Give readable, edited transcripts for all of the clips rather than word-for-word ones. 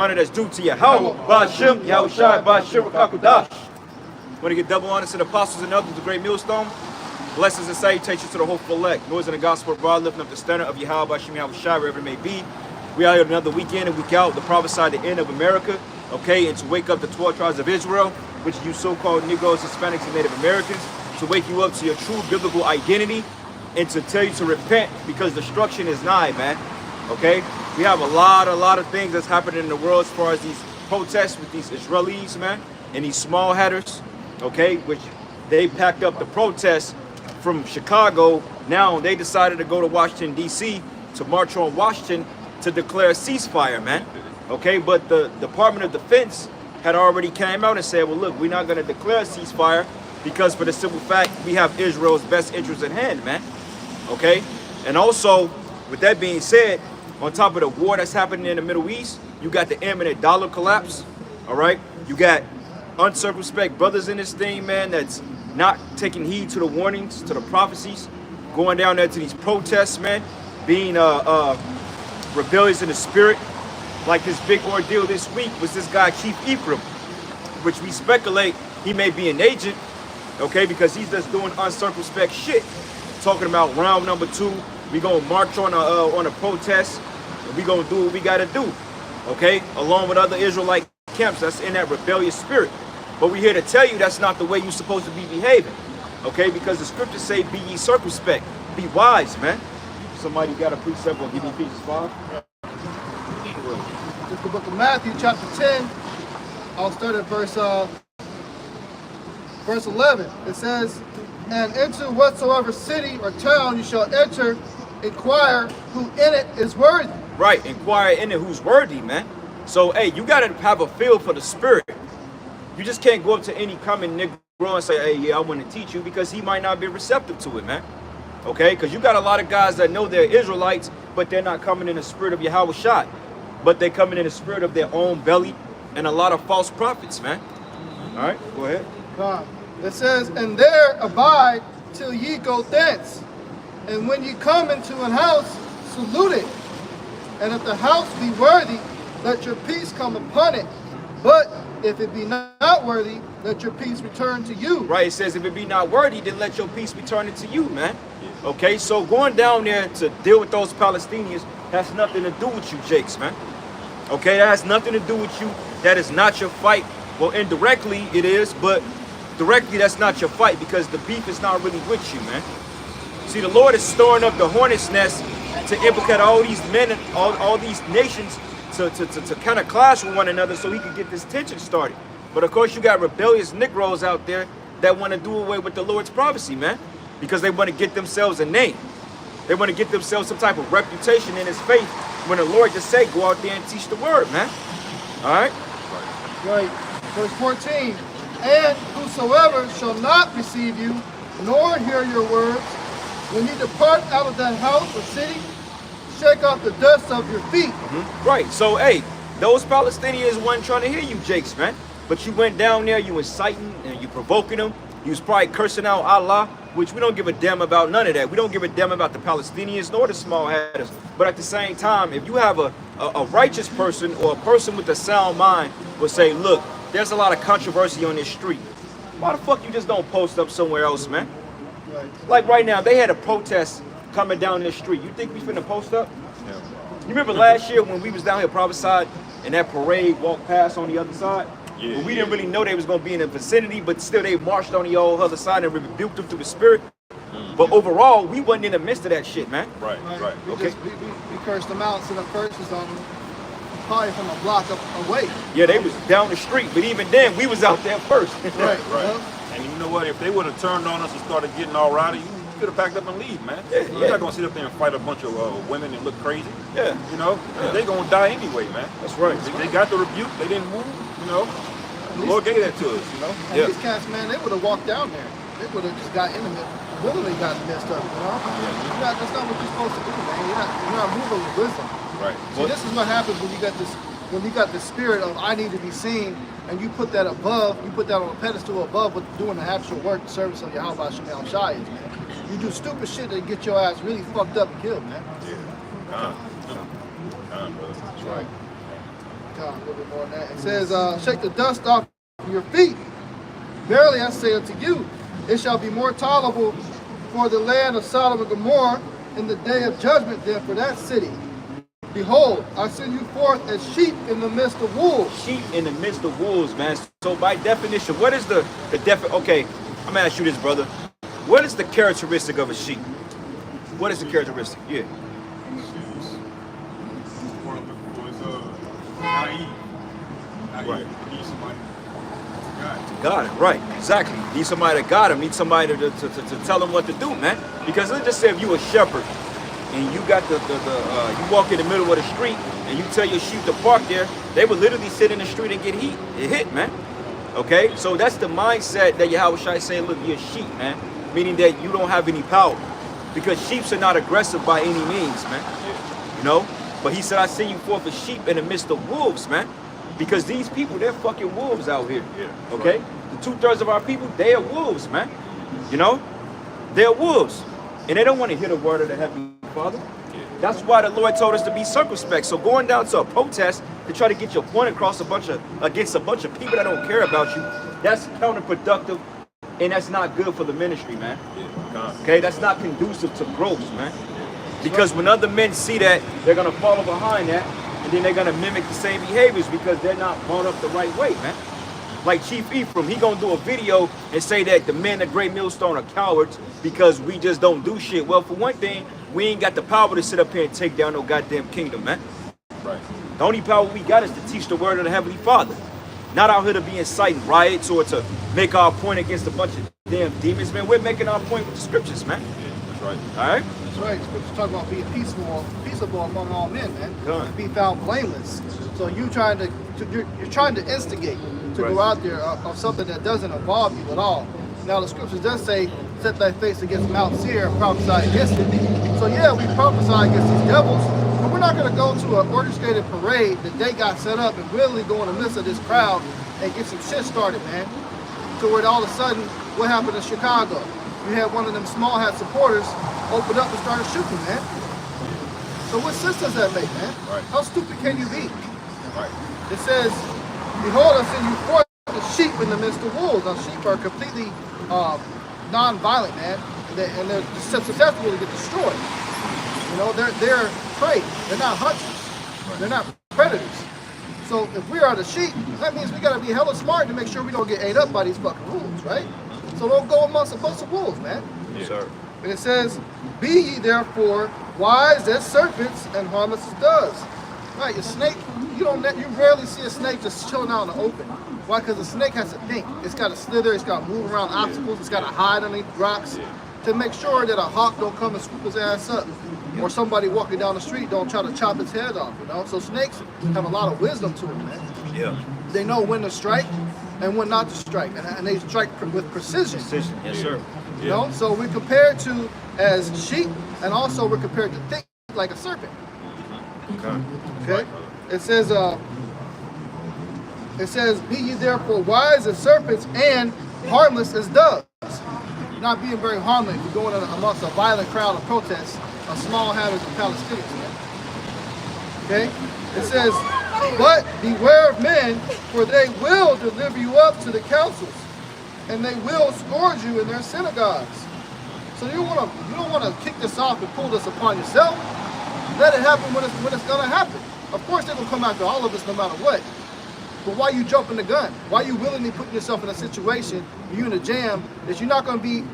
honor that's due to Yahweh, Ba'ashem, Yahushai, Ba'ashem, Rakakudash. Want to get double honors to the apostles and elders of the great millstone? Blessings and salutations to the hopeful elect. Noise in the gospel of God, lifting up the standard of Yahweh, Ba'ashem, Yahushai, wherever it may be. We are here another weekend and week out to prophesy the end of America, okay, and to wake up the 12 tribes of Israel, which you so-called Negroes, Hispanics, and Native Americans, to wake you up to your true biblical identity and to tell you to repent because destruction is nigh, man. Okay, we have a lot of things that's happening in the world as far as these protests with these Israelis, man, and these small headers, okay, which they packed up the protests from Chicago. Now they decided to go to Washington, D.C. to march on Washington to declare a ceasefire, man. Okay, but the Department of Defense had already came out and said, well, look, we're not going to declare a ceasefire because for the simple fact we have Israel's best interest at hand, man. Okay, and also, with that being said, on top of the war that's happening in the Middle East, you got the imminent dollar collapse, all right? You got uncircumspect brothers in this thing, man, that's not taking heed to the warnings, to the prophecies, going down there to these protests, man, being rebellious in the spirit. Like this big ordeal this week was this guy, Chief Ephraim, which we speculate he may be an agent, okay, because he's just doing uncircumspect shit. Talking about round number 2, we gonna march on a protest, and we gonna do what we gotta do, okay? Along with other Israelite camps that's in that rebellious spirit. But we're here to tell you that's not the way you're supposed to be behaving, okay? Because the scriptures say, be ye circumspect, be wise, man. Somebody got a precept or give me Ephesians 5? It's the book of Matthew, chapter 10. I'll start at verse 11. It says, and into whatsoever city or town you shall enter, inquire who in it is worthy. Right, inquire in it who's worthy, man. So, hey, you got to have a feel for the spirit. You just can't go up to any common Negro and say, hey, yeah, I want to teach you, because he might not be receptive to it, man. Okay, because you got a lot of guys that know they're Israelites, but they're not coming in the spirit of Yahweh Shai, but they're coming in the spirit of their own belly and a lot of false prophets, man. All right, go ahead. It says, and there abide till ye go thence. And when ye come into an house, salute it. And if the house be worthy, let your peace come upon it. But if it be not worthy, let your peace return to you. Right, it says if it be not worthy, then let your peace return it to you, man. Okay, so going down there to deal with those Palestinians has nothing to do with you, Jakes, man. Okay, that has nothing to do with you. That is not your fight. Well, indirectly it is, but directly that's not your fight, because the beef is not really with you, man. See, the Lord is storing up the hornet's nest to implicate all these men and all these nations to kind of clash with one another so he can get this tension started. But of course you got rebellious Negroes out there that want to do away with the Lord's prophecy, man, because they want to get themselves a name. They want to get themselves some type of reputation in his faith when the Lord just say, go out there and teach the word, man. All right? Right. Verse 14. And whosoever shall not receive you, nor hear your words, when you depart out of that house or city, shake off the dust of your feet. Right. So, hey, those Palestinians wasn't trying to hear you, Jakes, man. But you went down there, you inciting and you provoking them. You was probably cursing out Allah, which we don't give a damn about none of that. We don't give a damn about the Palestinians nor the small headers. But at the same time, if you have a righteous person or a person with a sound mind will say, look, there's a lot of controversy on this street. Why the fuck you just don't post up somewhere else, man? Right. Like right now, they had a protest coming down this street. You think we finna post up? Yeah. You remember last year when we was down here prophesied and that parade walked past on the other side? Yeah, well, we didn't really know they was gonna be in the vicinity, but still they marched on the other side and rebuked them through the spirit. But overall, we wasn't in the midst of that shit, man. Right. We cursed them out, so the first was on probably from a block away. Yeah, they was down the street, but even then, we was out there first. Right. And you know what? If they would have turned on us and started getting all rowdy, you could have packed up and leave, man. You're not gonna sit up there and fight a bunch of women and look crazy. Yeah. You know, they gonna die anyway, man. That's right. They got the rebuke. They didn't move. You know, the Lord gave that to us. You know. And these cats, man, they would have walked down there. They would have just got intimate. Literally got messed up, you know? That's not what you're supposed to do, man. You're not moving with wisdom. Right. See, this is what happens when you got this, when you got the spirit of I need to be seen, and you put that above, you put that on a pedestal above what doing the actual work, the service of Yahweh Shem Shai is, man. You do stupid shit that get your ass really fucked up and killed, man. Yeah. Brother. That's right. a little bit more than that. It says, shake the dust off your feet. Verily I say unto you, it shall be more tolerable for the land of Sodom and Gomorrah in the day of judgment than for that city. Behold, I send you forth as sheep in the midst of wolves. Sheep in the midst of wolves, man. So by definition, what is the okay, I'm gonna ask you this, brother. What is the characteristic of a sheep? What is the characteristic? Yeah. Naive. Right. Need somebody to Got it, right, exactly. Need somebody to guide him, need somebody to tell him what to do, man. Because let's just say if you a shepherd and you got you walk in the middle of the street and you tell your sheep to park there, they would literally sit in the street and get hit, man. Okay, so that's the mindset that Yahushua is saying, look, you're a sheep, man. Meaning that you don't have any power. Because sheep are not aggressive by any means, man. You know? But he said, I send you forth as sheep in the midst of wolves, man. Because these people, they're fucking wolves out here. Yeah, okay? right. The 2/3 of our people, they are wolves, man. You know? They're wolves. And they don't want to hear the word of the Heavenly Father. That's why the Lord told us to be circumspect. So going down to a protest to try to get your point across against a bunch of people that don't care about you, that's counterproductive and that's not good for the ministry, man. Okay, that's not conducive to growth, man. Because when other men see that, they're gonna follow behind that, and then they're gonna mimic the same behaviors because they're not brought up the right way, man. Like Chief Ephraim, he gonna do a video and say that the men of Great Millstone are cowards because we just don't do shit. Well, for one thing, we ain't got the power to sit up here and take down no goddamn kingdom, man. Right. The only power we got is to teach the word of the Heavenly Father. Not out here to be inciting riots or to make our point against a bunch of damn demons, man. We're making our point with the scriptures, man. That's right. All right? That's right. Scriptures talk about being peaceable among all men, man. Done. And be found blameless. So you're trying to instigate to Right. go out there of something that doesn't involve you at all. Now the scriptures does say, set thy face against Mount Seir and prophesy against it. So yeah, we prophesy against these devils, but we're not going to go to an orchestrated parade that they got set up and really go in the midst of this crowd and get some shit started, man. To where all of a sudden, what happened in Chicago? You had one of them small hat supporters open up and started shooting, man. So what sense does that make, man? Right. How stupid can you be? Right. It says, behold, I send you forth as sheep in the midst of wolves. Now, sheep are completely non-violent, man, and they're susceptible to get destroyed. You know, they're prey. They're not hunters. They're not predators. So if we are the sheep, that means we gotta be hella smart to make sure we don't get ate up by these fucking wolves, right? So don't go amongst a bunch of wolves, man. Yes, sir. And it says, be ye therefore wise as serpents and harmless as doves. Right, a snake, you rarely see a snake just chilling out in the open. Why? Because a snake has to think. It's got to slither, it's got to move around obstacles, it's got to hide underneath rocks to make sure that a hawk don't come and swoop his ass up. Or somebody walking down the street don't try to chop his head off, you know? So snakes have a lot of wisdom to them, man. Yeah. They know when to strike and when not to strike, and they strike with precision. Precision. Yes, sir. You know, so we're compared to as sheep, and also we're compared to think like a serpent. Okay. It says, be ye therefore wise as serpents and harmless as doves. You're not being very harmless if you're going amongst a violent crowd of protests, a small habit of Palestinians. Man. Okay. It says, but beware of men, for they will deliver you up to the councils, and they will scourge you in their synagogues. So you don't want to kick this off and pull this upon yourself. Let it happen when it's gonna happen. Of course they're gonna come after all of us no matter what. But why you jumping the gun? Why you willingly putting yourself in a situation, you in a jam that you're not gonna be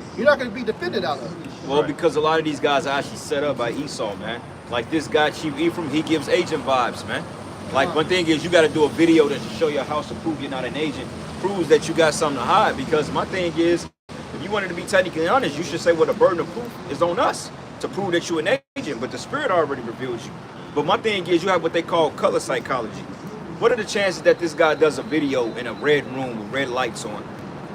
defended out of? Well, because a lot of these guys are actually set up by Esau, man. Like this guy, Chief Ephraim, he gives agent vibes, man. Like one thing is you got to do a video that to show your house to prove you're not an agent, proves that you got something to hide. Because my thing is, if you wanted to be technically honest, you should say, well, the burden of proof is on us to prove that you're an agent, but the Spirit already revealed you. But my thing is, you have what they call color psychology. What are the chances that this guy does a video in a red room with red lights on?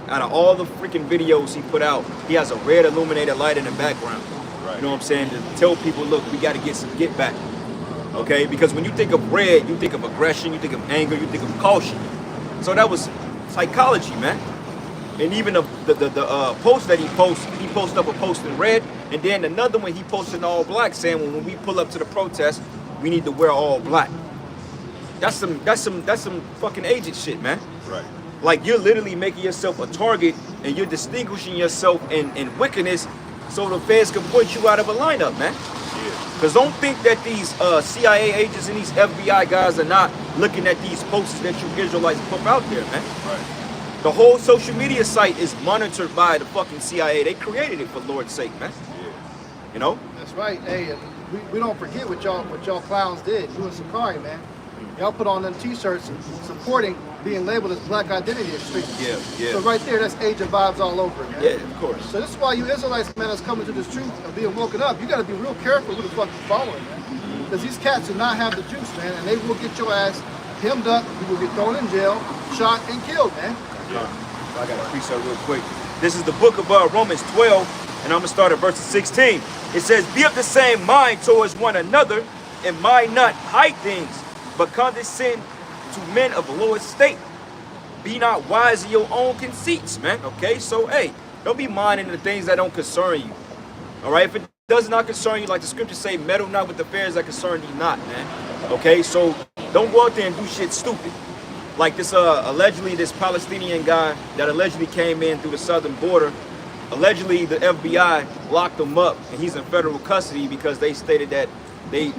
Out of all the freaking videos he put out, he has a red illuminated light in the background. Right. You know what I'm saying? To tell people, look, we got to get some get back. Okay? Because when you think of red, you think of aggression, you think of anger, you think of caution. So that was psychology, man. And even the post that he posted up a post in red, and then another one he posted in all black saying, well, when we pull up to the protest, we need to wear all black. That's some fucking agent shit, man. Right. Like you're literally making yourself a target and you're distinguishing yourself in wickedness so the feds can put you out of a lineup, man. Yeah. Because don't think that these CIA agents and these FBI guys are not looking at these posts that you Israelites put out there, man. Right. The whole social media site is monitored by the fucking CIA. They created it for Lord's sake, man. Yeah. You know? That's right. Hey, and we don't forget what y'all clowns did. You and Sakari, man. Y'all put on them t-shirts supporting being labeled as black identity extremists. Yeah, yeah. So right there, that's agent vibes all over, man. Yeah, of course. So this is why you Israelites, man, that's coming to this truth and being woken up. You got to be real careful who the fuck you following, man. Because these cats do not have the juice, man, and they will get your ass hemmed up. You will get thrown in jail, shot, and killed, man. Yeah. I got to precept real quick. This is the book of Romans 12, and I'm going to start at verse 16. It says, be of the same mind towards one another, and mind not high things, but condescend to men of low estate. Be not wise in your own conceits, man. Okay, so hey, don't be minding the things that don't concern you. All right, if it does not concern you, like the scriptures say, meddle not with the affairs that concern thee not, man. Okay, so don't go out there and do shit stupid. Like this, allegedly this Palestinian guy that allegedly came in through the southern border. Allegedly, the FBI locked him up, and he's in federal custody because they stated that he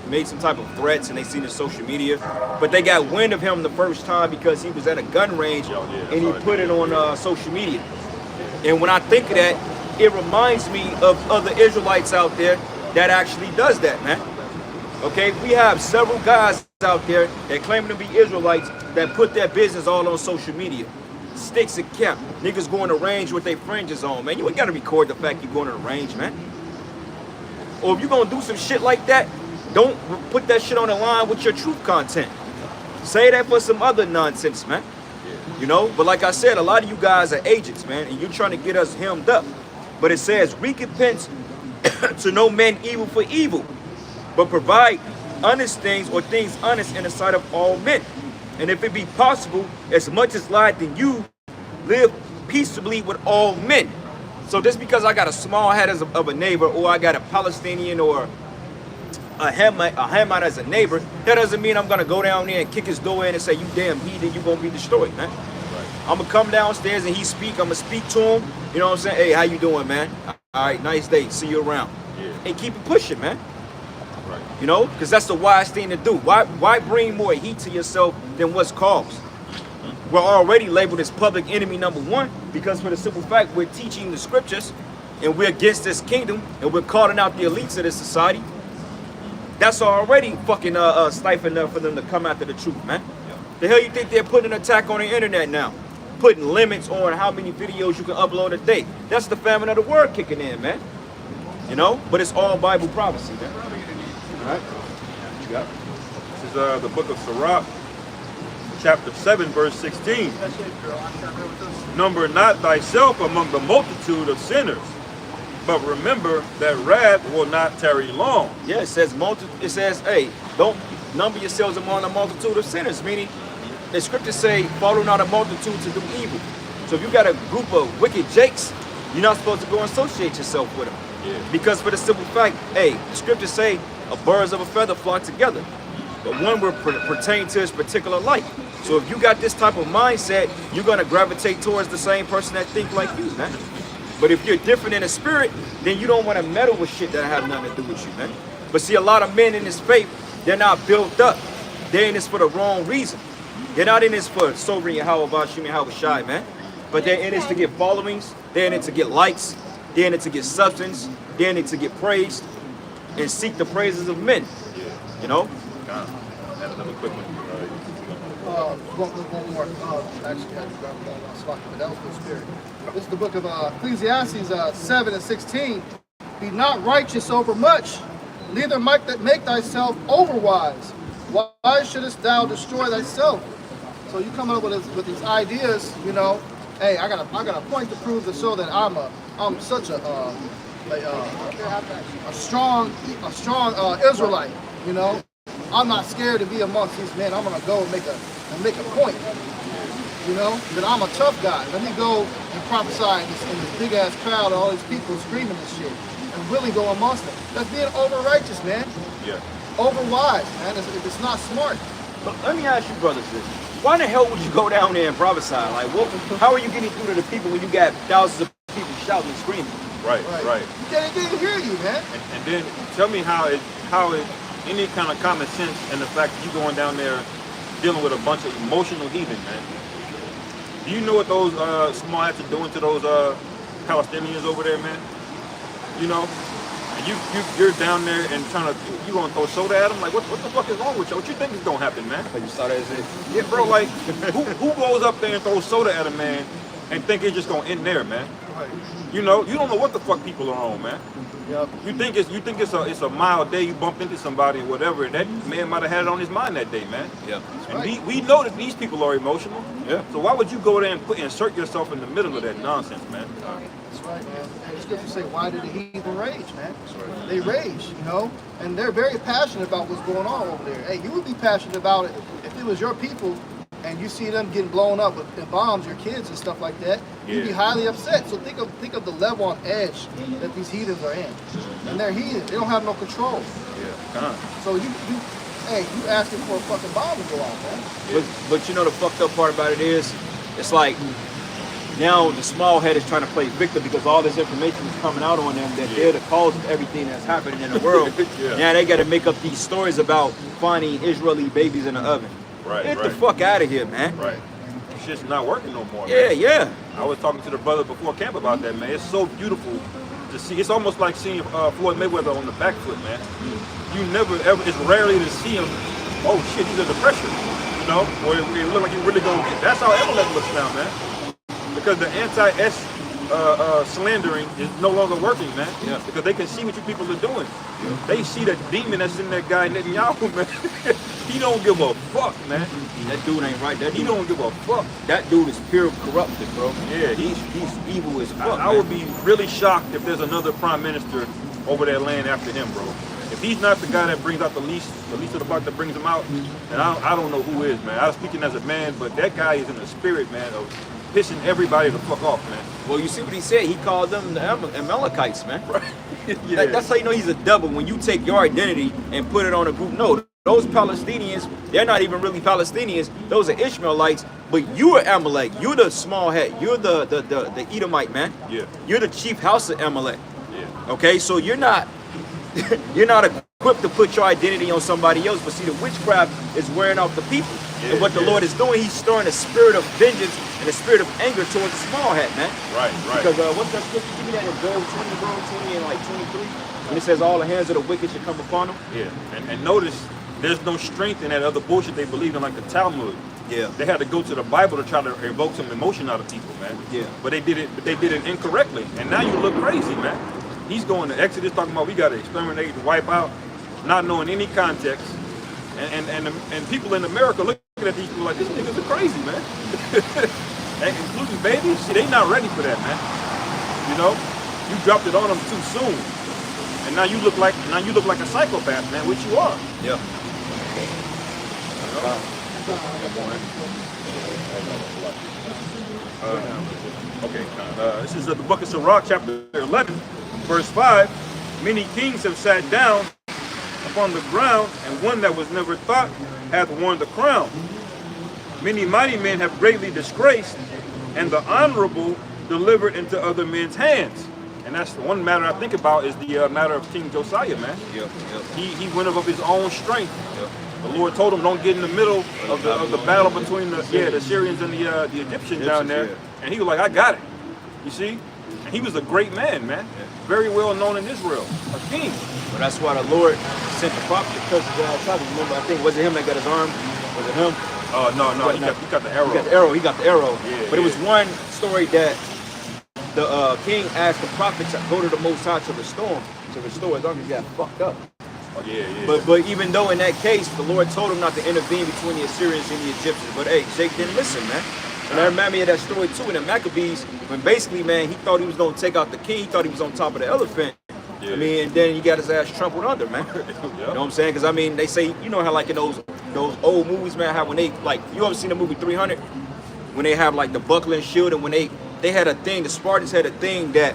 made some type of threats, and they seen his social media. But they got wind of him the first time because he was at a gun range, and he put it on social media. And when I think of that, it reminds me of other Israelites out there that actually does that, man. Okay, we have several guys out there that claim to be Israelites that put their business all on social media. Sticks and camp. Niggas going to range with their fringes on, man. You ain't got to record the fact you're going to the range, man. Or if you're going to do some shit like that, don't put that shit on the line with your truth content. Say that for some other nonsense, man. You know? But like I said, a lot of you guys are agents, man, and you're trying to get us hemmed up. But it says, recompense to no man evil for evil, but provide honest things or things honest in the sight of all men. And if it be possible, as much as lieth in you, live peaceably with all men. So just because I got a small hat of a neighbor, or I got a Palestinian or a Hamite as a neighbor, that doesn't mean I'm gonna go down there and kick his door in and say, you damn heathen, you gonna be destroyed, man. Right. I'm gonna come downstairs and I'm gonna speak to him. You know what I'm saying? Hey, how you doing, man? All right, nice day. See you around. Yeah. And keep it pushing, man. Right. You know, because that's the wise thing to do. Why bring more heat to yourself than what's caused? We're already labeled as public enemy number one because for the simple fact we're teaching the scriptures and we're against this kingdom and we're calling out the elites of this society. That's already fucking stifling enough for them to come after the truth, man. Yeah. The hell you think they're putting an attack on the internet now? Putting limits on how many videos you can upload a day. That's the famine of the word kicking in, man. You know? But it's all Bible prophecy, man. All right? You got it. This is the book of Sirach, chapter 7, verse 16. Number not thyself among the multitude of sinners, but remember that wrath will not tarry long. Yeah, it says, hey, don't number yourselves among the multitude of sinners, meaning the scriptures say, follow not a multitude to do evil. So if you got a group of wicked jakes, you're not supposed to go and associate yourself with them. Yeah. Because for the simple fact, hey, the scriptures say, birds of a feather flock together. But one will pertain to its particular light. So if you got this type of mindset, you're going to gravitate towards the same person that think like you, man. But if you're different in the spirit, then you don't want to meddle with shit that have nothing to do with you, man. But see, a lot of men in this faith, they're not built up. They're in this for the wrong reason. They're not in this for sobering Yahweh Bashim Yahweh Shai, man. But they're in this to get followings. They're in it to get likes. They're in it to get substance. They're in it to get praised and seek the praises of men. You know? Another quick one. One more. Actually, I had to grab one spot, but that was the spirit. This is the book of Ecclesiastes 7 and 16. Be not righteous over much, neither make thyself overwise. Why shouldest thou destroy thyself? So you coming up with these ideas, you know? Hey, I got a point to prove to show that I'm such a strong Israelite, you know. I'm not scared to be amongst these men. I'm gonna go and make a point, you know. That I'm a tough guy. Let me go and prophesy in this big ass crowd of all these people screaming this shit, and really go amongst them. That's being over righteous, man. Yeah. Over wise, man. It's not smart. But let me ask you, brothers, this. Why in the hell would you go down there and prophesy? Like, how are you getting through to the people when you got thousands of people shouting and screaming? Right. They didn't hear you, man. And then tell me how it any kind of common sense in the fact that you going down there dealing with a bunch of emotional heathen, man. Do you know what those small hats are doing to those Palestinians over there, man? You know? And you're down there and you gonna throw soda at them? Like, what the fuck is wrong with you? What you think is gonna happen, man? Like you saw that as it. Yeah, bro, like, who goes up there and throws soda at a man and think it's just gonna end there, man? Right. You know, you don't know what the fuck people are on, man. Yep. You think it's a mild day, you bumped into somebody or whatever, and that man might have had it on his mind that day, man. Yeah. And right. we know that these people are emotional. Yeah. So why would you go there and insert yourself in the middle of that nonsense, man? That's right, man. And the scriptures say, why did the heathen rage, man? They rage, you know? And they're very passionate about what's going on over there. Hey, you would be passionate about it if it was your people and you see them getting blown up with bombs, your kids and stuff like that. You'd be highly upset. So think of the level on edge that these heathens are in. And they're heathen. They don't have no control. Yeah. So you asking for a fucking bomb to go off, man. But you know the fucked up part about it is, it's like now the small head is trying to play victim because all this information is coming out on them that they're the cause of everything that's happening in the world. Now they got to make up these stories about finding Israeli babies in the oven. Get the fuck out of here, man. Right. It's just not working no more, Yeah, man. yeah. I was talking to the brother before camp about that, man. It's so beautiful to see. It's almost like seeing Floyd Mayweather on the back foot, man. You never ever, it's rarely to see him, oh shit, he's under pressure, you know? Or it look like he's really gonna get, that's how Amalek looks now, man. Because the anti-S slandering is no longer working, man. Yeah. Because they can see what you people are doing. They see the demon that's in that guy Netanyahu, man. He don't give a fuck, man. That dude ain't right. That He dude, don't give a fuck. that dude is pure corrupted, bro. Yeah, he's evil as fuck. I would be really shocked if there's another prime minister over that land after him, bro. If he's not the guy that brings out the least of the buck that brings him out, then I don't know who is, man. I was speaking as a man, but that guy is in the spirit, man, of pissing everybody the fuck off, man. Well, you see what he said? He called them the Amalekites, man. Right. Yeah. That's how you know he's a devil, when you take your identity and put it on a group. No, those Palestinians, they're not even really Palestinians. Those are Ishmaelites. But you are Amalek. You're the small head. You're the Edomite, man. Yeah. You're the chief house of Amalek. Yeah. Okay, so you're not you're not equipped to put your identity on somebody else. But see, the witchcraft is wearing off the people. And what the Lord is doing, he's stirring a spirit of vengeance and a spirit of anger towards the small hat, man. Right. Because what's that scripture? Give me that in Job 20, bro, 20 and like 23. When it says all the hands of the wicked should come upon them. Yeah. And notice there's no strength in that other bullshit they believe in, like the Talmud. Yeah. They had to go to the Bible to try to evoke some emotion out of people, man. Yeah. But they did it incorrectly. And now you look crazy, man. He's going to Exodus talking about we got to exterminate and wipe out, not knowing any context. And people in America looking at these people like, these niggas are crazy, man. And including babies, see, they not ready for that, man. You know, you dropped it on them too soon, and now you look like a psychopath, man, which you are. Yeah. This is the book of Sirach, chapter 11, verse 5. Many kings have sat down upon the ground, and one that was never thought hath won the crown. Many mighty men have greatly disgraced, and the honorable delivered into other men's hands. And that's the one matter I think about is the matter of King Josiah, man. He went of his own strength. The Lord told him, don't get in the middle of the battle between the Syrians and the Egyptians down there. Yeah. And he was like, I got it. You see? And he was a great man, man. Very well known in Israel. A king. Well, that's why the Lord sent the prophet because remember, I think, was it him that got his arm? Was it him? No, he got the arrow. He got the arrow. Yeah, but it was one story that the king asked the prophet to go to the Most High to restore his arm. He got fucked up. Oh, yeah. But even though in that case, the Lord told him not to intervene between the Assyrians and the Egyptians. But hey, Jake didn't listen, man. And I remind me of that story too in the Maccabees, when basically, man, he thought he was going to take out the king. He thought he was on top of the elephant. Yeah. I mean, and then he got his ass trampled under, man. You know what I'm saying? Because I mean, they say, you know how like in those old movies, man, how when they, like, you ever seen the movie 300? When they have like the buckler and shield, and when they had a thing, the Spartans had a thing that,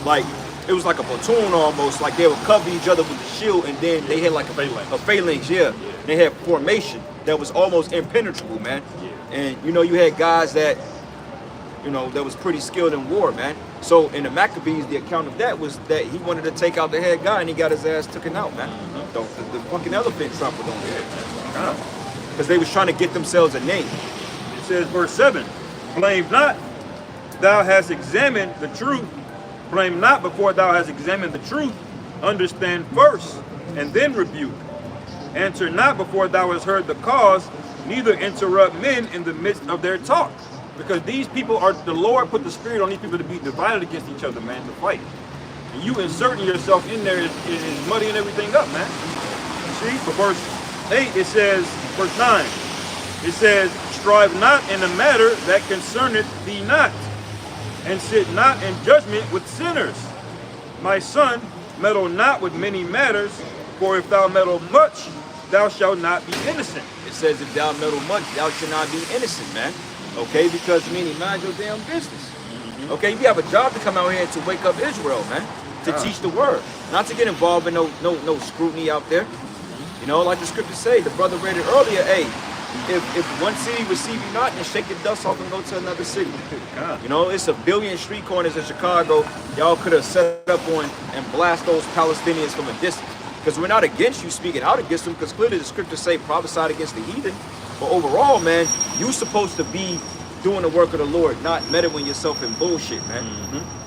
like, it was like a platoon almost, like they would cover each other with the shield, and then they had like a phalanx, yeah. They had formation that was almost impenetrable, man. And you know, you had guys that, you know, that was pretty skilled in war, man. So in the Maccabees, the account of that was that he wanted to take out the head guy, and he got his ass taken out, man. The fucking elephant trampled on him, because they was trying to get themselves a name. It says, verse 7, blame not, thou hast examined the truth. Blame not before thou hast examined the truth. Understand first, and then rebuke. Answer not before thou hast heard the cause, neither interrupt men in the midst of their talk. Because these people are, the Lord put the spirit on these people to be divided against each other, man, to fight. And you inserting yourself in there is muddying everything up, man. You see, for verse 8, it says, verse 9, it says, strive not in a matter that concerneth thee not, and sit not in judgment with sinners. My son, meddle not with many matters, for if thou meddle much, thou shalt not be innocent. It says, if thou meddle much, thou shalt not be innocent, man. Okay, because meaning mind your damn business. Okay, you have a job to come out here to wake up Israel, man, to teach the word, not to get involved in no scrutiny out there. You know, like the scriptures say, the brother read it earlier. Hey, if one city receive you not, then shake your dust off and go to another city. You know, it's a billion street corners in Chicago. Y'all could have set up on and blast those Palestinians from a distance. Because we're not against you speaking out against them, because clearly the scriptures say prophesied against the heathen. But overall, man, you're supposed to be doing the work of the Lord, not meddling yourself in bullshit, man.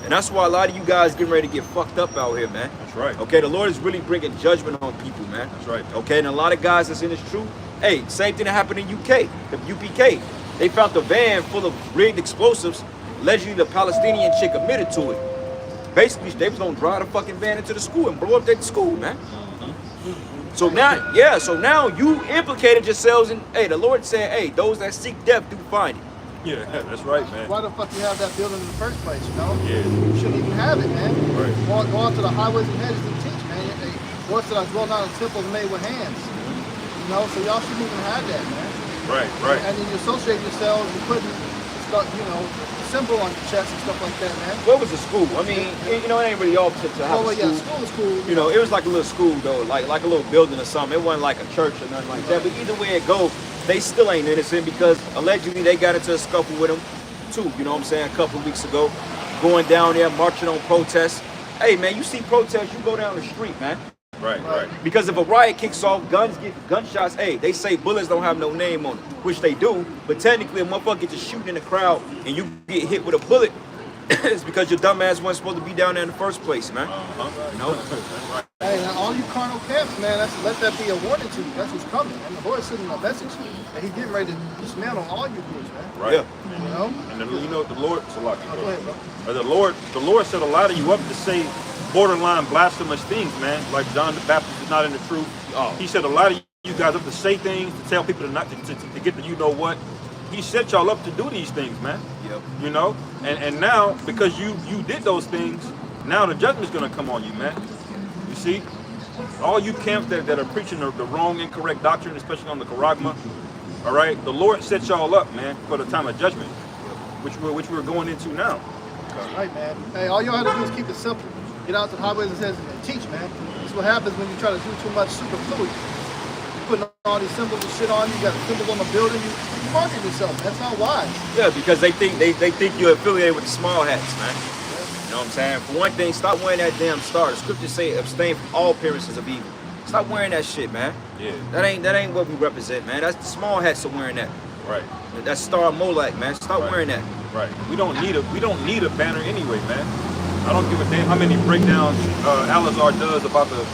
And that's why a lot of you guys getting ready to get fucked up out here, man. That's right. Okay, the Lord is really bringing judgment on people, man. That's right. Okay, and a lot of guys that's in this truth. Hey, same thing that happened in UK, the UPK. They found the van full of rigged explosives. Allegedly, the Palestinian chick admitted to it. Basically, they was gonna drive the fucking van into the school and blow up that school, man. So now, yeah, so now you implicated yourselves in, hey, the Lord said, hey, those that seek death do find it. Yeah, that's right, man. Why the fuck you have that building in the first place, you know? Yeah. You shouldn't even have it, man. Right. Go out to the highways and hedges and teach, man. Hey, once that I dwell not in temples made with hands. You know, so y'all shouldn't even have that, man. Right. And then you associate yourselves with putting stuff, you know, symbol on your chest and stuff like that, man. What was the school? I mean, you know, it ain't really all to have Oh, a well, yeah, school. school is cool. You know, it was like a little school though, like a little building or something. It wasn't like a church or nothing like that. But either way it goes, they still ain't innocent because allegedly they got into a scuffle with them too. You know what I'm saying? A couple of weeks ago, going down there marching on protests. Hey man, you see protests, you go down the street, man. Right. Because if a riot kicks off, guns get gunshots. Hey, they say bullets don't have no name on it, which they do. But technically, a motherfucker gets to shooting in the crowd and you get hit with a bullet, it's because your dumb ass wasn't supposed to be down there in the first place, man. You know? Hey, now all you carnal camps, man, let that be a warning to you. That's what's coming. And the Lord sending a message that He's getting ready to dismantle all you groups, man. Right. Yeah. You know? And then, you know, the Lord, Salaki, Go ahead, bro. the Lord set a lot of you up to say borderline blasphemous things, man. Like John the Baptist is not in the truth. He set a lot of you guys up to say things, to tell people to get the you know what. He set y'all up to do these things, man. Yep. You know, and now because you did those things, now the judgment's gonna come on you, man. You see, all you camps that are preaching the wrong, incorrect doctrine, especially on the Charagma, all right, the Lord set y'all up, man, for the time of judgment, which we're going into now. Right, man. Hey, all y'all have to do is keep it simple. Get out to the highways and says and teach, man. That's what happens when you try to do too much superfluity. You putting all these symbols and shit on you. You got symbols on the building. You market yourself. That's not wise. Yeah, because they think you're affiliated with the small hats, man. You know what I'm saying? For one thing, stop wearing that damn star. The scriptures say abstain from all appearances of evil. Stop wearing that shit, man. Yeah. That ain't what we represent, man. That's the small hats are wearing that. Right. That's Star Molech, man. Stop wearing that. Right. We don't need a banner anyway, man. I don't give a damn how many breakdowns Alizar does about the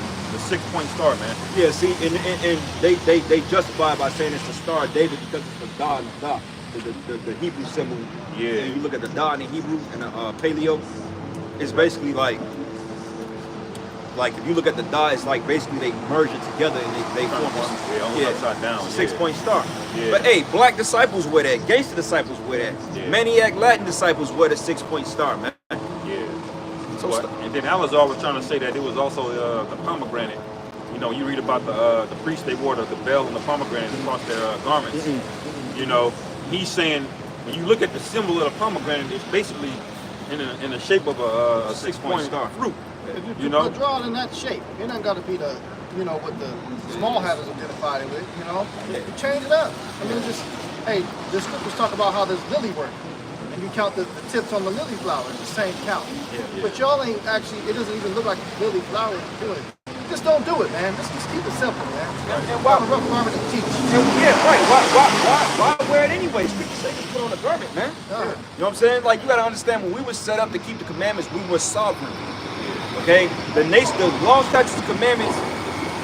6-point star, man. Yeah, see, and they justify it by saying it's the Star of David because it's the God of God, the Hebrew symbol. Yeah. And you look at the Da in the Hebrew and the Paleo, it's basically like if you look at the Da, it's like basically they merge it together and they form almost upside down. 6-point star. Yeah. But hey, black disciples wear that, gangster disciples wear that, Yeah. maniac Latin disciples wear the 6-point star, man. Yeah. So And then Alizar was trying to say that it was also the pomegranate. You know, you read about the priests, they wore the bell and the pomegranate across their garments. You know, he's saying when you look at the symbol of the pomegranate, it's basically in the shape of a 6-point star. fruit. You know? Draw it in that shape. It ain't got to be the, you know, what the small hat is identified with, you know? You change it up. I mean, just, hey, the scriptures talk about how there's lily work. And you count the tips on the lily flower, it's the same count. But y'all ain't actually, it doesn't even look like lily flowers doing it. Just don't do it, man. Just keep it simple, man. And why a rough garment to teach? Yeah, right. Why wear it anyway? Scripture say just put on a garment, man. You know what I'm saying? Like, you gotta understand, when we were set up to keep the commandments, we were sovereign. Okay? The law, statutes, and commandments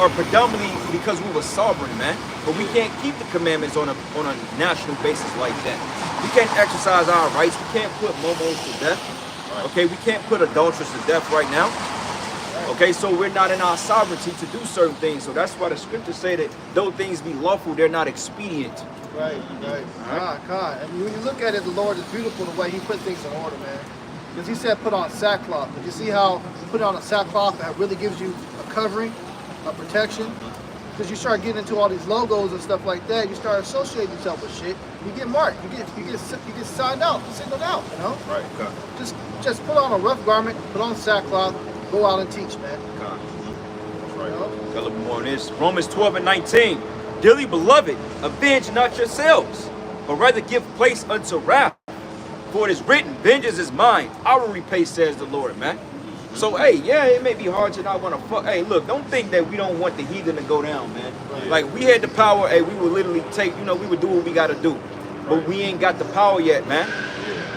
are predominantly because we were sovereign, man. But we can't keep the commandments on a national basis like that. We can't exercise our rights. We can't put momos to death. Okay? We can't put adulterers to death right now. Okay, so we're not in our sovereignty to do certain things. So that's why the scriptures say that though things be lawful, they're not expedient. Right. God. And when you look at it, the Lord is beautiful the way he put things in order, man. Because he said put on sackcloth. But you see how put on a sackcloth that really gives you a covering, a protection? Because you start getting into all these logos and stuff like that, you start associating yourself with shit. You get marked. You get signed out, singled out, you know? Right. Okay. Just put on a rough garment, put on sackcloth, go out and teach, man. That's right. You know? Got a little more on this. Romans 12:19. Dearly beloved, avenge not yourselves, but rather give place unto wrath. For it is written, vengeance is mine, I will repay, says the Lord, man. So, hey, yeah, it may be hard to not want to fuck. Hey, look, don't think that we don't want the heathen to go down, man. Right. Like, we had the power, hey, we would literally take, you know, we would do what we got to do. But we ain't got the power yet, man.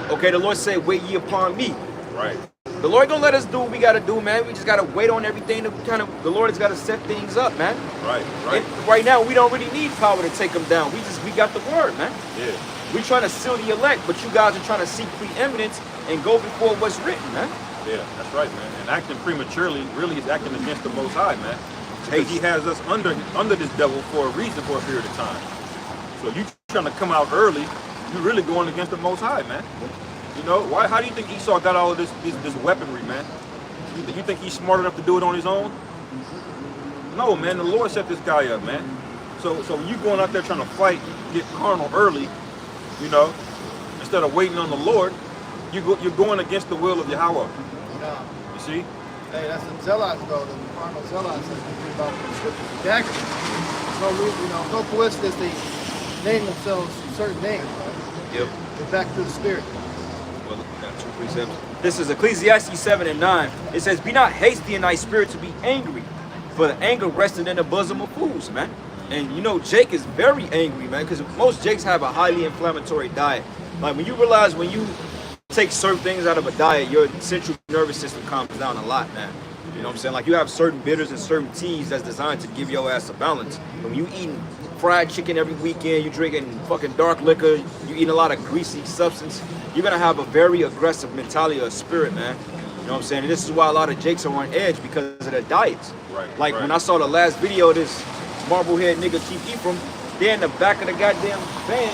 Okay, the Lord said, wait ye upon me. Right. The Lord gonna let us do what we gotta do, man. We just gotta wait on everything to the Lord has gotta set things up, man. Right. And right now, we don't really need power to take them down. We got the word, man. Yeah. We trying to seal the elect, but you guys are trying to seek preeminence and go before what's written, man. Yeah, that's right, man. And acting prematurely really is acting against the Most High, man. Because he has us under this devil for a reason, for a period of time. So you trying to come out early, you're really going against the Most High, man. You know, why? How do you think Esau got all of this weaponry, man? You think he's smart enough to do it on his own? No, man. The Lord set this guy up, man. So you going out there trying to fight, get carnal early, you know, instead of waiting on the Lord, you're going against the will of Yahweh. Yeah. You see? Hey, that's the zealots, though. The carnal zealots that we read about in the scriptures. The daggers. No reason, you know, no coincidence they name themselves certain names. Right? Yep. They're back to the spirit. Well, got 2 precepts. This is Ecclesiastes 7:9. It says, be not hasty in thy spirit to be angry, for the anger rested in the bosom of fools, man. And you know, Jake is very angry, man, because most Jakes have a highly inflammatory diet. Like, when you realize when you take certain things out of a diet, your central nervous system calms down a lot, man. You know what I'm saying? Like, you have certain bitters and certain teas that's designed to give your ass a balance. But when you eating fried chicken every weekend, you drinking fucking dark liquor, you eating a lot of greasy substance, you're gonna have a very aggressive mentality or spirit, man. You know what I'm saying? And this is why a lot of Jakes are on edge, because of their diets. Right. Like, when I saw the last video of this Marblehead nigga Chief Ephraim, they're in the back of the goddamn van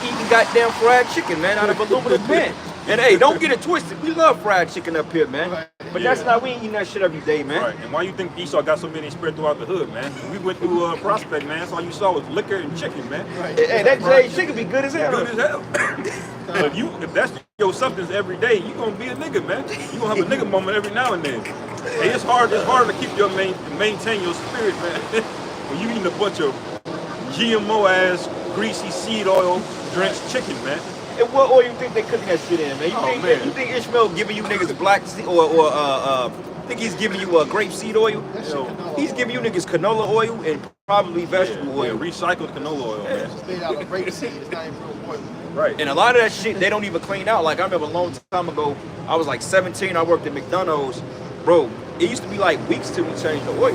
eating goddamn fried chicken, man, out of aluminum pan. And hey, don't get it twisted. We love fried chicken up here, man. Right. But that's not, we ain't eating that shit every day, man. Right. And why you think Esau got so many spread throughout the hood, man? We went through Prospect, man. So all you saw was liquor and chicken, man. Right. Hey, that Jay chicken be good as hell. Good as hell. So if that's your substance every day, you gonna be a nigga, man. You gonna have a nigga moment every now and then. Hey, it's hard to keep your maintain your spirit, man. When you eating a bunch of GMO ass greasy seed oil drenched chicken, man. And what oil you think they cooking that shit in, man? You think Ishmael giving you niggas black seed or think he's giving you grapeseed oil? That shit canola He's giving you niggas canola oil and probably vegetable oil. Recycled canola oil, man. It's made out of rapeseed. It's not even real oil. Right. And a lot of that shit, they don't even clean out. Like, I remember a long time ago, I was like 17, I worked at McDonald's. Bro, it used to be like weeks till we changed the oil.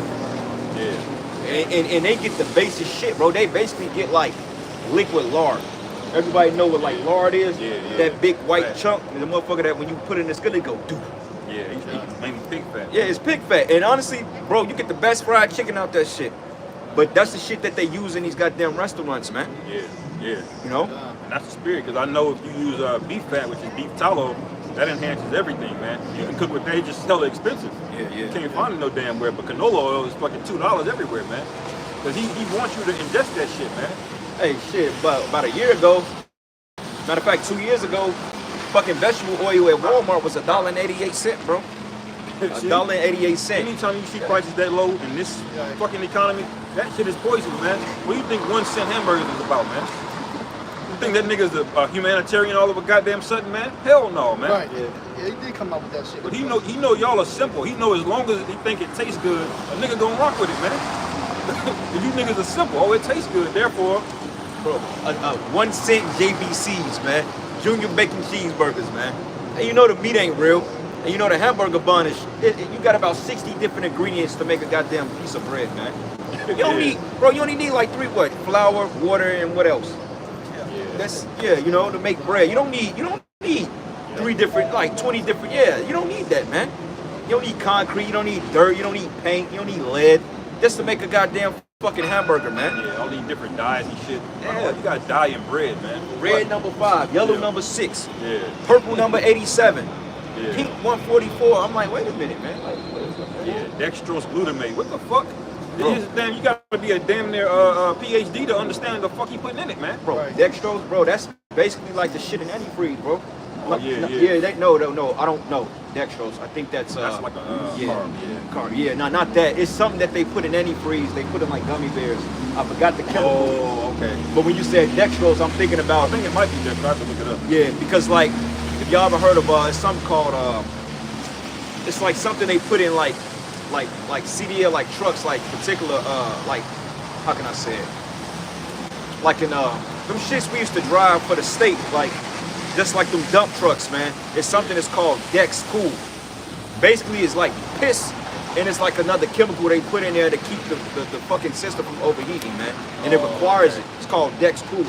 Yeah. And they get the basic shit, bro. They basically get like liquid lard. Everybody know what like lard is? Yeah. That big white Fat. chunk. The motherfucker that when you put it in the skillet, it go doo. Yeah, he's mainly pig fat. Yeah, it's pig fat. And honestly, bro, you get the best fried chicken out that shit. But that's the shit that they use in these goddamn restaurants, man. Yeah. You know? And that's the spirit, because I know if you use beef fat, which is beef tallow, that enhances everything, man. You can cook with that, it's just hella expensive. Yeah. You can't find it no damn where, but canola oil is fucking $2 everywhere, man. Because he wants you to ingest that shit, man. Hey, shit, but about a year ago, matter of fact, 2 years ago, fucking vegetable oil at Walmart was $1.88, bro. $1.88. Anytime you see prices that low in this fucking economy, that shit is poison, man. What do you think 1 cent hamburgers is about, man? You think that nigga's a humanitarian all over goddamn sudden, man? Hell no, man. Right. Yeah, he did come up with that shit. But he know y'all are simple. He know as long as he think it tastes good, a nigga gonna rock with it, man. If you niggas are simple, oh, it tastes good, therefore, Bro, 1 cent JBCs, man. Junior bacon cheeseburgers, man. And you know the meat ain't real. And you know the hamburger bun is, you got about 60 different ingredients to make a goddamn piece of bread, man. You don't need, bro, you only need like 3 what? Flour, water, and what else? That's, you know, to make bread. You don't need 3 different, like 20 different, you don't need that, man. You don't need concrete, you don't need dirt, you don't need paint, you don't need lead. Just to make a goddamn fucking hamburger, man. yeah, all these different dyes and shit. Yeah. You got dye in bread, man. Red number 5, yellow number 6, Yeah. purple number 87, Yeah. pink 144. I'm like, wait a minute, man. Like, what is that? Yeah, dextrose glutamate. What the fuck? Damn, you gotta be a damn near PhD to understand the fuck he putting in it, man. Bro, Right. dextrose, bro, that's basically like the shit in antifreeze, bro. Oh, yeah. No, I don't know. Dextrose, I think that's Like a carb, yeah. carb. Yeah, no, not that. It's something that they put in antifreeze. They put in like gummy bears. I forgot the chemical. Oh, okay. But when you said dextrose, I'm thinking I about, think it might be dextrose. I have to look it up. yeah, because like, if y'all ever heard of, it's something called, it's like something they put in like CDL, like trucks, like particular, like, how can I say it? Like in, them shits we used to drive for the state, like, just like them dump trucks, man. It's something that's called Dex Cool. Basically, it's like piss, and it's like another chemical they put in there to keep the fucking system from overheating, man. And it requires it. It's called Dex Cool.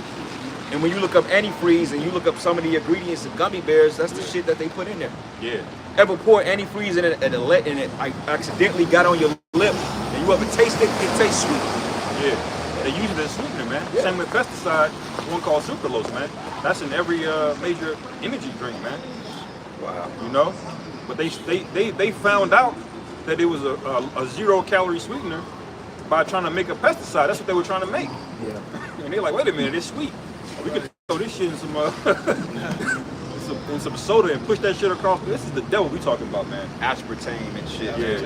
And when you look up antifreeze and you look up some of the ingredients of gummy bears, that's the shit that they put in there. Yeah. Ever pour antifreeze in it and it accidentally got on your lip and you ever taste it, it tastes sweet. Yeah. They use it as sweetener, man. Yeah. Same with pesticide, one called sucralose, man. That's in every major energy drink, man. Wow. You know? But they found out that it was a 0-calorie sweetener by trying to make a pesticide. That's what they were trying to make. Yeah. And they're like, wait a minute, it's sweet. We could throw this shit in some in some soda and push that shit across. This is the devil we talking about, man. Aspartame and shit. Yeah.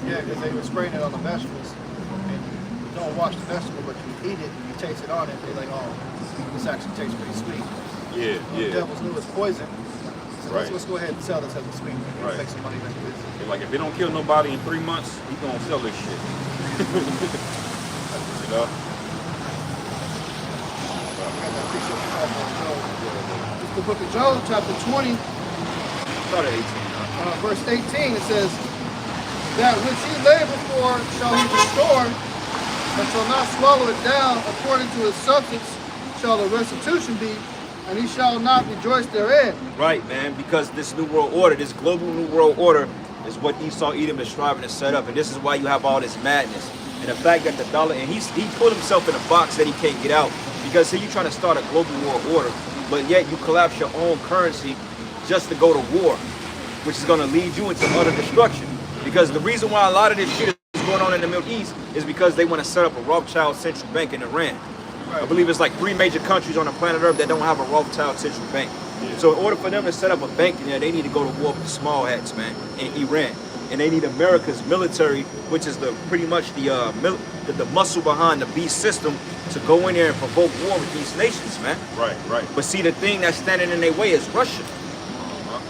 Yeah, because they were spraying it on the vegetables. And you don't wash the vegetable, but you eat it and you taste it on it. They're like, oh, this actually tastes pretty sweet. The devils knew it's poison. So let's go ahead and sell this as a sweetener. Right. Make some money back with this. They're like, if they don't kill nobody in 3 months, he's gonna sell this shit. You know? It's the book of Job, chapter 20, Start at 18. verse 18. It says, that which he labored for shall he restore, and shall not swallow it down. According to his substance shall the restitution be, and he shall not rejoice therein. Right, man, because this new world order, this global new world order is what Esau Edom is striving to set up. And this is why you have all this madness. And the fact that the dollar, and he put himself in a box that he can't get out. Because here you're trying to start a global world order, but yet you collapse your own currency just to go to war, which is going to lead you into utter destruction. Because the reason why a lot of this shit is going on in the Middle East is because they want to set up a Rothschild central bank in Iran. I believe it's like 3 major countries on the planet Earth that don't have a Rothschild central bank. So in order for them to set up a bank in there, they need to go to war with the small hats, man, in Iran. And they need America's military, which is pretty much the muscle behind the beast system, to go in there and provoke war with these nations, man. Right. But see, the thing that's standing in their way is Russia.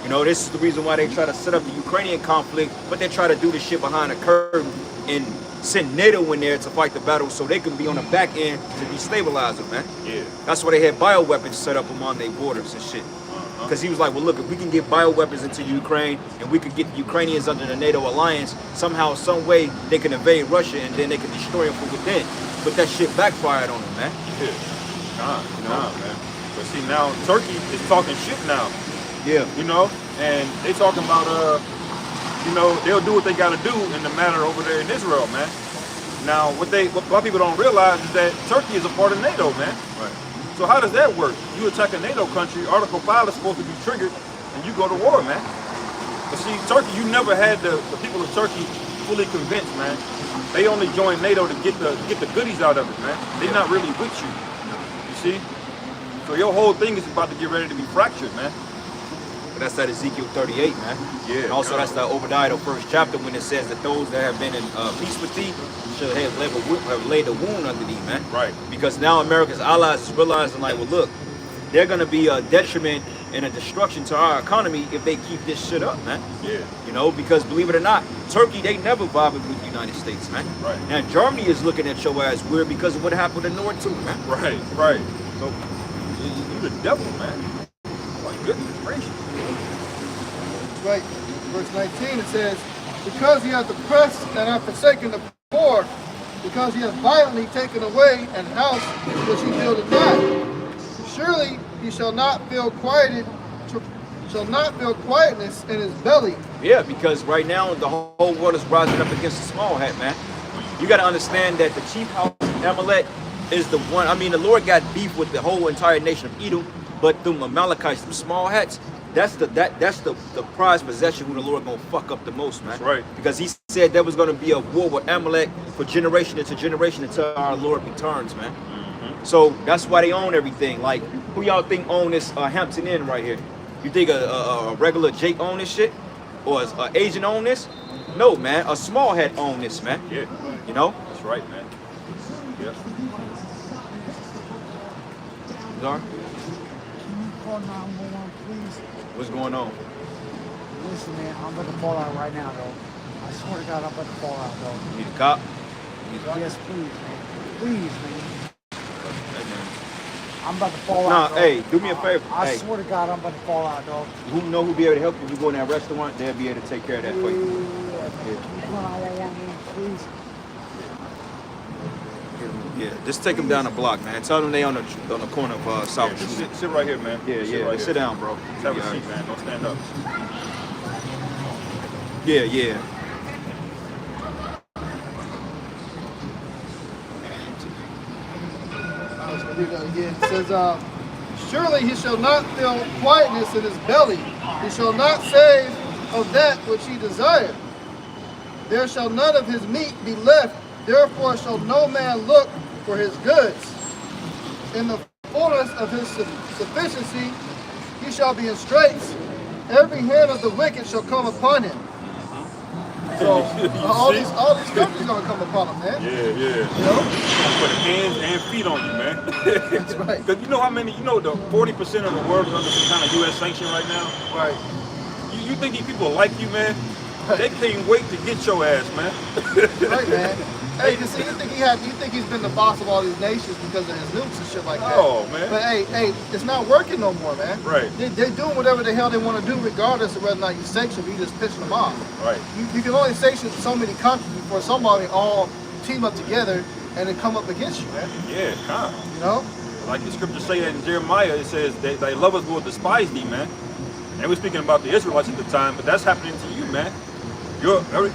You know, this is the reason why they try to set up the Ukrainian conflict, but they try to do this shit behind the curtain and send NATO in there to fight the battle so they can be on the back end to destabilize them, man. Yeah. That's why they had bioweapons set up among their borders and shit. Because he was like, well, look, if we can get bioweapons into Ukraine and we could get the Ukrainians under the NATO alliance, somehow, some way, they can invade Russia and then they can destroy them from within. But that shit backfired on them, man. Yeah. Nah, man. But see, now Turkey is talking shit now. Yeah. You know, and they talking about you know, they'll do what they got to do in the matter over there in Israel, man. Now, what a lot of people don't realize is that Turkey is a part of NATO, man. Right. So how does that work? You attack a NATO country, Article 5 is supposed to be triggered, and you go to war, man. But see, Turkey, you never had the people of Turkey fully convinced, man. They only joined NATO to get the goodies out of it, man. They're not really with you. You see? So your whole thing is about to get ready to be fractured, man. That's that Ezekiel 38, man. Yeah, And also, that's that Obadiah, the first chapter, when it says that those that have been in peace with thee should have laid a wound under thee, man. Right. Because now America's allies is realizing, like, well, look, they're going to be a detriment and a destruction to our economy if they keep this shit up, man. Yeah. You know, because believe it or not, Turkey, they never bothered with the United States, man. Right. And Germany is looking at your ass weird because of what happened in North too, man. Right, right. So you the devil, man. My goodness gracious. Right. Verse 19 it says, because he hath oppressed and hath forsaken the poor, because he hath violently taken away an house which he builded not. Surely he shall not feel quietness in his belly. Yeah, because right now the whole world is rising up against the small hat, man. You got to understand that the chief house of Amalek is the one. I mean, the Lord got beef with the whole entire nation of Edom, but the Amalekites, the small hats, that's the prized possession who the Lord gonna fuck up the most, man. That's right. Because he said there was gonna be a war with Amalek for generation into generation until our Lord returns, man. So that's why they own everything. Like, who y'all think own this Hampton Inn right here? You think a regular Jake own this shit? Or an Asian own this? No, man. A small hat own this, man. Yeah. You know? That's right, man. Yeah. Czar? Can you call 911, please? What's going on? Listen, man, I'm about to fall out right now, though. I swear to God, I'm about to fall out, though. You need a cop? Yes, please, man. Please, man. Hey, man. I'm about to fall Nah, out, though. hey, do me a favor. I Hey. swear to God, I'm about to fall out, though. Who know who be able to help you? You go in that restaurant, they'll be able to take care of that for you. Can you call 911, man, please? Yeah, just take them down the block, man. Tell them they on the corner of South Yeah, just Street. sit right here, man. Yeah, Sit yeah. right Sit here. down, bro. Just have Yeah, a seat, man. Don't stand up. Yeah, yeah. I was gonna read that again. It says, surely he shall not feel quietness in his belly. He shall not save of that which he desired. There shall none of his meat be left. Therefore shall no man look for his goods. In the fullness of his sufficiency he shall be in straits. Every hand of the wicked shall come upon him. So all these companies gonna come upon him, man. Yeah, yeah. You know? Put hands and feet on you, man. That's right. Because you know how many, the 40% of the world is under some kind of U.S. sanction right now? Right. You think these people like you, man? Right. They can't wait to get your ass, man. Right, man. Hey, you see, you think he's been the boss of all these nations because of his nukes and shit like that. Oh, man. But hey, it's not working no more, man. Right. They're doing whatever the hell they want to do, regardless of whether or not you sanction them. You just pissing them off. Right. You can only sanction so many countries before somebody all team up together and then come up against you, man. Yeah, kind. You know? Like the scriptures say in Jeremiah, it says they lovers will despise thee, man. And we're speaking about the Israelites at the time, but that's happening to you, man.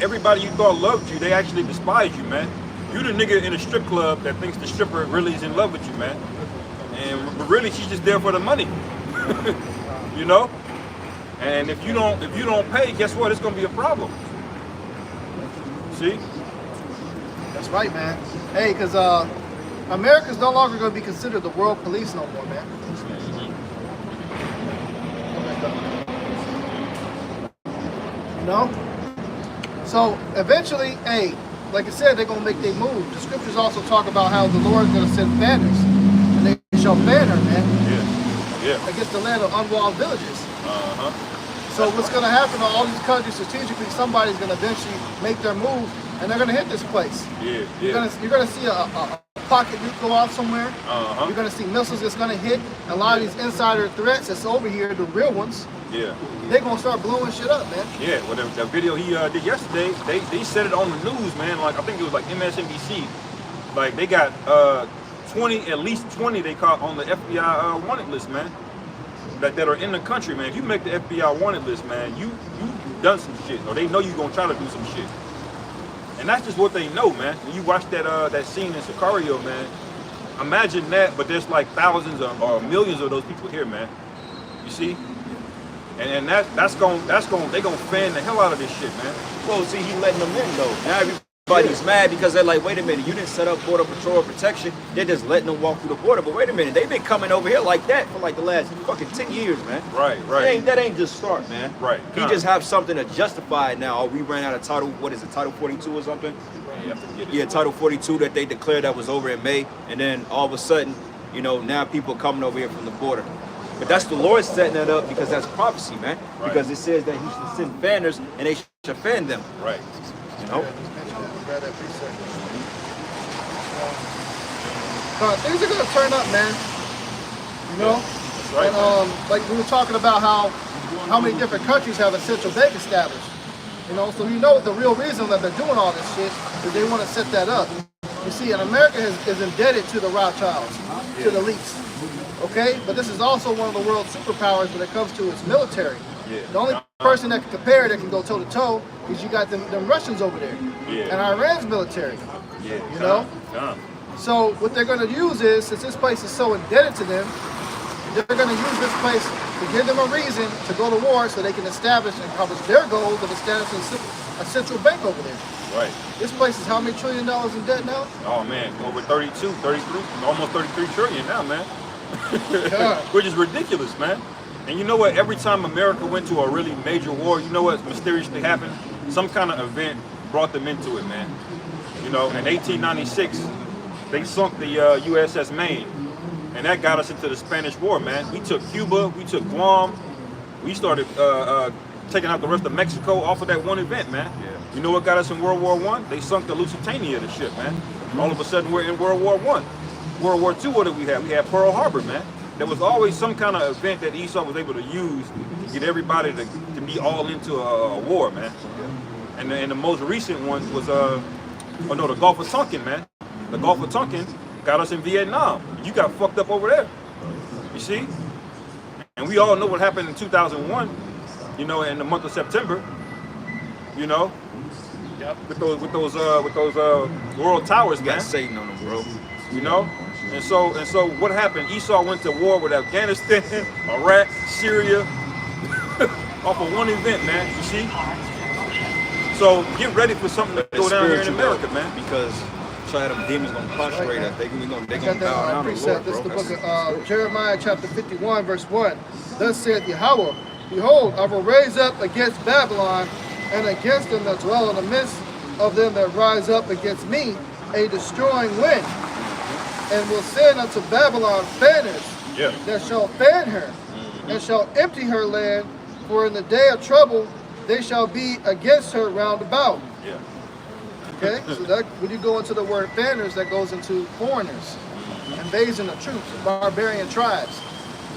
Everybody you thought loved you, they actually despise you, man. You the nigga in a strip club that thinks the stripper really is in love with you, man. And really, she's just there for the money. You know? And if you don't pay, guess what? It's gonna be a problem. See? That's right, man. Hey, because America's no longer going to be considered the world police no more, man. You know? So eventually, hey, like I said, they're going to make their move. The scriptures also talk about how the Lord's going to send banners. And they shall banner, man, Yeah. against the land of unwalled villages. Uh-huh. So what's going to happen to all these countries strategically, somebody's going to eventually make their move, and they're going to hit this place. Yeah. You're gonna see a pocket nuke go off somewhere. Uh-huh. You're gonna see missiles that's gonna hit. A lot of these insider threats that's over here, the real ones, Yeah. they're gonna start blowing shit up, man. Yeah, well, the video he did yesterday, they said it on the news, man. Like, I think it was like MSNBC. Like, they got at least 20 they caught on the FBI wanted list, man. That are in the country, man. If you make the FBI wanted list, man, you done some shit, or they know you gonna try to do some shit. And that's just what they know, man. When you watch that scene in Sicario, man, imagine that, but there's like thousands or millions of those people here, man. You see? And they gonna fan the hell out of this shit, man. Well, see, he letting them in though. Now Everybody's mad because they're like, wait a minute, you didn't set up border patrol protection. They're just letting them walk through the border. But wait a minute, they've been coming over here like that for like the last fucking 10 years, man. Right, right. That ain't just start, man. Right. He just have something to justify it now. Oh, we ran out of title, what is it, Title 42 or something? Yeah, Title 42 that they declared that was over in May. And then all of a sudden, you know, now people are coming over here from the border. But that's the Lord setting that up because that's prophecy, man. Right. Because it says that he should send fanners and they should offend them. Right. You know? Things are gonna turn up, man. You know? That's right. And like we were talking about how many different countries have a central bank established. You know, so you know the real reason that they're doing all this shit is they want to set that up. You see, and America is indebted to the Rothschilds, to the elites. Okay? But this is also one of the world's superpowers when it comes to its military. Yeah. The only person that can compare that can go toe to toe is you got them Russians over there. Yeah. And Iran's military. Yeah. You know? Come. So what they're going to use is, since this place is so indebted to them, they're going to use this place to give them a reason to go to war so they can establish and accomplish their goals of establishing a central bank over there. Right. This place is how many $1 trillion in debt now? Oh man, over 32, 33, almost 33 trillion now, man. God. Which is ridiculous, man. And you know what? Every time America went to a really major war, you know what mysteriously happened? Some kind of event brought them into it, man. You know, in 1896, they sunk the USS Maine, and that got us into the Spanish War, man. We took Cuba, we took Guam, we started taking out the rest of Mexico off of that one event, man. Yeah. You know what got us in World War I? They sunk the Lusitania, the ship, man. All of a sudden, we're in World War I. World War II, what did we have? We had Pearl Harbor, man. There was always some kind of event that Esau was able to use to get everybody to be all into a war, man. And the most recent one was, the Gulf of Tonkin, man. The Gulf of Tonkin got us in Vietnam. You got fucked up over there. You see? And we all know what happened in 2001, you know, in the month of September, you know? Yep. With those world towers, You man. got Satan on them, bro. You know? And so what happened? Esau went to war with Afghanistan, Iraq, Syria, off of one event, man. You see? So get ready for something to go down here in America, man. Because try them demons gonna prostrate us. They're gonna Got bow that down to the Lord, precept. This is bro. the book of Jeremiah chapter 51, verse 1. Thus saith Yahweh, behold, I will raise up against Babylon and against them that dwell in the midst of them that rise up against me a destroying wind, and will send unto Babylon fanners that shall fan her, and shall empty her land, for in the day of trouble they shall be against her round about. Yeah. Okay, so that when you go into the word fanners, that goes into foreigners, invasion of troops, barbarian tribes.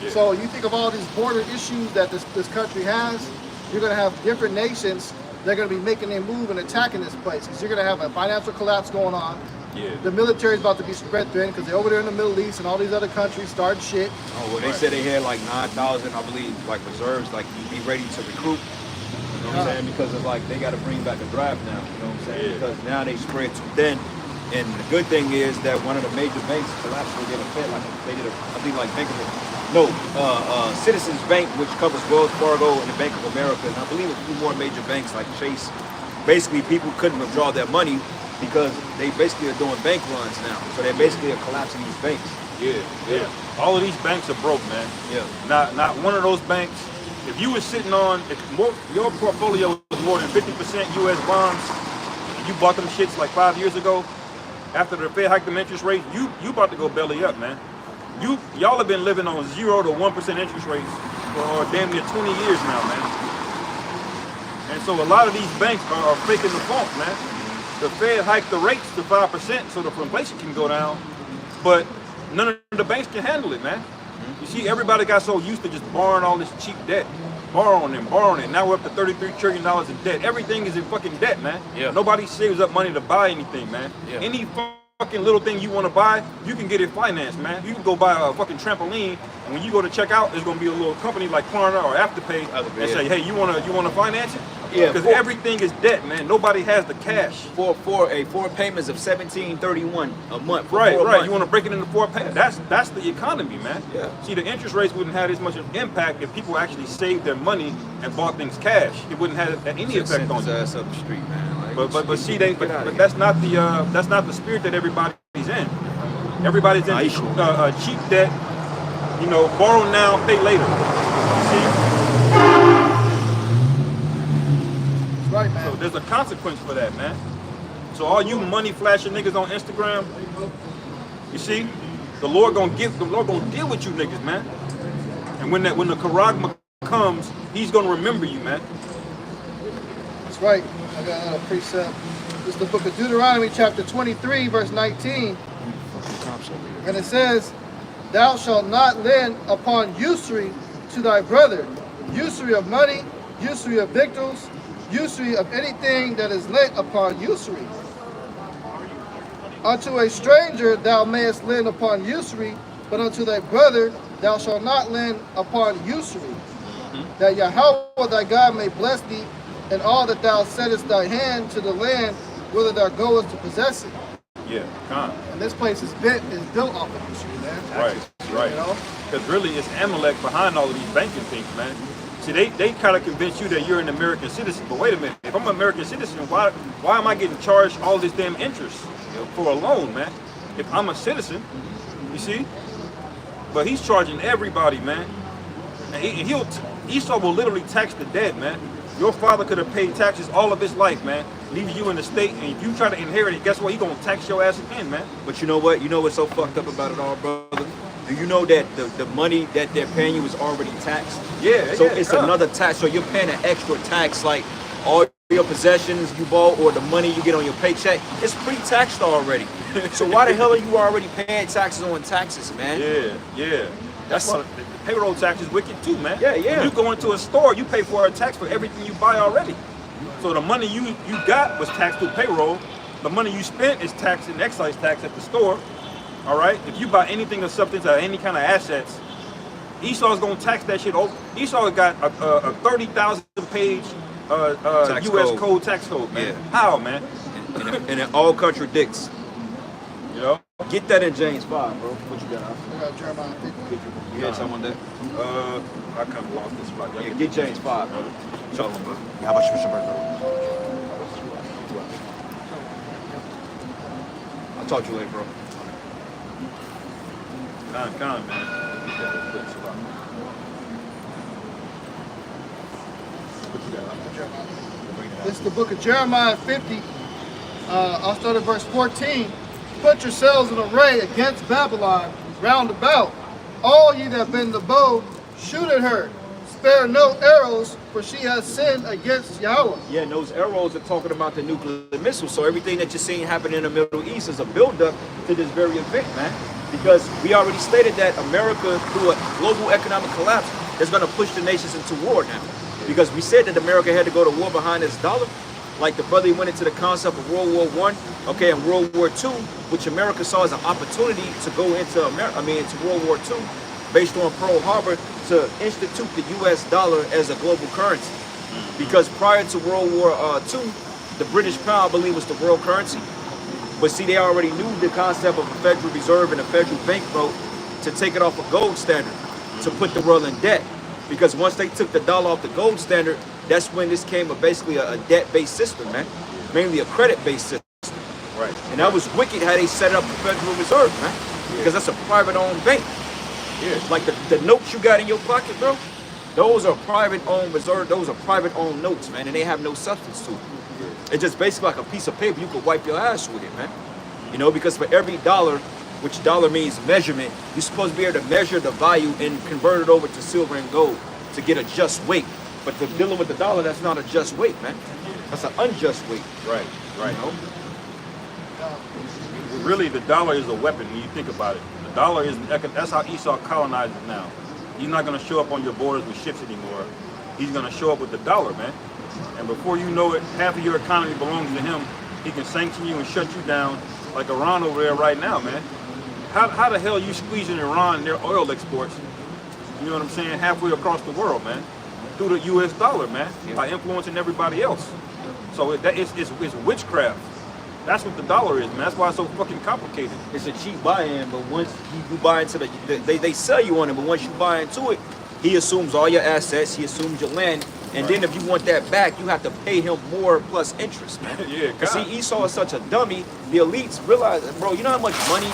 Yeah. So you think of all these border issues that this country has, you're going to have different nations that are going to be making a move and attacking this place, because you're going to have a financial collapse going on. Yeah. The military is about to be spread thin because they're over there in the Middle East and all these other countries starting shit. Oh, well, they said they had like 9,000, I believe, like reserves, like you be ready to recruit. You know what I'm saying? Because it's like they got to bring back a draft now. You know what I'm saying? Yeah. Because now they spread too thin. And the good thing is that one of the major banks collapsed with a Fed, like they did I think like Citizens Bank, which covers Wells Fargo and the Bank of America, and I believe a few more major banks like Chase. Basically, people couldn't withdraw their money because they basically are doing bank runs now. So they basically are collapsing these banks. Yeah. All of these banks are broke, man. Yeah. Not one of those banks. If you were sitting on, your portfolio was more than 50% U.S. bonds, and you bought them shits like 5 years ago, after the Fed hiked them interest rates, you about to go belly up, man. Y'all have been living on 0 to 1% interest rates for damn near 20 years now, man. And so a lot of these banks are faking the funk, man. The Fed hiked the rates to 5% so the inflation can go down, but none of the banks can handle it, man. You see, everybody got so used to just borrowing all this cheap debt, borrowing it. Now we're up to $33 trillion in debt. Everything is in fucking debt, man. Yeah. Nobody saves up money to buy anything, man. Yeah. Any fucking little thing you want to buy, you can get it financed, man. You can go buy a fucking trampoline, and when you go to check out, there's gonna be a little company like Klarna or Afterpay and say, hey, you wanna finance it? Yeah, Because everything is debt, man. Nobody has the cash. Four payments of $17.31 a month. For Right. 4 months. You want to break it into 4 payments. That's the economy, man. Yeah. See, the interest rates wouldn't have as much of an impact if people actually saved their money and bought things cash. It wouldn't have any effect on his you. ass up the street, man. Like, But see, but that's not the spirit that everybody's in. Everybody's in cheap debt. You know, borrow now, pay later. See? That's right, man. So there's a consequence for that, man. So all you money flashing niggas on Instagram, you see, the Lord gonna deal with you niggas, man. And when the charagma comes, He's gonna remember you, man. That's right. I got another precept. It's the book of Deuteronomy, chapter 23, verse 19. And it says, "Thou shalt not lend upon usury to thy brother, usury of money, usury of victuals, usury of anything that is lent upon usury. Unto a stranger thou mayest lend upon usury, but unto thy brother thou shalt not lend upon usury. That Yahweh thy God may bless thee in all that thou settest thy hand to the land whither thou goest to possess it." Yeah, con. And this place is built off of usury, man. Right. You know? Because really, it's Amalek behind all of these banking things, man. See, they kind of convince you that you're an American citizen, but wait a minute. If I'm an American citizen, why am I getting charged all this damn interest for a loan, man? If I'm a citizen, you see? But he's charging everybody, man. And Esau will literally tax the dead, man. Your father could have paid taxes all of his life, man, leaving you in the state, and if you try to inherit it, guess what? He's gonna tax your ass again, man. But you know what? You know what's so fucked up about it all, brother? Do you know that the money that they're paying you is already taxed? Yeah. So it's another tax. So you're paying an extra tax, like all your possessions you bought or the money you get on your paycheck. It's pre-taxed already. So why the hell are you already paying taxes on taxes, man? Yeah. That's why the payroll tax is wicked too, man. Yeah. When you go into a store, you pay for a tax for everything you buy already. So the money you got was taxed through payroll. The money you spent is taxed in excise tax at the store. All right. If you buy anything or substance or any kind of assets, Esau's gonna tax that shit over. Esau got a 30,000 page Tax U.S. code tax code, man. Yeah. How, man? And it all contradicts. You know? Get that in James 5, bro. What you got? I got Jeremiah 50. You had something on that? I kind of lost this spot. Yeah, get James 5, bro. Show them, bro. How about you, Mr. Burger? I'll talk to you later, bro. Con, man. This is the book of Jeremiah 50. I'll start at verse 14. "Put yourselves in array against Babylon round about. All ye that bend the bow, shoot at her. Spare no arrows, for she has sinned against Yahweh." Yeah, and those arrows are talking about the nuclear missiles. So everything that you're seeing happen in the Middle East is a buildup to this very event, man. Because we already stated that America, through a global economic collapse, is going to push the nations into war now. Because we said that America had to go to war behind its dollar. Like the brother went into the concept of World War I, okay, and World War II, which America saw as an opportunity to go into into World War II, based on Pearl Harbor, to institute the U.S. dollar as a global currency. Because prior to World War II, the British pound, I believe, was the world currency. But see, they already knew the concept of a Federal Reserve and a federal banknote to take it off a gold standard, to put the world in debt. Because once they took the dollar off the gold standard, that's when this came basically a debt-based system, man. Mainly a credit-based system. Right. And that was wicked how they set up the Federal Reserve, man. Because that's a private-owned bank. Yeah. Like the notes you got in your pocket, bro, those are private-owned reserve. Those are private-owned notes, man, and they have no substance to it. It's just basically like a piece of paper you could wipe your ass with it, man. You know, because for every dollar, which dollar means measurement, you're supposed to be able to measure the value and convert it over to silver and gold to get a just weight. But for dealing with the dollar, that's not a just weight, man. That's an unjust weight. Right. You know? Really, the dollar is a weapon when you think about it. The dollar is, that's how Esau colonizes now. He's not going to show up on your borders with ships anymore. He's going to show up with the dollar, man. And before you know it, half of your economy belongs to him. He can sanction you and shut you down like Iran over there right now, man. How the hell you squeezing Iran their oil exports, you know what I'm saying, halfway across the world, man? Through the U.S. dollar, man, by influencing everybody else. So it's witchcraft. That's what the dollar is, man. That's why it's so fucking complicated. It's a cheap buy-in, but once you buy into they sell you on it, but once you buy into it, he assumes all your assets, he assumes your land, And then if you want that back, you have to pay him more plus interest, man. Yeah, Cause see, God. Esau is such a dummy. The elites realize, bro, you know how much money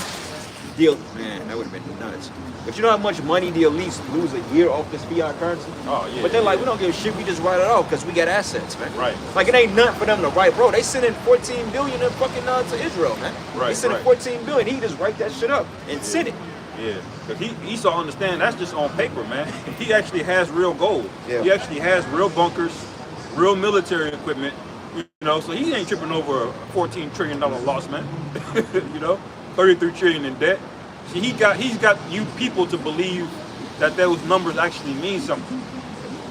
man, that would have been nuts. But you know how much money the elites lose a year off this fiat currency? Oh, yeah, But they're like, yeah. we don't give a shit, we just write it off because we got assets, man. Right. Like it ain't nothing for them to write, bro. They sending 14 billion in fucking to Israel, man. Right, They sending right. 14 billion. He just write that shit up and send it. Yeah, because Esau understand that's just on paper, man. He actually has real gold. Yeah. He actually has real bunkers, real military equipment. You know, so he ain't tripping over a $14 trillion loss, man. You know, 33 trillion in debt. See, he's got you people to believe that those numbers actually mean something.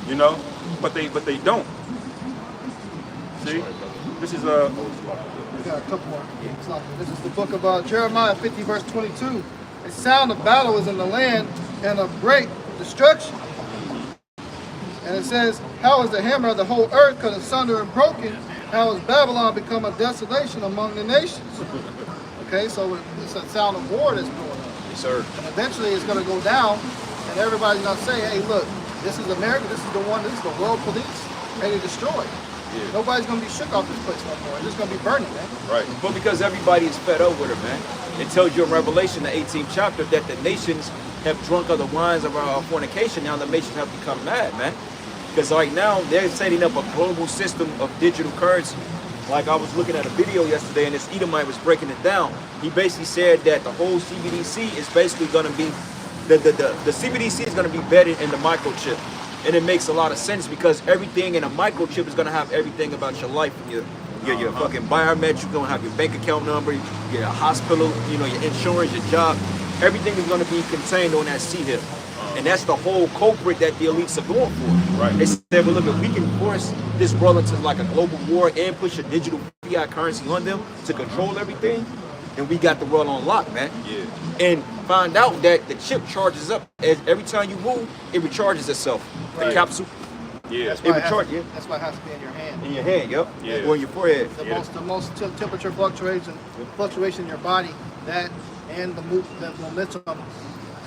You know, but they don't. See, this is We got a couple more. This is the book of Jeremiah 50, verse 22. A sound of battle is in the land, and of great destruction. And it says, how is the hammer of the whole earth cut asunder and broken? How has Babylon become a desolation among the nations? Okay, so it's a sound of war that's going on. Yes, sir. And eventually it's going to go down, and everybody's going to say, hey, look, this is America, this is the one, this is the world police, and they destroy it. Yeah. Nobody's going to be shook off this place no more. It's just going to be burning, man. right. But because everybody is fed up with it, man. It tells you in Revelation, the 18th chapter, that the nations have drunk of the wines of our fornication. Now the nations have become mad, man. Because right now, they're setting up a global system of digital currency. Like I was looking at a video yesterday, and this Edomite was breaking it down. He basically said that the whole CBDC is basically going to be, the CBDC is going to be embedded in the microchip. And it makes a lot of sense because everything in a microchip is going to have everything about your life. Your fucking biometric, you're going to have your bank account number, your hospital, you know, your insurance, your job. Everything is going to be contained on that C-hip. And that's the whole culprit that the elites are going for. Right. They said, well, look, if we can force this world into like a global war and push a digital fiat currency on them to control everything, then we got the world on lock, man. Yeah. And find out that the chip charges up every time you move, it recharges itself. The Right. capsule Yeah. That's why, would charge you. that's why it has to be in your hand. in your hand, yep. Yeah. Or in your forehead. The most temperature fluctuation in your body, that and the momentum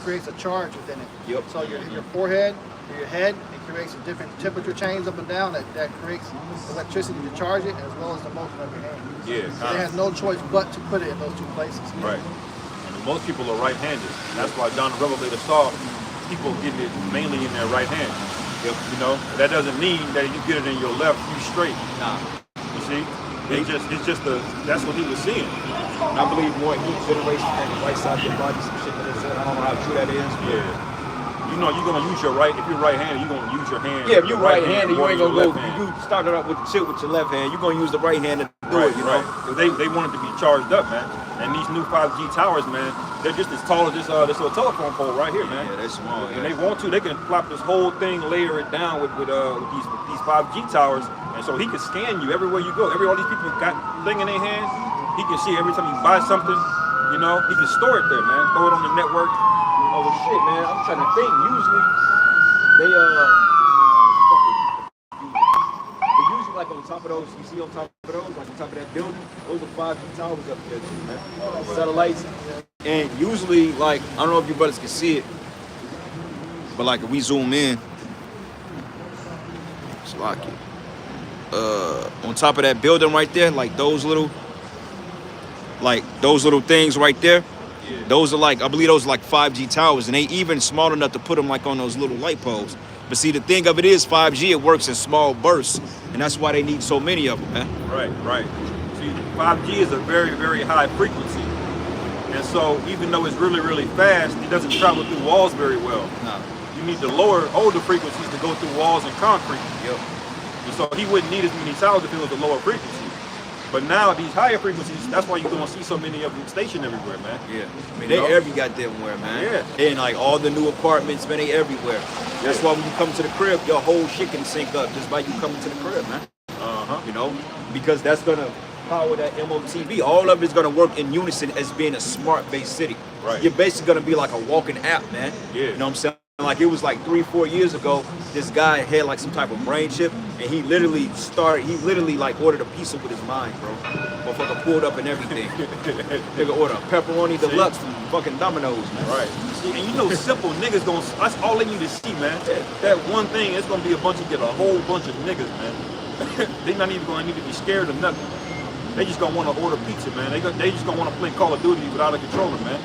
creates a charge within it. Yep. So your forehead or your head, it creates a different temperature change up and down that creates electricity to charge it, as well as the motion of your hand. Yeah. So they have no choice but to put it in those two places. Right. And most people are right-handed. That's why John the Revelator saw people getting it mainly in their right hand. Yep. You know, that doesn't mean that if you get it in your left, you straight. Nah. You see? It's just that's what he was seeing. I believe more heat generation on the right side of your body, some shit that they said. I don't know how true that is. Yeah. You know, you're gonna use your right. If you're right-handed, you're gonna use your hand. Yeah, if you're your right right-handed, you more ain't than gonna your go. left hand. You started out with the shit with your left hand. You're gonna use the right hand to do Right, it. You know. right. 'Cause they want it to be charged up, man. And these new 5G towers, man, they're just as tall as this little telephone pole right here, man. Yeah, they're small. And they want to, they can plop this whole thing, layer it down with these 5G towers, and so he can scan you everywhere you go. All these people got thing in their hand. He can see every time you buy something. You know, he can store it there, man. Throw it on the network. Oh well, shit, man. I'm trying to think. Usually, they usually like on top of those. You see on top of those, like on top of that building. Those are 5G towers up there, too, man. Satellites. And usually, like I don't know if you brothers can see it, but like if we zoom in, it's like on top of that building right there, like those little things right there. Those are like, I believe those are like 5G towers, and they even small enough to put them like on those little light poles. But see, the thing of it is 5G, it works in small bursts, and that's why they need so many of them, man. Right. See, 5G is a very, very high frequency. And so even though it's really, really fast, it doesn't travel through walls very well. Nah. You need the older frequencies to go through walls and concrete. Yep. And so he wouldn't need as many towers if it was a lower frequency. But now these higher frequencies, that's why you're gonna see so many of them stationed everywhere, man. Yeah. I mean, they every goddamn where, man. Yeah. And like all the new apartments, man, they everywhere. That's why when you come to the crib, your whole shit can sync up just by you coming to the crib, man. You know, because that's gonna power that MOTV. All of it's gonna work in unison as being a smart-based city. Right. You're basically gonna be like a walking app, man. Yeah. You know what I'm saying? like it was like 3-4 years ago, this guy had like some type of brain chip, and he literally like ordered a pizza with his mind, bro. Motherfucker pulled up and everything. Nigga ordered a pepperoni deluxe from fucking Domino's, man. Right. See, and you know, simple niggas that's all they need to see, man. That one thing, it's gonna be a whole bunch of niggas, man. They not even gonna need to be scared of nothing. They just gonna want to order pizza, man. They just gonna want to play Call of Duty without a controller, man.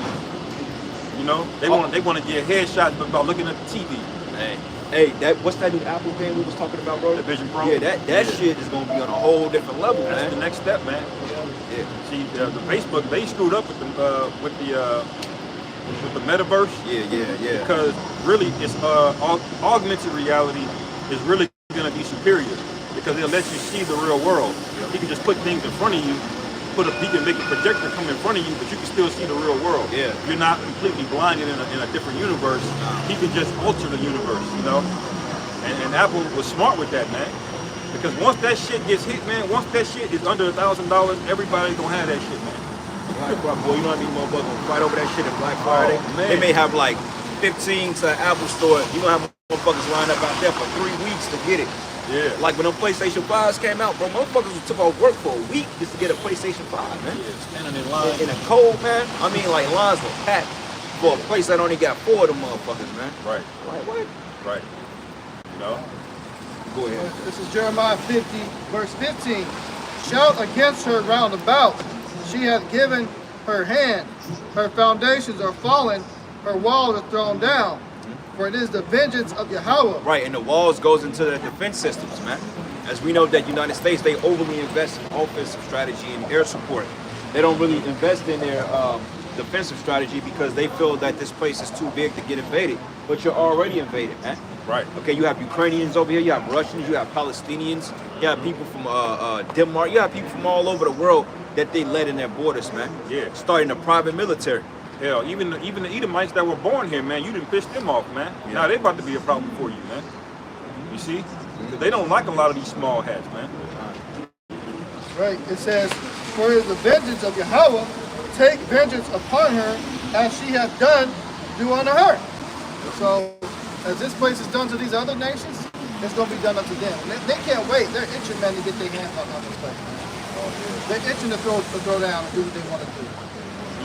You know, they want to get headshots by looking at the TV. Hey, what's that new Apple pen we was talking about, bro? The Vision Pro. Yeah, that shit is gonna be on a whole different level, That's man. the next step, man. Yeah. See, the Facebook, they screwed up with the metaverse. Yeah. Because really, it's augmented reality is really going to be superior because it'll let you see the real world. You can just put things in front of you. He can make a projector come in front of you, but you can still see the real world. Yeah. You're not completely blinded in a different universe. He can just alter the universe, you know? And Apple was smart with that, man. Because once that shit gets hit, man, once that shit is under $1,000, everybody's gonna have that shit, man. Black Friday, boy, you know how many motherfuckers gonna fight over that shit at Black Friday? Oh, man. They may have like 15 to an Apple store. You know how many motherfuckers lined up out there for 3 weeks to get it. Yeah. Like when them PlayStation 5s came out, bro, motherfuckers took off work for a week just to get a PlayStation 5, man. Yeah, standing in line. In a cold, man. I mean, like lines were packed for a place that only got 4 of them motherfuckers, man. Right. Like what? Right. You know? Go ahead. This is Jeremiah 50, verse 15. Shout against her round about. She hath given her hand. Her foundations are fallen. Her walls are thrown down. For it is the vengeance of Yahweh. Right, and the walls goes into the defense systems, man. As we know that United States, they overly invest in offensive strategy and air support. They don't really invest in their defensive strategy because they feel that this place is too big to get invaded. But you're already invaded, man. Right. Okay, you have Ukrainians over here, you have Russians, you have Palestinians, you have people from Denmark, you have people from all over the world that they let in their borders, man. Yeah. Starting a private military. Hell, even the Edomites that were born here, man, you didn't piss them off, man. Yeah. Now they about to be a problem for you, man. You see? 'Cause they don't like a lot of these small hats, man. Right. It says, for it is the vengeance of Yahweh. Take vengeance upon her as she hath done, do unto her. So, as this place is done to these other nations, it's going to be done unto them. And they can't wait. They're itching, man, to get their hands on this place, man. They're itching to throw down and do what they want to do.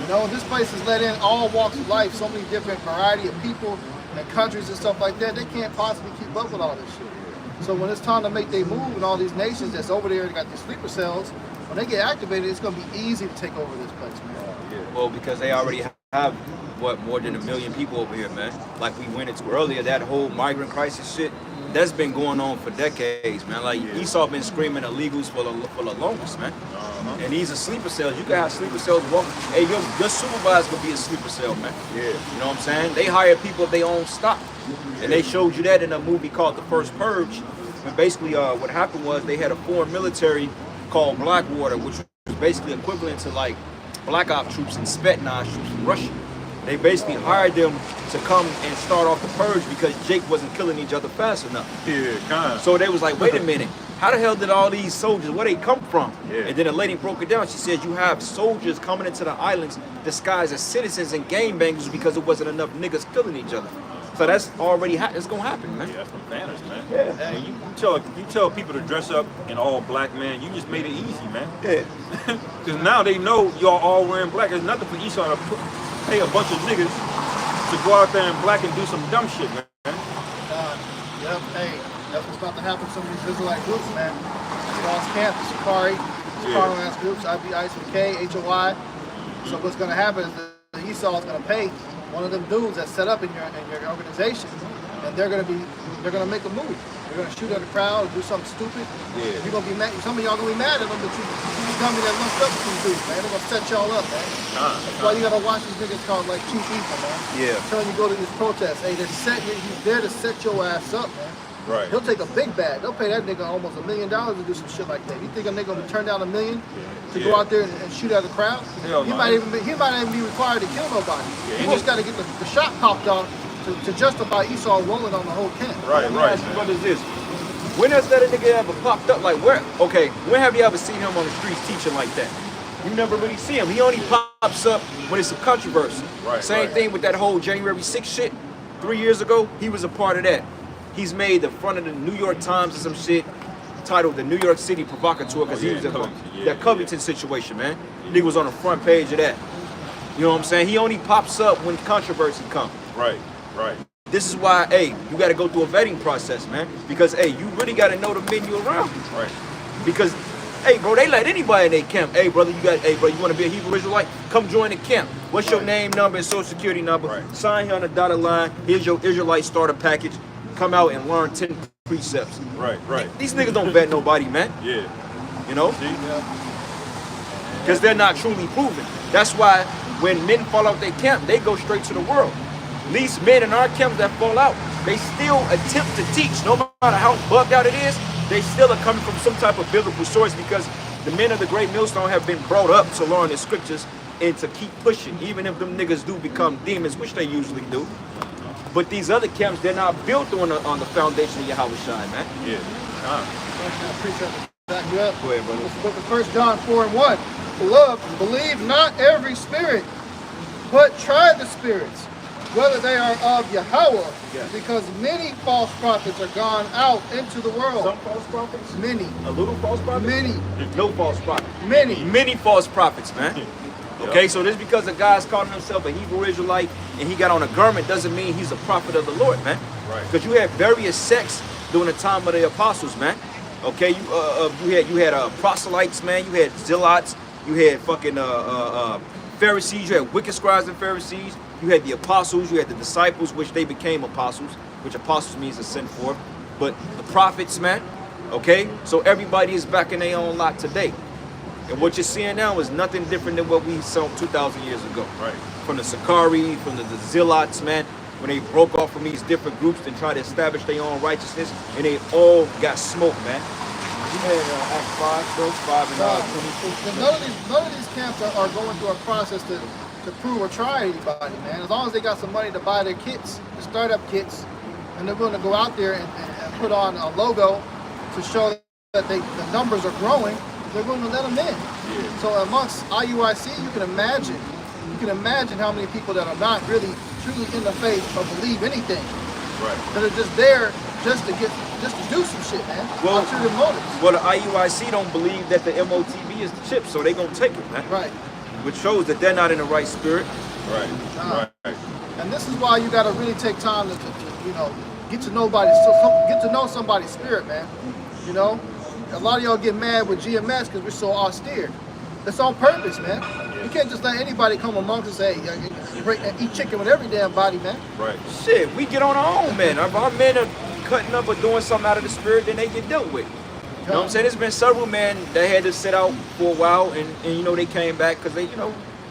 You know, this place has let in all walks of life, so many different variety of people and countries and stuff like that. They can't possibly keep up with all this shit. So when it's time to make their move and all these nations that's over there and got these sleeper cells, when they get activated, it's going to be easy to take over this place, man. Well, because they already have, what, more than 1 million people over here, man. Like we went into earlier, that whole migrant crisis shit, that's been going on for decades, man. Like Esau been screaming illegals for the longest, man. And these are sleeper cells. You can have sleeper cells walk. Hey, your supervisor could be a sleeper cell, man. Yeah. You know what I'm saying? They hire people of their own stock. And they showed you that in a movie called The First Purge. And basically, what happened was they had a foreign military called Blackwater, which was basically equivalent to like Black Ops troops and Spetsnaz troops from Russia. They basically hired them to come and start off the purge because Jake wasn't killing each other fast enough. Yeah, kind of. So they was like, wait a minute, how the hell did all these soldiers, where they come from? Yeah. And then a lady broke it down. She said, you have soldiers coming into the islands disguised as citizens and gangbangers because there wasn't enough niggas killing each other. So that's already, it's gonna happen, man. Yeah, that's from banners, man. Yeah. And you tell people to dress up in all black, man. You just made it easy, man. Yeah. Because now they know y'all all wearing black. There's nothing for Esau to pay a bunch of niggas to go out there in black and do some dumb shit, man. Yep, hey, that's what's about to happen to some of these Israelite groups, man. Cross Camp, the Sakari ass groups, IBISK, HOI. So what's going to happen is that Esau is going to pay one of them dudes that's set up in your organization, and they're going to make a move. They're going to shoot at a crowd or do something stupid. Yeah. You're going to be mad. Some of y'all going to be mad at them that you dummy that lumped up with these dudes, man. They're going to set y'all up, man. That's why you got to watch these niggas called like Chief Ethan, man. Yeah. Telling you go to these protests. Hey, he's there to set your ass up, man. Right. He'll take a big bag. They'll pay that nigga almost $1 million to do some shit like that. You think a nigga gonna turn down $1 million to go out there and shoot at a crowd? Hell He no. might even be required to kill nobody. Yeah, He he just got to get the shot popped off to justify Esau rolling on the whole camp. Right, Let me right. ask you, what is this? When has that nigga ever popped up? Like where? Okay, when have you ever seen him on the streets teaching like that? You never really see him. He only pops up when it's some controversy. Right, Same right. thing with that whole January 6th shit. 3 years ago, he was a part of that. He's made the front of the New York Times or some shit titled the New York City Provocateur because he was in that Covington situation, man. Nigga was on the front page of that. You know what I'm saying? He only pops up when controversy comes. Right, right. This is why, hey, you got to go through a vetting process, man. Because, hey, you really got to know the men you around. Right. Because, hey, bro, they let anybody in their camp. Hey, brother, you want to be a Hebrew Israelite? Come join the camp. What's your name, number, and social security number? Right. Sign here on the dotted line. Here's your Israelite starter package. Come out and learn 10 precepts. Right, right. These niggas don't vet nobody, man. Yeah. You know? See? Because they're not truly proven. That's why when men fall out their camp, they go straight to the world. These men in our camps that fall out, they still attempt to teach. No matter how bugged out it is, they still are coming from some type of biblical source because the men of the great millstone have been brought up to learn the scriptures and to keep pushing, even if them niggas do become demons, which they usually do. But these other camps, they're not built on the foundation of Yahweh Shai, man. Yeah. I appreciate that. You up. Go ahead, brother. This is the book of 1 John 4:1. Beloved, believe not every spirit, but try the spirits, whether they are of Yahweh, Yes. because many false prophets are gone out into the world. Some false prophets? Many. A little false prophet? Many. No false prophet. Many. Many false prophets, man. Okay, so just because a guy's calling himself a Hebrew Israelite and he got on a garment doesn't mean he's a prophet of the Lord, man. Right. Because you had various sects during the time of the apostles, man. Okay, you had proselytes, man. You had zealots. You had fucking Pharisees. You had wicked scribes and Pharisees. You had the apostles. You had the disciples, which they became apostles, which apostles means to send forth. But the prophets, man. Okay, so everybody is back in their own lot today. And what you're seeing now is nothing different than what we saw 2,000 years ago. Right. From the Sakari, from the Zealots, man, when they broke off from these different groups and tried to establish their own righteousness, and they all got smoked, man. You had Acts 5, verse 5 and 20. None of these camps are going through a process to prove or try anybody, man. As long as they got some money to buy their kits, the startup kits, and they're willing to go out there and put on a logo to show that the numbers are growing, they're going to let them in. Yeah. So amongst IUIC, you can imagine how many people that are not really truly in the faith or believe anything, Right. that are just there just to do some shit, man. Well- Ulterior motives. Well, the IUIC don't believe that the MOTB is the chip, so they gonna take it, man. Right. Which shows that they're not in the right spirit. Right. Right. And this is why you got to really take time to get to know somebody's spirit, man. You know, a lot of y'all get mad with GMS because we're so austere. It's on purpose, man. You can't just let anybody come amongst us and say, hey, eat chicken with every damn body, man. Right. Shit, we get on our own, man. If our men are cutting up or doing something out of the spirit, then they get dealt with. You know what I'm saying? There's been several men that had to sit out for a while, and you know they came back because they,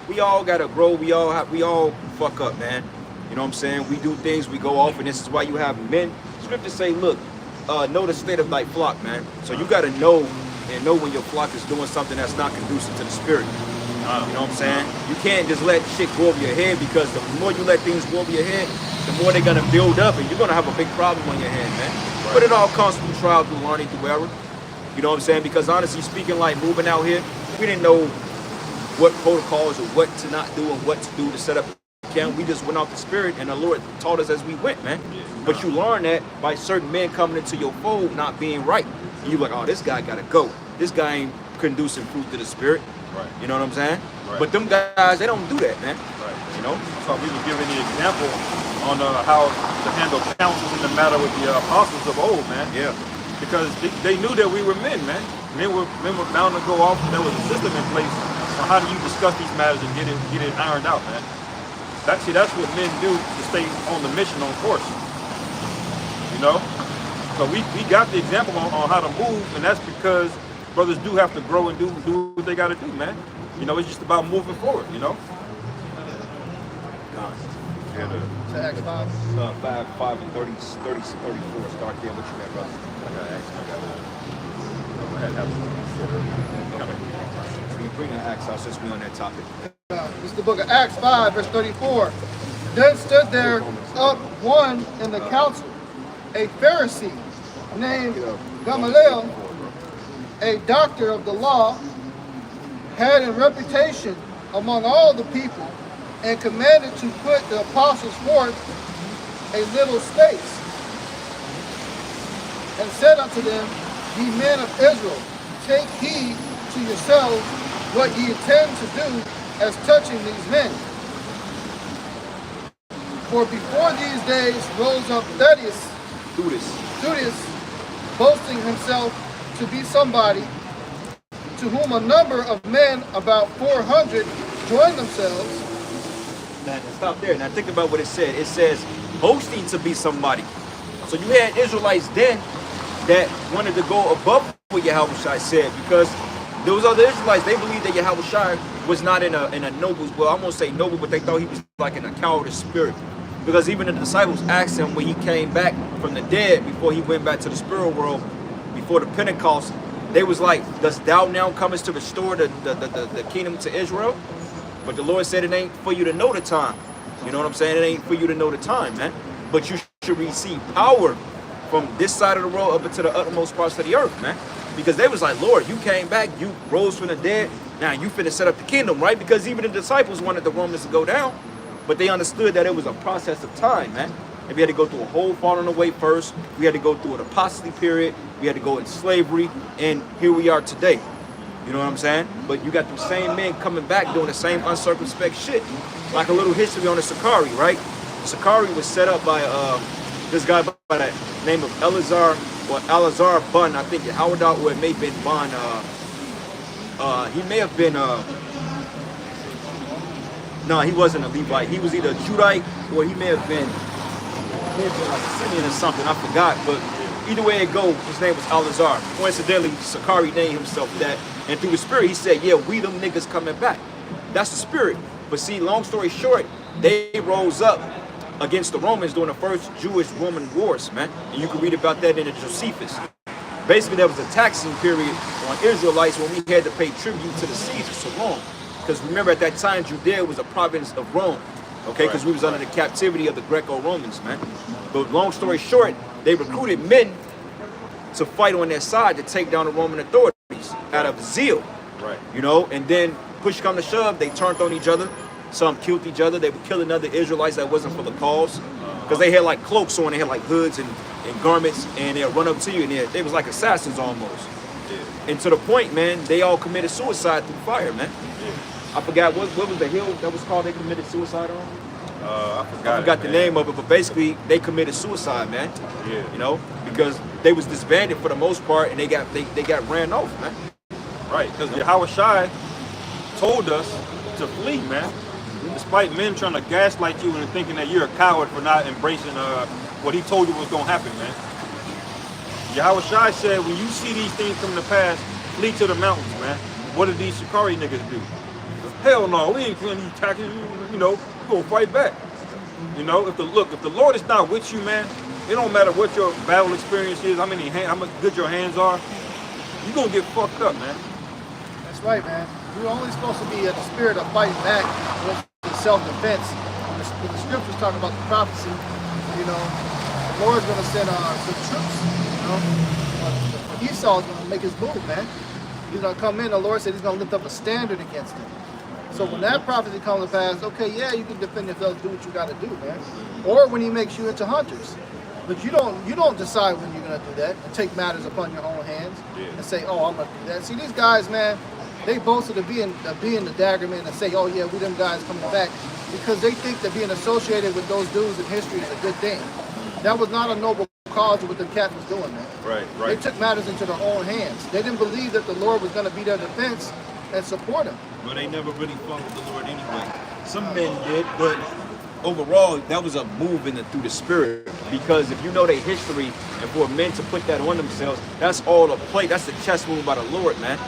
we all gotta grow. We all fuck up, man. You know what I'm saying? We do things, we go off, and this is why you have men. Scriptures say, look, know the state of thy flock, man. So you gotta know when your flock is doing something that's not conducive to the spirit. You know what I'm saying? You can't just let shit go over your head, because the more you let things go over your head, the more they're gonna build up, and you're gonna have a big problem on your hand, man. Right. But it all comes through trial, through learning, through error. You know what I'm saying? Because honestly speaking, like moving out here, we didn't know what protocols or what to not do and what to do to set up a camp. We just went off the spirit, and the Lord taught us as we went, man. But you learn that by certain men coming into your fold not being right. And you're like, oh, this guy gotta go. This guy ain't conducing fruit to the spirit. Right. You know what I'm saying? Right. But them guys, they don't do that, man. Right. You know? So we were giving the example on how to handle counsels in the matter with the apostles of old, man. Yeah. Because they knew that we were men, man. Men were bound to go off, and there was a system in place on how do you discuss these matters and get it ironed out, man. That's what men do to stay on the mission, on course. You know? So we got the example on how to move, and that's because brothers do have to grow and do what they got to do, man. You know, it's just about moving forward, you know? To Acts 5. 5 and 34. Start there. What you got, brother? Can you bring the Acts out since we're on that topic? This is the book of Acts 5, verse 34. Then stood there up one in the council, a Pharisee named Gamaliel, a doctor of the law, had in reputation among all the people, and commanded to put the apostles forth a little space, and said unto them, Ye men of Israel, take heed to yourselves what ye intend to do as touching these men. For before these days rose up Theudas, boasting himself to be somebody, to whom a number of men, about 400, joined themselves. Now, stop there. Now, think about what it said. It says, boasting to be somebody. So you had Israelites then that wanted to go above what Yahushua said, because those other Israelites, they believed that Yahushua was not in a noble, well, I won't say noble, but they thought he was like in a cowardice spirit. Because even the disciples asked him when he came back from the dead, before he went back to the spirit world, before the Pentecost, they was like, does thou now comest to restore the kingdom to Israel? But the Lord said it ain't for you to know the time. You know what I'm saying? It ain't for you to know the time, man. But you should receive power from this side of the world up into the uttermost parts of the earth, man. Because they was like, Lord, you came back, you rose from the dead, now you finna set up the kingdom, right? Because even the disciples wanted the Romans to go down, but they understood that it was a process of time, man. And we had to go through a whole falling away first. We had to go through an apostasy period. We had to go in slavery, and here we are today. You know what I'm saying? But you got the same men coming back doing the same uncircumspect shit. Like a little history on the Sakari, right? Sakari was set up by this guy by the name of Elazar Bun. I think Howard out, or it may have been Bun. He may have been no, he wasn't a Levite. He was either a Judite or he may have been like a Simeon or something. I forgot. But either way it goes, his name was Elazar. Coincidentally, Sakari named himself that. And through the spirit, he said, yeah, we them niggas coming back. That's the spirit. But see, long story short, they rose up against the Romans during the first Jewish-Roman wars, man. And you can read about that in the Josephus. Basically, there was a taxing period on Israelites when we had to pay tribute to the Caesar, so Rome. Because remember, at that time, Judea was a province of Rome, okay? Because we was under the captivity of the Greco-Romans, man. But long story short, they recruited men to fight on their side to take down the Roman authorities out of zeal, Right. you know? And then push come to shove, they turned on each other. Some killed each other. They were killing other Israelites that wasn't for the cause. Because they had like cloaks on, they had like hoods and garments, and they'll run up to you, and they was like assassins almost. Yeah. And to the point, man, they all committed suicide through fire, man. Yeah. I forgot what was the hill that was called they committed suicide on? I forgot the man. name of it, but basically they committed suicide, man. Yeah. You know, because they was disbanded for the most part, and they got ran off, man. Right, because Yahushua told us to flee, man. Despite men trying to gaslight you and thinking that you're a coward for not embracing what he told you was going to happen, man. Yahushua said, when you see these things come to pass, flee to the mountains, man. What did these Shikari niggas do? Hell no, we ain't going to attack you, you know, we're going to fight back. You know, if the Lord is not with you, man, it don't matter what your battle experience is, how much good your hands are, you're going to get fucked up, man. That's right, man. You're only supposed to be in the spirit of fighting back with self-defense. When the scriptures talk about the prophecy, you know, the Lord's going to send some troops, you know. Esau's going to make his move, man. He's going to come in. The Lord said he's going to lift up a standard against him. So when that prophecy comes to pass, okay, yeah, you can defend yourself, do what you got to do, man. Or when he makes you into hunters. But you don't decide when you're going to do that and take matters upon your own hands and say, oh, I'm going to do that. See, these guys, man, they boasted of being the daggermen and say, oh, yeah, we them guys coming back, because they think that being associated with those dudes in history is a good thing. That was not a noble cause of what the cat was doing, man. Right. They took matters into their own hands. They didn't believe that the Lord was going to be their defense and support him. But they never really fought with the Lord anyway. Some men did, but overall, that was a move through the spirit. Because if you know their history, and for men to put that on themselves, that's all a play. That's a chess move by the Lord, man.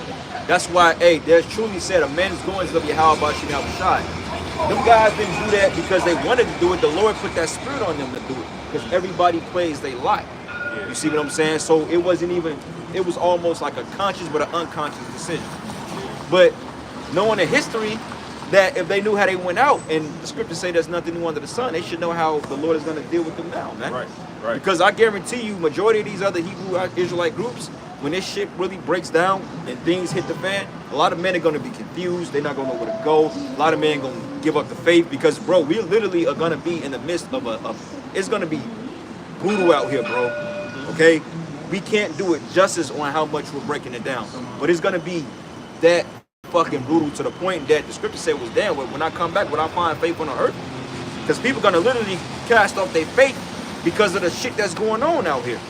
That's why, hey, there's truly said a man's goings of Yahweh Shai. Them guys didn't do that because they wanted to do it. The Lord put that spirit on them to do it. Because everybody plays they lie. You see what I'm saying? So it wasn't even, it was almost like a conscious but an unconscious decision. But knowing the history, that if they knew how they went out, and the scriptures say there's nothing new under the sun, they should know how the Lord is going to deal with them now, man. Right. Because I guarantee you, majority of these other Hebrew Israelite groups, when this shit really breaks down and things hit the fan, a lot of men are going to be confused. They're not going to know where to go. A lot of men are going to give up the faith because, bro, we literally are going to be in the midst of it's gonna be brutal out here, bro. Okay, we can't do it justice on how much we're breaking it down, but it's gonna be that fucking brutal to the point that the scripture said was damn. When I come back, will I find faith on the earth? Because people gonna literally cast off their faith because of the shit that's going on out here.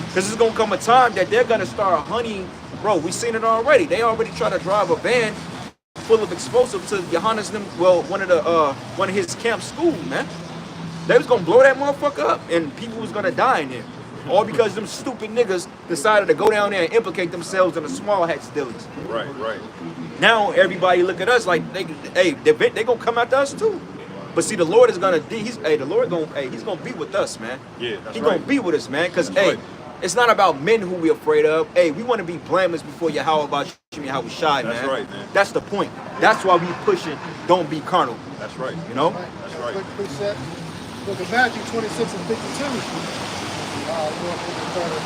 Because it's gonna come a time that they're gonna start hunting. Bro, we seen it already. They already try to drive a van full of explosives to Johannes them. Well, one of his camp school, man. They was gonna blow that motherfucker up, and people was gonna die in there, all because them stupid niggas decided to go down there and implicate themselves in the small hat stealings. Right, right. Now everybody look at us like they gonna come after us too. But see, the Lord is gonna he's gonna be with us, man. Yeah, that's He's right. gonna be with us, man. Cause That's right. it's not about men who we're afraid of. Hey, we want to be blameless before Yahweh about how we shy, man. That's right, man. That's the point. That's why we pushing. Don't be carnal. That's right. You know. Right. That's right. Quick precept. Book of Matthew 26 and 52. We'll go a little bit further.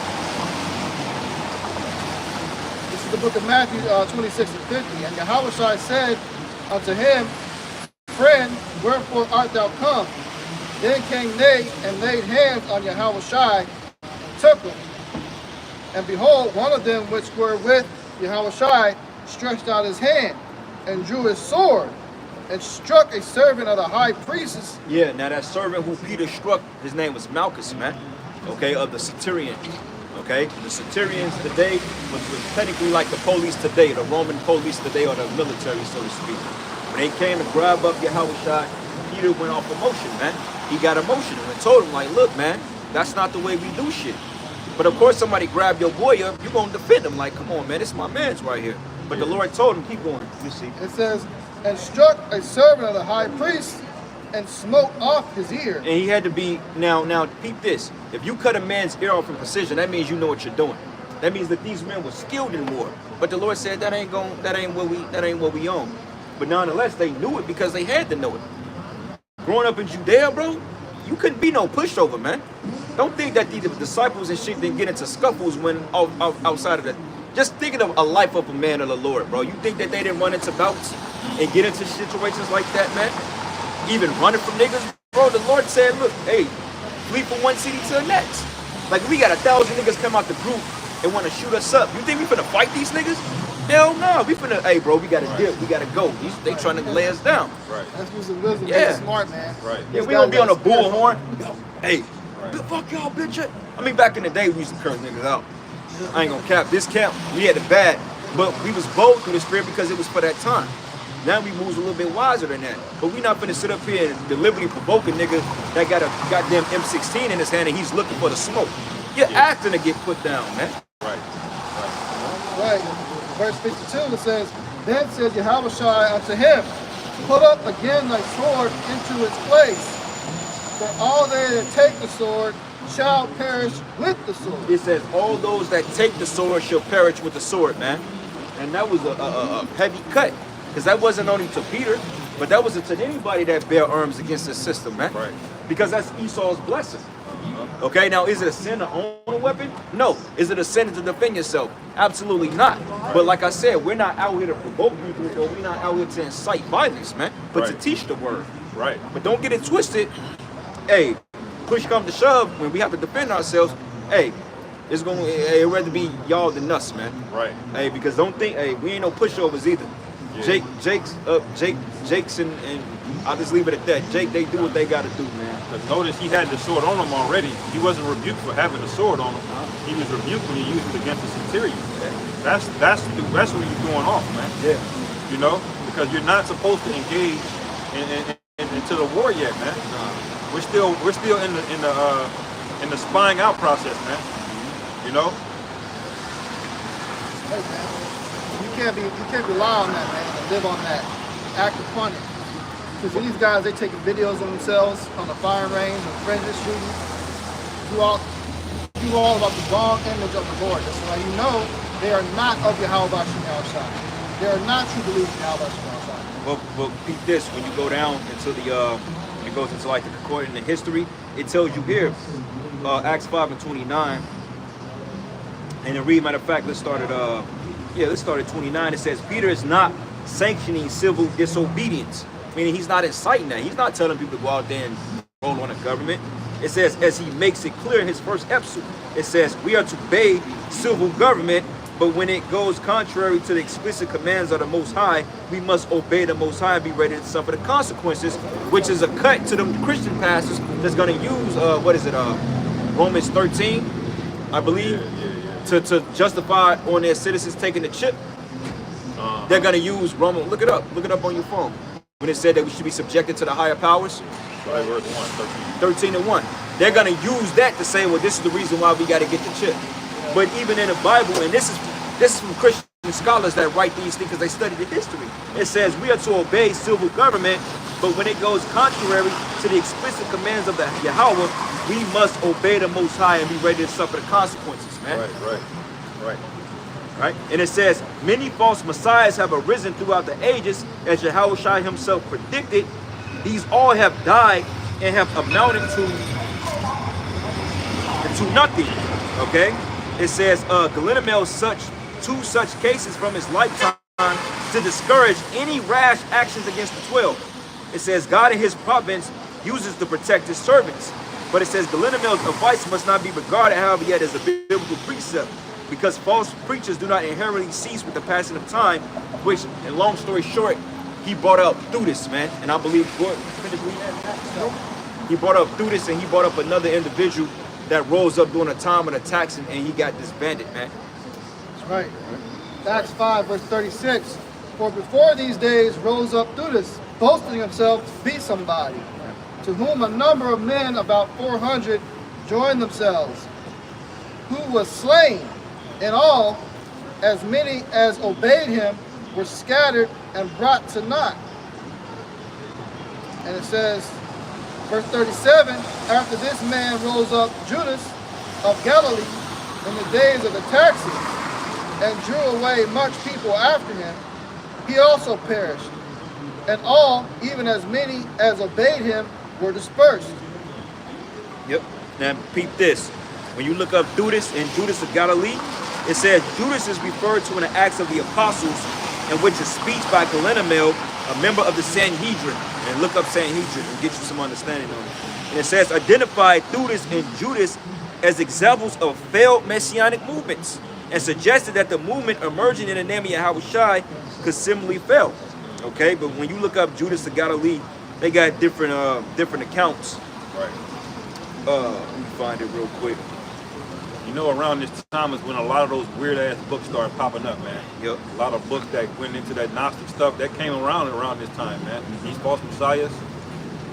This is the book of Matthew 26 and 50. And Yahushua said unto him, Friend, wherefore art thou come? Then came they and laid hands on Yahushua and took him. And behold, one of them which were with Yahushua stretched out his hand and drew his sword and struck a servant of the high priestess. Yeah. Now that servant who Peter struck, his name was Malchus, man. Okay, of the Centurion. Okay, the Centurions today was technically like the police today, the Roman police today, or the military, so to speak. When they came to grab up Yahushua, Peter went off emotion, man. He got emotional and told him, like, look, man, that's not the way we do shit. But of course, somebody grab your boy up, you're gonna defend him. Like, come on, man, it's my man's right here. But the Lord told him, keep going. You see. It says, and struck a servant of the high priest and smote off his ear. And he had to be now peep this. If you cut a man's ear off in precision, that means you know what you're doing. That means that these men were skilled in war. But the Lord said that ain't what we own. But nonetheless, they knew it because they had to know it. Growing up in Judea, bro, you couldn't be no pushover, man. Don't think that the disciples and shit didn't get into scuffles when outside of that. Just thinking of a life of a man of the Lord, bro. You think that they didn't run into bouts and get into situations like that, man? Even running from niggas, bro. The Lord said, look, hey, flee from one city to the next. Like, we got 1,000 niggas come out the group and want to shoot us up. You think we finna fight these niggas? Hell no. We finna, hey, bro, we gotta dip. We gotta go. They trying to lay us down. Right. That's using wisdom. Yeah. Being smart, man. Right. Yeah, This we guy don't be on a got spirit. bullhorn. Yo, hey, fuck y'all, bitch. I mean, back in the day, we used to curse niggas out. I ain't gonna cap. This camp, we had it bad, but we was bold through the spirit because it was for that time. Now we moves a little bit wiser than that. But we not finna sit up here and deliberately provoke a nigga that got a goddamn M16 in his hand and he's looking for the smoke. You're acting to get put down, man. Right. Right. Verse 52, it says, Then said Yahushua unto him, Put up again thy sword into its place, for all they that take the sword shall perish with the sword. It says, all those that take the sword shall perish with the sword, man. And that was a heavy cut. Because that wasn't only to Peter, but that was to anybody that bear arms against the system, man. Right. Because that's Esau's blessing. Okay, now is it a sin to own a weapon? No. Is it a sin to defend yourself? Absolutely not. But like I said, we're not out here to provoke people, or we're not out here to incite violence, man. But to Right. teach the word. Right. But don't get it twisted. Hey, push come to shove, when we have to defend ourselves, hey, it's gonna it'd rather be y'all than us, man. Right. Hey, because don't think, hey, we ain't no pushovers either. Yeah. Jake's and I'll just leave it at that. Jake, they do what they gotta do, man. But notice he had the sword on him already. He wasn't rebuked for having the sword on him. He was rebuked when he used it against the centurion. That's what you're going off, man. Yeah. You know, because you're not supposed to engage into the war yet, man. We're still in the spying out process, man. You know. Hey, man. You can't rely on that, man, and live on that. Act upon it. Because these guys, they taking videos of themselves on the firing range and fringes shooting. Do all about the wrong image of the Lord. That's why you know they are not of Yahweh Shai. They are not true believers in Yahweh Shai. But peep this, when you go down into the it goes into like the concordance in history, it tells you here, Acts 5 and 29. And then read, matter of fact, let's start at 29. It says, Peter is not sanctioning civil disobedience. Meaning he's not inciting that. He's not telling people to go out there and roll on the government. It says, as he makes it clear in his first episode, it says, we are to obey civil government, but when it goes contrary to the explicit commands of the Most High, we must obey the Most High and be ready to suffer the consequences, which is a cut to the Christian pastors that's going to use, Romans 13, I believe, to justify on their citizens taking the chip. They're going to use Roman. Look it up on your phone. When it said that we should be subjected to the higher powers. Right, verse 1, 13 and 1. They're going to use that to say, well, this is the reason why we got to get the chip. But even in the Bible, and this is from Christian scholars that write these things because they study the history. It says we are to obey civil government, but when it goes contrary to the explicit commands of the Yahweh, we must obey the Most High and be ready to suffer the consequences, man. Right? And it says, many false messiahs have arisen throughout the ages, as Yahushua himself predicted. These all have died and have amounted to nothing. Okay? It says, Galenamel two such cases from his lifetime to discourage any rash actions against the 12. It says, God in his providence uses to protect his servants. But it says, Galenamel's advice must not be regarded, however, yet as a biblical precept, because false preachers do not inherently cease with the passing of time, which, in long story short, he brought up Theudas, man. And I believe, he brought up Theudas, and he brought up another individual that rose up during a time of attacks, and he got disbanded, man. That's right. Acts 5, verse 36. For before these days rose up Theudas, boasting himself to be somebody, to whom a number of men, about 400, joined themselves, who was slain. In all, as many as obeyed him were scattered and brought to naught. And it says, verse 37, after this man rose up Judas of Galilee in the days of the taxes, and drew away much people after him, he also perished. And all, even as many as obeyed him, were dispersed. Yep. Now peep this. When you look up Theudas and Judas of Galilee, it says Judas is referred to in the Acts of the Apostles, in which a speech by Galenamel, a member of the Sanhedrin. And look up Sanhedrin and get you some understanding on it. And it says, identified Theudas and Judas as examples of failed messianic movements, and suggested that the movement emerging in the name of Yahushua could similarly fail. Okay, but when you look up Judas of Galilee, they got different accounts. Right. Let me find it real quick. You know, around this time is when a lot of those weird-ass books started popping up, man. Yep. A lot of books that went into that Gnostic stuff, that came around this time, man. These false messiahs,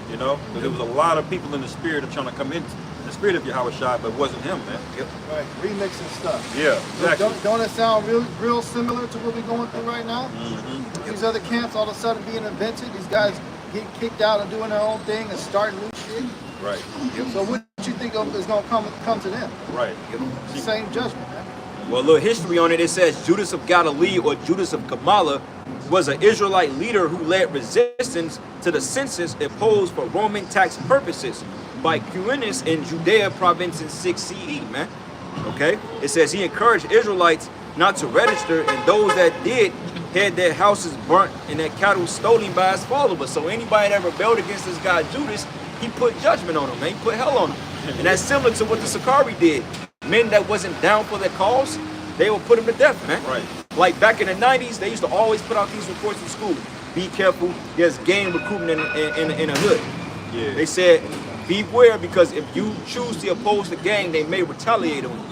you know? Because there was a lot of people in the spirit of trying to come into the spirit of Yahushua, but it wasn't him, man. Yep. Right, remixing stuff. Yeah, exactly. Don't it sound real similar to what we're going through right now? Mm-hmm. These other camps all of a sudden being invented, these guys getting kicked out and doing their own thing and starting new shit. Right. So what you think is going to come to them? Right. Same judgment, man. Well, a little history on it. It says Judas of Galilee, or Judas of Kamala, was an Israelite leader who led resistance to the census imposed for Roman tax purposes by Quirinius in Judea province in 6 CE, man. Okay? It says he encouraged Israelites not to register, and those that did had their houses burnt and their cattle stolen by his followers. So anybody that rebelled against this guy Judas, he put judgment on him, man. He put hell on him. And that's similar to what the Sakari did. Men that wasn't down for their cause, they would put him to death, man. Right. Like back in the 90s, they used to always put out these reports in school. Be careful, there's gang recruitment in a hood. Yeah. They said, beware, because if you choose to oppose the gang, they may retaliate on you.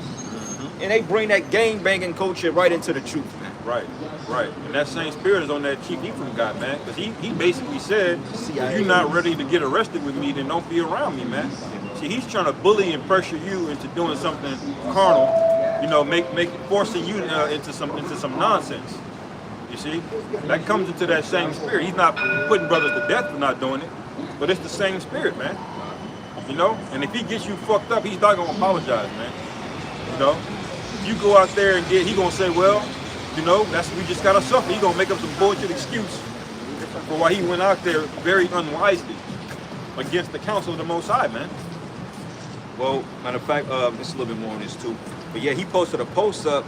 And they bring that gang banging culture right into the truth, man. Right. And that same spirit is on that Chief Ephraim guy, man. Because he basically said, if you're not ready to get arrested with me, then don't be around me, man. See, he's trying to bully and pressure you into doing something carnal, you know, forcing you into some nonsense. You see? That comes into that same spirit. He's not putting brothers to death for not doing it, but it's the same spirit, man. You know? And if he gets you fucked up, he's not going to apologize, man. You know? If you go out there and he's going to say, well, you know, we just got to suffer. He's going to make up some bullshit excuse for why he went out there very unwisely against the counsel of the Most High, man. Well, matter of fact, just a little bit more on this too. But yeah, he posted a post up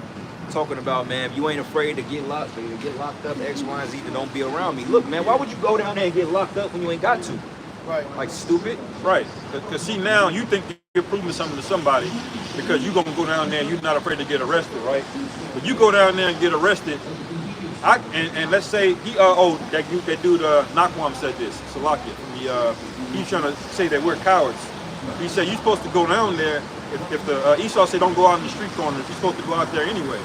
talking about, man, if you ain't afraid to get locked up, X, Y, and Z, then don't be around me. Look, man, why would you go down there and get locked up when you ain't got to? Right. Like stupid. Right. Because see, now you think you're proving something to somebody because you're going to go down there and you're not afraid to get arrested, right? But you go down there and get arrested, and let's say, that dude, Nakwam said this, Salakia, he's trying to say that we're cowards. He said, you're supposed to go down there, if the Esau said don't go out in the street corners, you're supposed to go out there anyway.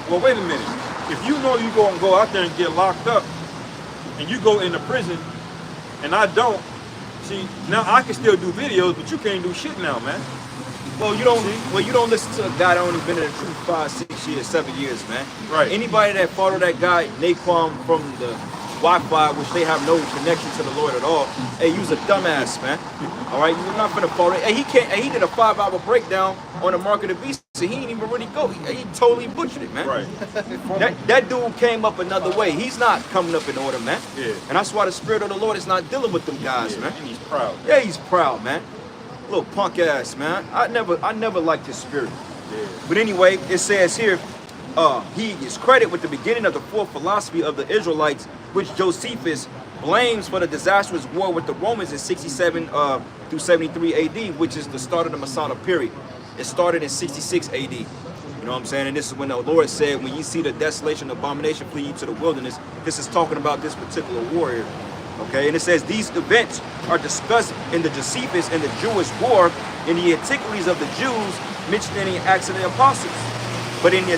Well, wait a minute. If you know you go out there and get locked up, and you go into prison, and I don't, see, now I can still do videos, but you can't do shit now, man. Well, you don't listen to a guy that only been in the truth 5, 6 years, 7 years, man. Right. Anybody that follow that guy, Naquan, from the Wi-Fi, which they have no connection to the Lord at all, hey, you's a dumbass, man. All right, you're not gonna follow. Hey, he did a 5-hour breakdown on the mark of the beast, so he didn't even really go. He totally butchered it, man. Right. That dude came up another way. He's not coming up in order, man. Yeah. And that's why the Spirit of the Lord is not dealing with them guys, man. And he's proud. Yeah, he's proud, man. Little punk ass, man. I never liked his spirit. Yeah. But anyway, it says here, he is credited with the beginning of the fourth philosophy of the Israelites, which Josephus blames for the disastrous war with the Romans in 67 through 73 AD, which is the start of the Masada period. It started in 66 AD. You know what I'm saying? And this is when the Lord said, when you see the desolation and abomination, flee you to the wilderness. This is talking about this particular warrior. Okay, and it says these events are discussed in the Josephus and the Jewish war in the Antiquities of the Jews mentioned in the Acts of the Apostles. But in the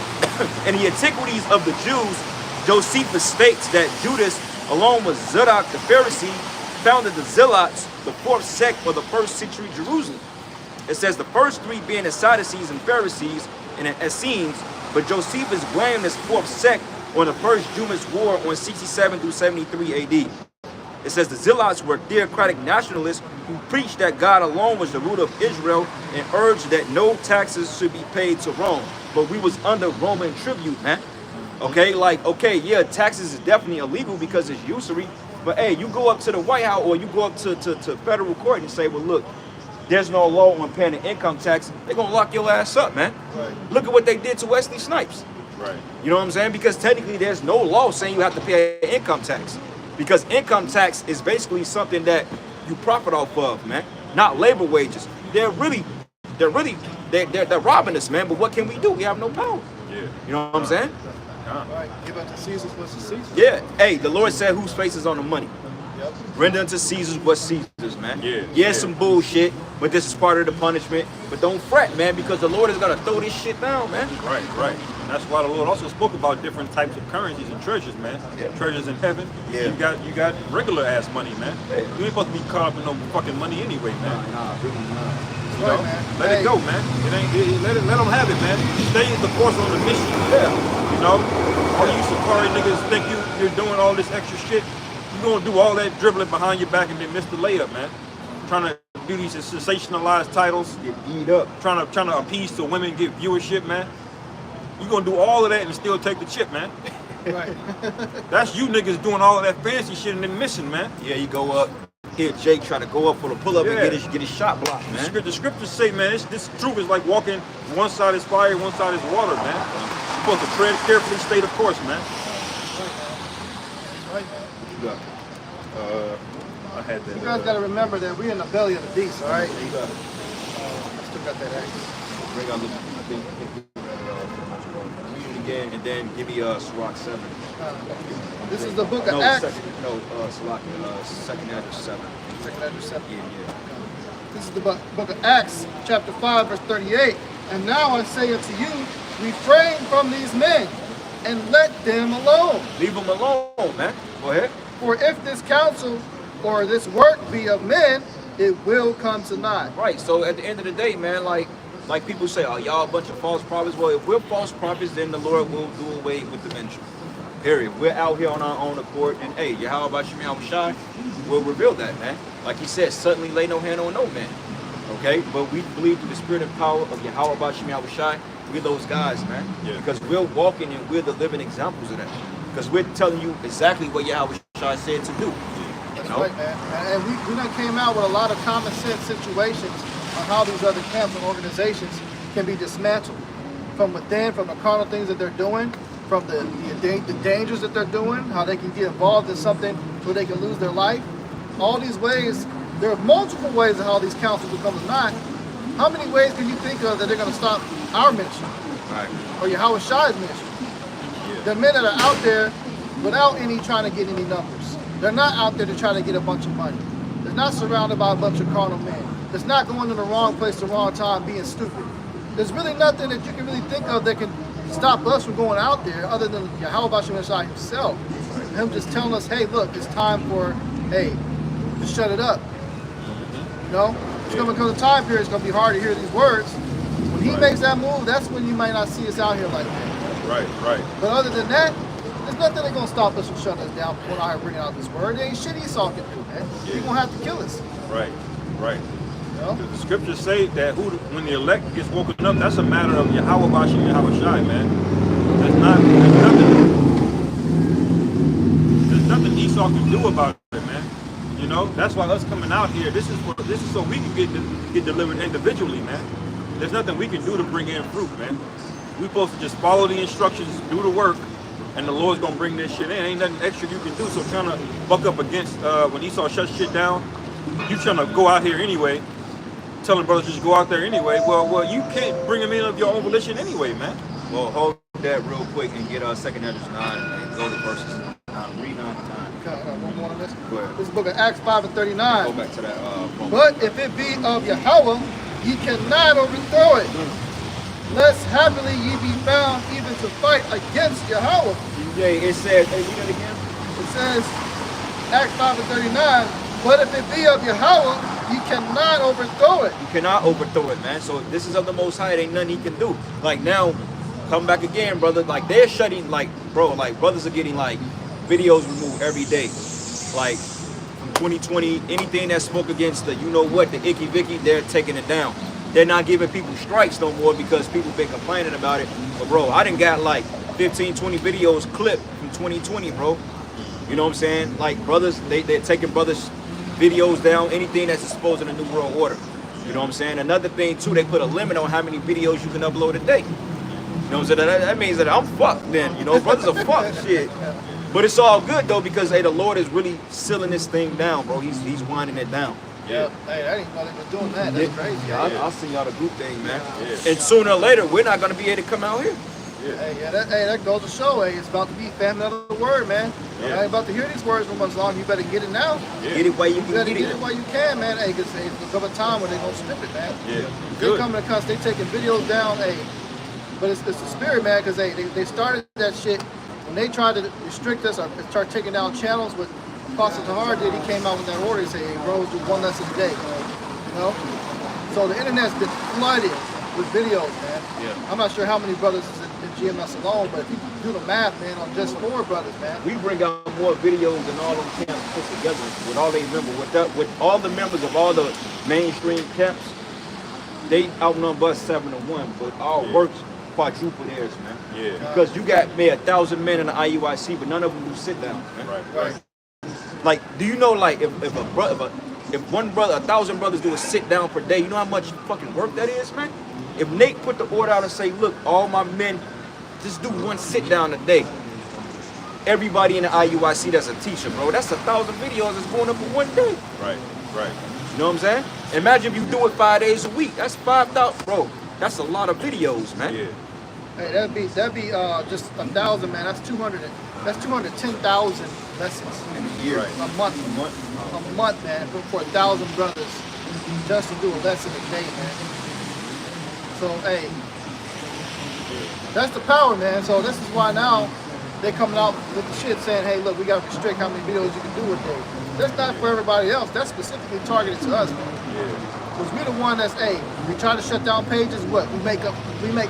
Antiquities of the Jews, Josephus states that Judas, along with Zadok the Pharisee, founded the Zealots, the fourth sect of the first century Jerusalem. It says the first three being the Sadducees and Pharisees and the Essenes, but Josephus blamed this fourth sect on the first Jewish war on 67 through 73 AD. It says the Zealots were theocratic nationalists who preached that God alone was the root of Israel and urged that no taxes should be paid to Rome. But we was under Roman tribute, man. Okay, yeah, taxes is definitely illegal because it's usury. But hey, you go up to the White House or you go up to federal court and say, well, look, there's no law on paying the income tax. They're going to lock your ass up, man. Right. Look at what they did to Wesley Snipes. Right. You know what I'm saying? Because technically there's no law saying you have to pay income tax. Because income tax is basically something that you profit off of, man. Not labor wages. They're robbing us, man. But what can we do? We have no power. Yeah. You know what I'm saying? Right. Give unto Caesar's what's Caesar. Yeah. Hey, the Lord said whose face is on the money. Yep. Render unto Caesar's what's Caesar's, man. Yeah. Some bullshit, but this is part of the punishment. But don't fret, man, because the Lord is gonna throw this shit down, man. Right. And that's why the Lord also spoke about different types of currencies and treasures, man. Yeah. Treasures in heaven. Yeah. You got regular ass money, man. Yeah. You ain't supposed to be caught up in no fucking money anyway, man. You Right, know? man. Let Hey. it go, man. Let them have it, man. Stay the course on the mission. Yeah. You know? All you Sakari niggas think you're doing all this extra shit. You gonna do all that dribbling behind your back and then miss the layup, man. Trying to do these sensationalized titles, Get beat up. trying to appease to women, get viewership, man. You gonna do all of that and still take the chip, man. Right. That's you niggas doing all of that fancy shit and then missing, man. Yeah, you go up. Here, Jake try to go up for the pull-up and Yeah. get his shot blocked, man. The scriptures say, man, this truth is like walking, one side is fire, one side is water, man. You're supposed to tread carefully, stay the course, man. Right. You got it. I had that. You guys got to remember that we're in the belly of the beast, all right? You got it. I still got that axe. Bring out the read it again and then give me Sirach 7. This is the book of No, Acts. second Address 7. Second Address 7. Yeah. This is the book of Acts, chapter 5, verse 38. And now I say unto you, refrain from these men and let them alone. Leave them alone, man. Go ahead. For if this counsel or this work be of men, it will come to naught. Right. So at the end of the day, man, like people say, oh, y'all a bunch of false prophets. Well, if we're false prophets, then the Lord will do away with the ministry. Period. We're out here on our own accord, and hey, Yahweh Shemi Shai will reveal that, man. Like he said, suddenly lay no hand on no man. Okay? But we believe through the spirit and power of Yahweh Shemi Shai, we're those guys, man. Yeah. Because we're walking and we're the living examples of that. Because we're telling you exactly what Yahweh Shai said to do. That's know? right, man. And we done came out with a lot of common sense situations on how these other camps and organizations can be dismantled from within, from the carnal things that they're doing, from the dangers that they're doing, how they can get involved in something where they can lose their life. All these ways There are multiple ways of how these councils will come to naught. How many ways can you think of that they're going to stop our ministry Right. or Yahweh Shai's ministry? The men that are out there without any trying to get any numbers. They're not out there to try to get a bunch of money. They're not surrounded by a bunch of carnal men. It's not going to the wrong place at the wrong time being stupid. There's really nothing that you can really think of that can stop us from going out there other than Yahweh Bashem Shai himself. Him just telling us, hey, look, it's time for, hey, to shut it up. You know? It's going to come a time period, it's going to be hard to hear these words. When he makes that move, that's when you might not see us out here like that. Right. But other than that, there's nothing that's going to stop us from shutting us down when I bring out this word. There ain't shit Esau can do, man. He's going to have to kill us. Right. You know? The scriptures say that when the elect gets woken up, that's a matter of Yahweh Bashem Yahweh Shai, man. There's nothing Esau can do about it, man. You know, that's why us coming out here, this is so we can get delivered individually, man. There's nothing we can do to bring in fruit, man. We're supposed to just follow the instructions, do the work, and the Lord's gonna bring this shit in. Ain't nothing extra you can do. So trying to buck up against when Esau shuts shit down, you trying to go out here anyway, telling brothers just go out there anyway. Well, you can't bring them in of your own volition anyway, man. Well, hold that real quick and get 2 Esdras 9 and go to verses. Read 9 to 9. One more on this. Go ahead. This book of Acts 5 and 39. Go back to that. But if it be of Yahweh, ye cannot overthrow it. Lest happily ye be found even to fight against Yahweh. Yeah, it says, hey, read that again. It says, Acts 5 and 39, but if it be of Yahweh, ye cannot overthrow it. You cannot overthrow it, man. So this is of the Most High. It ain't nothing he can do. Like now, come back again, brother. Like they're shutting, like, bro, like brothers are getting like videos removed every day. Like from 2020, anything that spoke against the, you know what, the Icky Vicky, they're taking it down. They're not giving people strikes no more because people been complaining about it. But bro, I done got like 15, 20 videos clipped from 2020, bro. You know what I'm saying? Like brothers, they're taking brothers' videos down, anything that's exposed in the New World Order. You know what I'm saying? Another thing too, they put a limit on how many videos you can upload a day. You know what I'm saying? That means that I'm fucked then. You know, brothers are fucked, shit. But it's all good though because hey, the Lord is really sealing this thing down, bro. He's winding it down. Yeah. Hey, I didn't know they were doing that. That's crazy. Yeah, I'll send y'all the group thing, man. Yeah. And sooner or later, we're not gonna be able to come out here. Hey, that goes to show, hey, it's about to be famine of the word, man. Yeah. I ain't about to hear these words for much longer. You better get it now. Get it while you You better can get it while you can, man. Hey, because there's come a time when they're going to strip it, man. Yeah. They coming to cuss, they taking videos down, hey. But it's the spirit, man, because they started that shit when they tried to restrict us or start taking down channels. What Apostle Tahar did, he came out with that order. He said, hey, bros, do one lesson a day. You know? So the internet's been flooded with videos, man. Yeah. I'm not sure how many brothers is in GMS alone, but if you do the math, man, on just 4 brothers, man. We bring out more videos than all them camps put together with all they members. With all the members of all the mainstream camps, they outnumber us 7-1, but our works quadruple theirs, man. Yeah. Because you got maybe 1,000 men in the IUIC, but none of them do sit down, man. Right. Right. Like, do you know, like, if one brother, 1,000 brothers do a sit down per day, you know how much fucking work that is, man? If Nate put the order out and say, look, all my men, just do one sit down a day. Everybody in the IUIC that's a teacher, bro, that's 1,000 videos that's going up in one day. Right. You know what I'm saying? Imagine if you do it 5 days a week. That's 5,000, bro. That's a lot of videos, man. Yeah. Hey, that'd be just 1,000, man. That's 210,000 lessons In a year. a month. A month, man, for 1,000 brothers just to do a lesson a day, man. So, hey, that's the power, man. So this is why now they're coming out with the shit saying, hey, look, we got to restrict how many videos you can do a day. That's not for everybody else. That's specifically targeted to us, man. Because we're the one that's, hey, we try to shut down pages, what? We make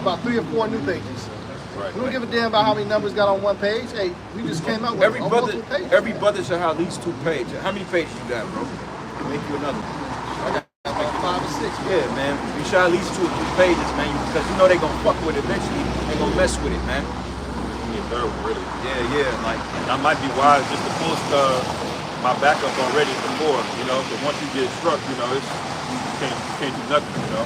about 3 or 4 new pages. Right. We don't give a damn about how many numbers got on one page. Hey, we just came out with multiple pages. Every brother should have at least 2 pages. How many pages you got, bro? Make you another one. About 5 or 6. Yeah, man. You should have at least 2 or 3 pages, man. Because you know they gonna fuck with it eventually. They gonna mess with it, man. Third one, really. Yeah. Like, And I might be wise just to post my backup already before, you know, because once you get struck, you know, you can't do nothing, you know.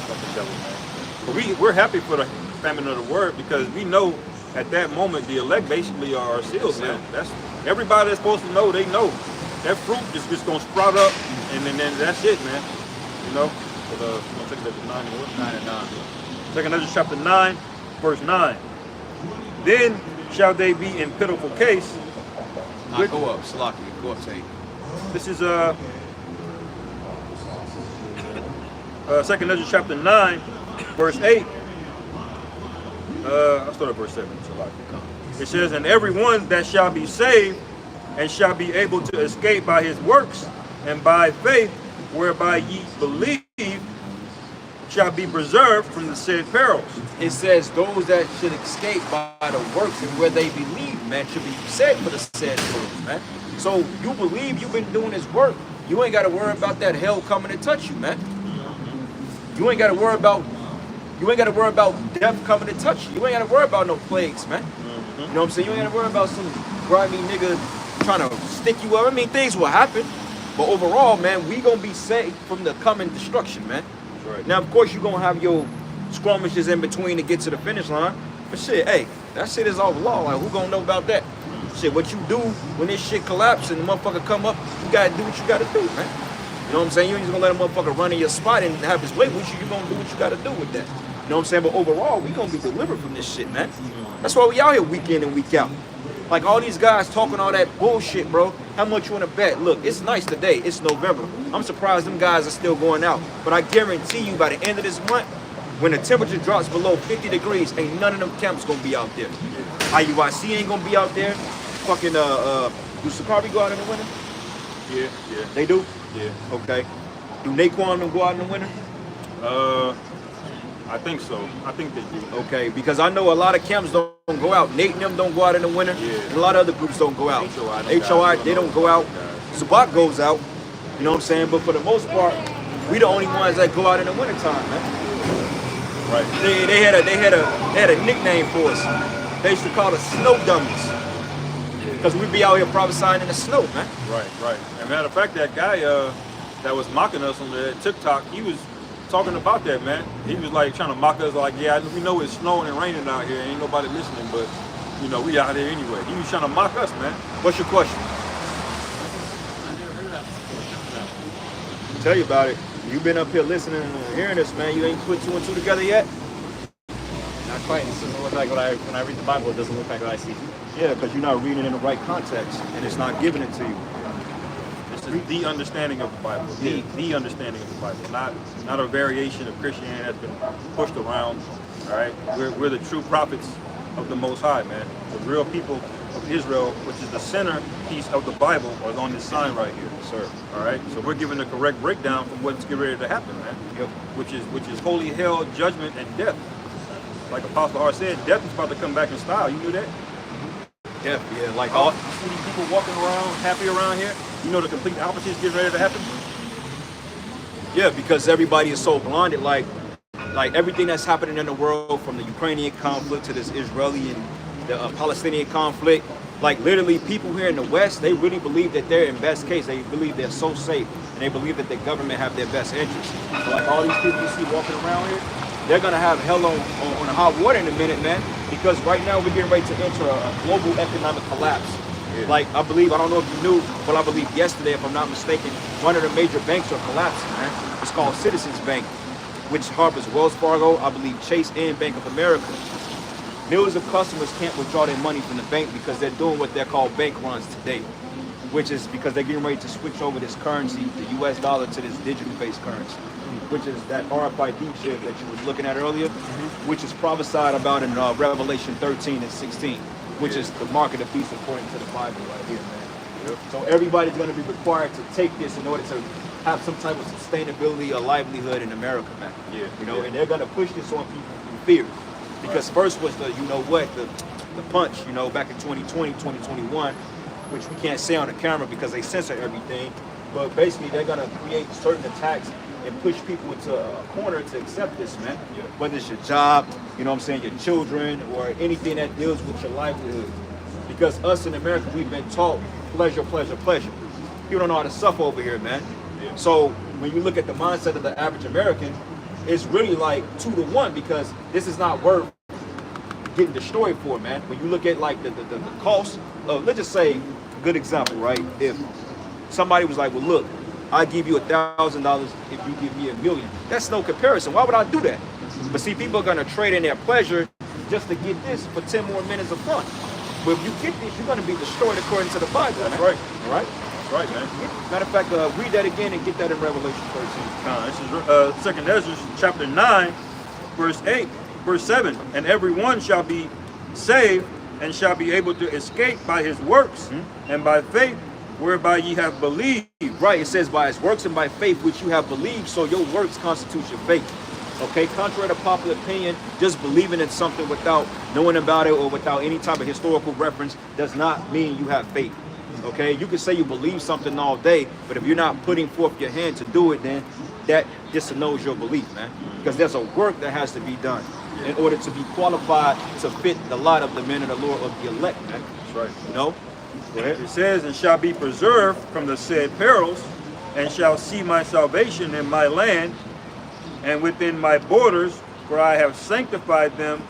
Fucking devil, man. But we're happy for the famine of the word because we know at that moment the elect basically are sealed, man. That's everybody that's supposed to know, they know. that fruit is just gonna sprout up, and then that's it, man. You know. But I'm taking that to 9 and what? 9 and 9. Second Ezra chapter 9, verse 9. Then shall they be in pitiful case. Nah, go up, Salaki. Go up, Tate. This is Second Ezra chapter 9, verse 8. I'll start at verse 7. It says, and everyone that shall be saved and shall be able to escape by his works and by faith whereby ye believe shall be preserved from the said perils. It says those that should escape by the works and where they believe, man, should be saved for the said perils, man. So you believe you've been doing this work, you ain't got to worry about that hell coming to touch you, man. You ain't got to worry about death coming to touch you. You ain't got to worry about no plagues, man. You know what I'm saying? You ain't got to worry about some grimy nigga trying to stick you up. I mean, things will happen, but overall, man, we gonna be saved from the coming destruction, man. Right. Now, of course, you're gonna have your skirmishes in between to get to the finish line, but shit, hey, that shit is all law. Like, who gonna know about that? Shit, what you do when this shit collapses and the motherfucker come up, you gotta do what you gotta do, man. You know what I'm saying? You ain't just gonna let a motherfucker run in your spot and have his way with you. You gonna do what you gotta do with that. You know what I'm saying? But overall, we gonna be delivered from this shit, man. That's why we out here week in and week out. Like all these guys talking all that bullshit, bro. How much you wanna bet? Look, it's nice today. It's November. I'm surprised them guys are still going out. But I guarantee you by the end of this month, when the temperature drops below 50 degrees, ain't none of them camps gonna be out there. IUIC ain't gonna be out there. Fucking do Sakari go out in the winter? Yeah. They do? Yeah. Okay. Do Naquan them go out in the winter? I think so. I think they do. Okay, because I know a lot of camps don't go out. Nate and them don't go out in the winter. Yeah. And a lot of other groups don't go out. HOI, HOI, they don't go out. Sabak goes out. You know what I'm saying? But for the most part, we the only ones that go out in the wintertime, man. Right. They had a nickname for us. They used to call us snow dummies. Because we be out here prophesying in the snow, man. Right. As a matter of fact, that guy that was mocking us on the TikTok, he was talking about that, man. He was like trying to mock us, like, yeah, we know it's snowing and raining out here. Ain't nobody listening, but you know, we out here anyway. He was trying to mock us, man. What's your question? Tell you about it. You've been up here listening and hearing this, man. You ain't put 2 and 2 together yet? Not quite. It doesn't look like when I read the Bible, it doesn't look like what I see. Yeah, because you're not reading it in the right context, and it's not giving it to you. This is the understanding of the Bible. The understanding of the Bible, not a variation of Christianity that's been pushed around. All right, we're the true prophets of the Most High, man. The real people of Israel, which is the centerpiece of the Bible, is on this sign right here, Sir. All right, so we're giving the correct breakdown from what's getting ready to happen, man. Yep. Which is holy hell, judgment, and death. Like Apostle R said, death is about to come back in style. You knew that? Yeah, like All see these people walking around happy around here. You know the complete opposite is getting ready to happen. yeah, because everybody is so blinded, like everything that's happening in the world, from the Ukrainian conflict to this Israeli and the Palestinian conflict. Like literally, people here in the West, they really believe that they're in best case. They believe they're so safe, and they believe that the government have their best interests. So like all these people you see walking around here, they're gonna have hell on hot water in a minute, man. Because right now we're getting ready to enter a global economic collapse. Yeah. Like I don't know if you knew, but I believe yesterday, if I'm not mistaken, one of the major banks are collapsing, man. It's called Citizens Bank, which harbors Wells Fargo, I believe Chase, and Bank of America. Millions of customers can't withdraw their money from the bank because they're doing what they're called bank runs today, which is because they're getting ready to switch over this currency, the US dollar, to this digital-based currency, which is that RFID chip that you were looking at earlier, which is prophesied about in Revelation 13 and 16, which is the mark of the beast according to the Bible right here, man. So everybody's going to be required to take this in order to have some type of sustainability or livelihood in America, man. Yeah. You know, and they're going to push this on people through fear. Because first was the, you know what, the punch, you know, back in 2020, 2021, which we can't say on the camera because they censor everything. But basically, they're going to create certain attacks and push people into a corner to accept this, man. Yeah. Whether it's your job, you know what I'm saying, your children, or anything that deals with your livelihood. Because us in America, we've been taught pleasure, pleasure, pleasure. You don't know how to suffer over here, man. Yeah. So when you look at the mindset of the average American, it's really like 2 to 1 because this is not worth getting destroyed for, man. When you look at like the cost of, let's just say, good example, right? If somebody was like, well, look, I give you $1,000 if you give me $1 million. That's no comparison. Why would I do that? But see, people are gonna trade in their pleasure just to get this for 10 more minutes of fun. But if you get this, you're gonna be destroyed according to the Bible. That's man. right. All right. That's right, man. Matter of fact, read that again and get that in Revelation 13. This is 2 Ezra chapter 9, verse 8, verse 7. And every one shall be saved and shall be able to escape by his works and by faith whereby ye have believed. Right, it says by his works and by faith which you have believed, so your works constitute your faith. Okay, contrary to popular opinion, just believing in something without knowing about it or without any type of historical reference does not mean you have faith. Okay, you can say you believe something all day, but if you're not putting forth your hand to do it, then that disannuls your belief, man. Because there's a work that has to be done in order to be qualified to fit the lot of the men of the Lord of the elect, man. That's right. You know? Go ahead. It says, and shall be preserved from the said perils, and shall see my salvation in my land, and within my borders, for I have sanctified them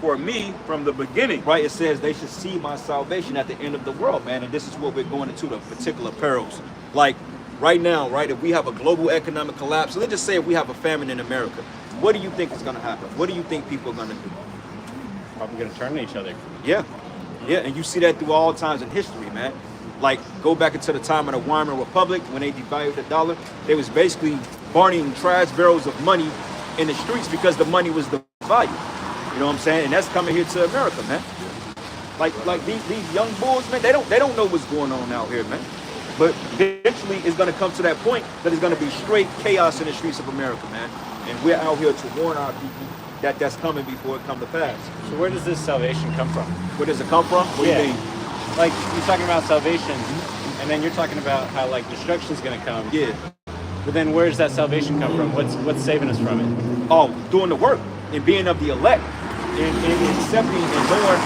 for me from the beginning. Right, it says they should see my salvation at the end of the world, man. And this is what we're going into, the particular perils. Like right now, right, if we have a global economic collapse, let's just say if we have a famine in America, what do you think is going to happen? What do you think people are going to do? Probably gonna turn to each other. Yeah, yeah, and you see that through all times in history, man. Like, go back into the time of the Weimar Republic when they devalued the dollar. They was basically burning trash barrels of money in the streets because the money was the value. You know what I'm saying? And that's coming here to America, man. Like these young bulls, man, they don't know what's going on out here, man. But eventually it's gonna come to that point that it's gonna be straight chaos in the streets of America, man. And we're out here to warn our people that that's coming before it come to pass. So where does this salvation come from? Where does it come from? What do you mean? Like you're talking about salvation, and then you're talking about how like destruction's gonna come. Yeah. But then where does that salvation come from? What's saving us from it? Oh, doing the work and being of the elect and accepting and knowing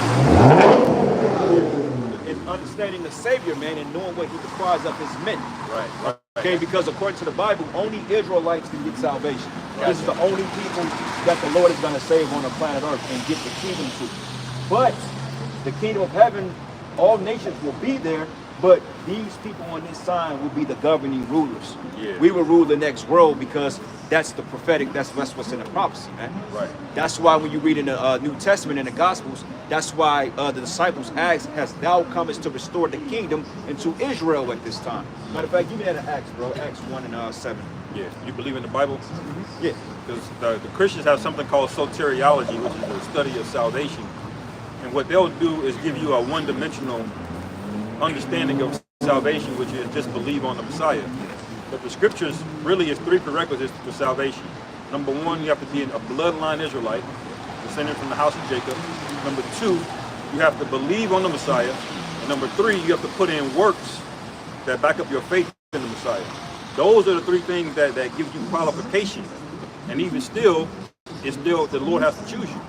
and understanding the Savior, man, and knowing what he requires of his men. Right. Okay, because according to the Bible, only Israelites can get salvation. This is the only people that the Lord is going to save on the planet Earth and get the kingdom to. But the kingdom of heaven, all nations will be there, but these people on this side will be the governing rulers. Yeah. We will rule the next world because that's the prophetic, that's what's in the prophecy, man. Right. That's why when you read in the New Testament in the Gospels, that's why the disciples asked, has thou comest to restore the kingdom into Israel at this time? Matter of fact, give me that in Acts, bro. Acts 1 and 7. Yeah. You believe in the Bible? Yeah. Because the Christians have something called soteriology, which is the study of salvation. And what they'll do is give you a one-dimensional understanding of salvation, which is just believe on the Messiah. But the scriptures really is three prerequisites for salvation. Number one, you have to be a bloodline Israelite, descended from the house of Jacob. Number two, you have to believe on the Messiah. And number three, you have to put in works that back up your faith in the Messiah. Those are the three things that give you qualification. And even still, it's still the Lord has to choose you.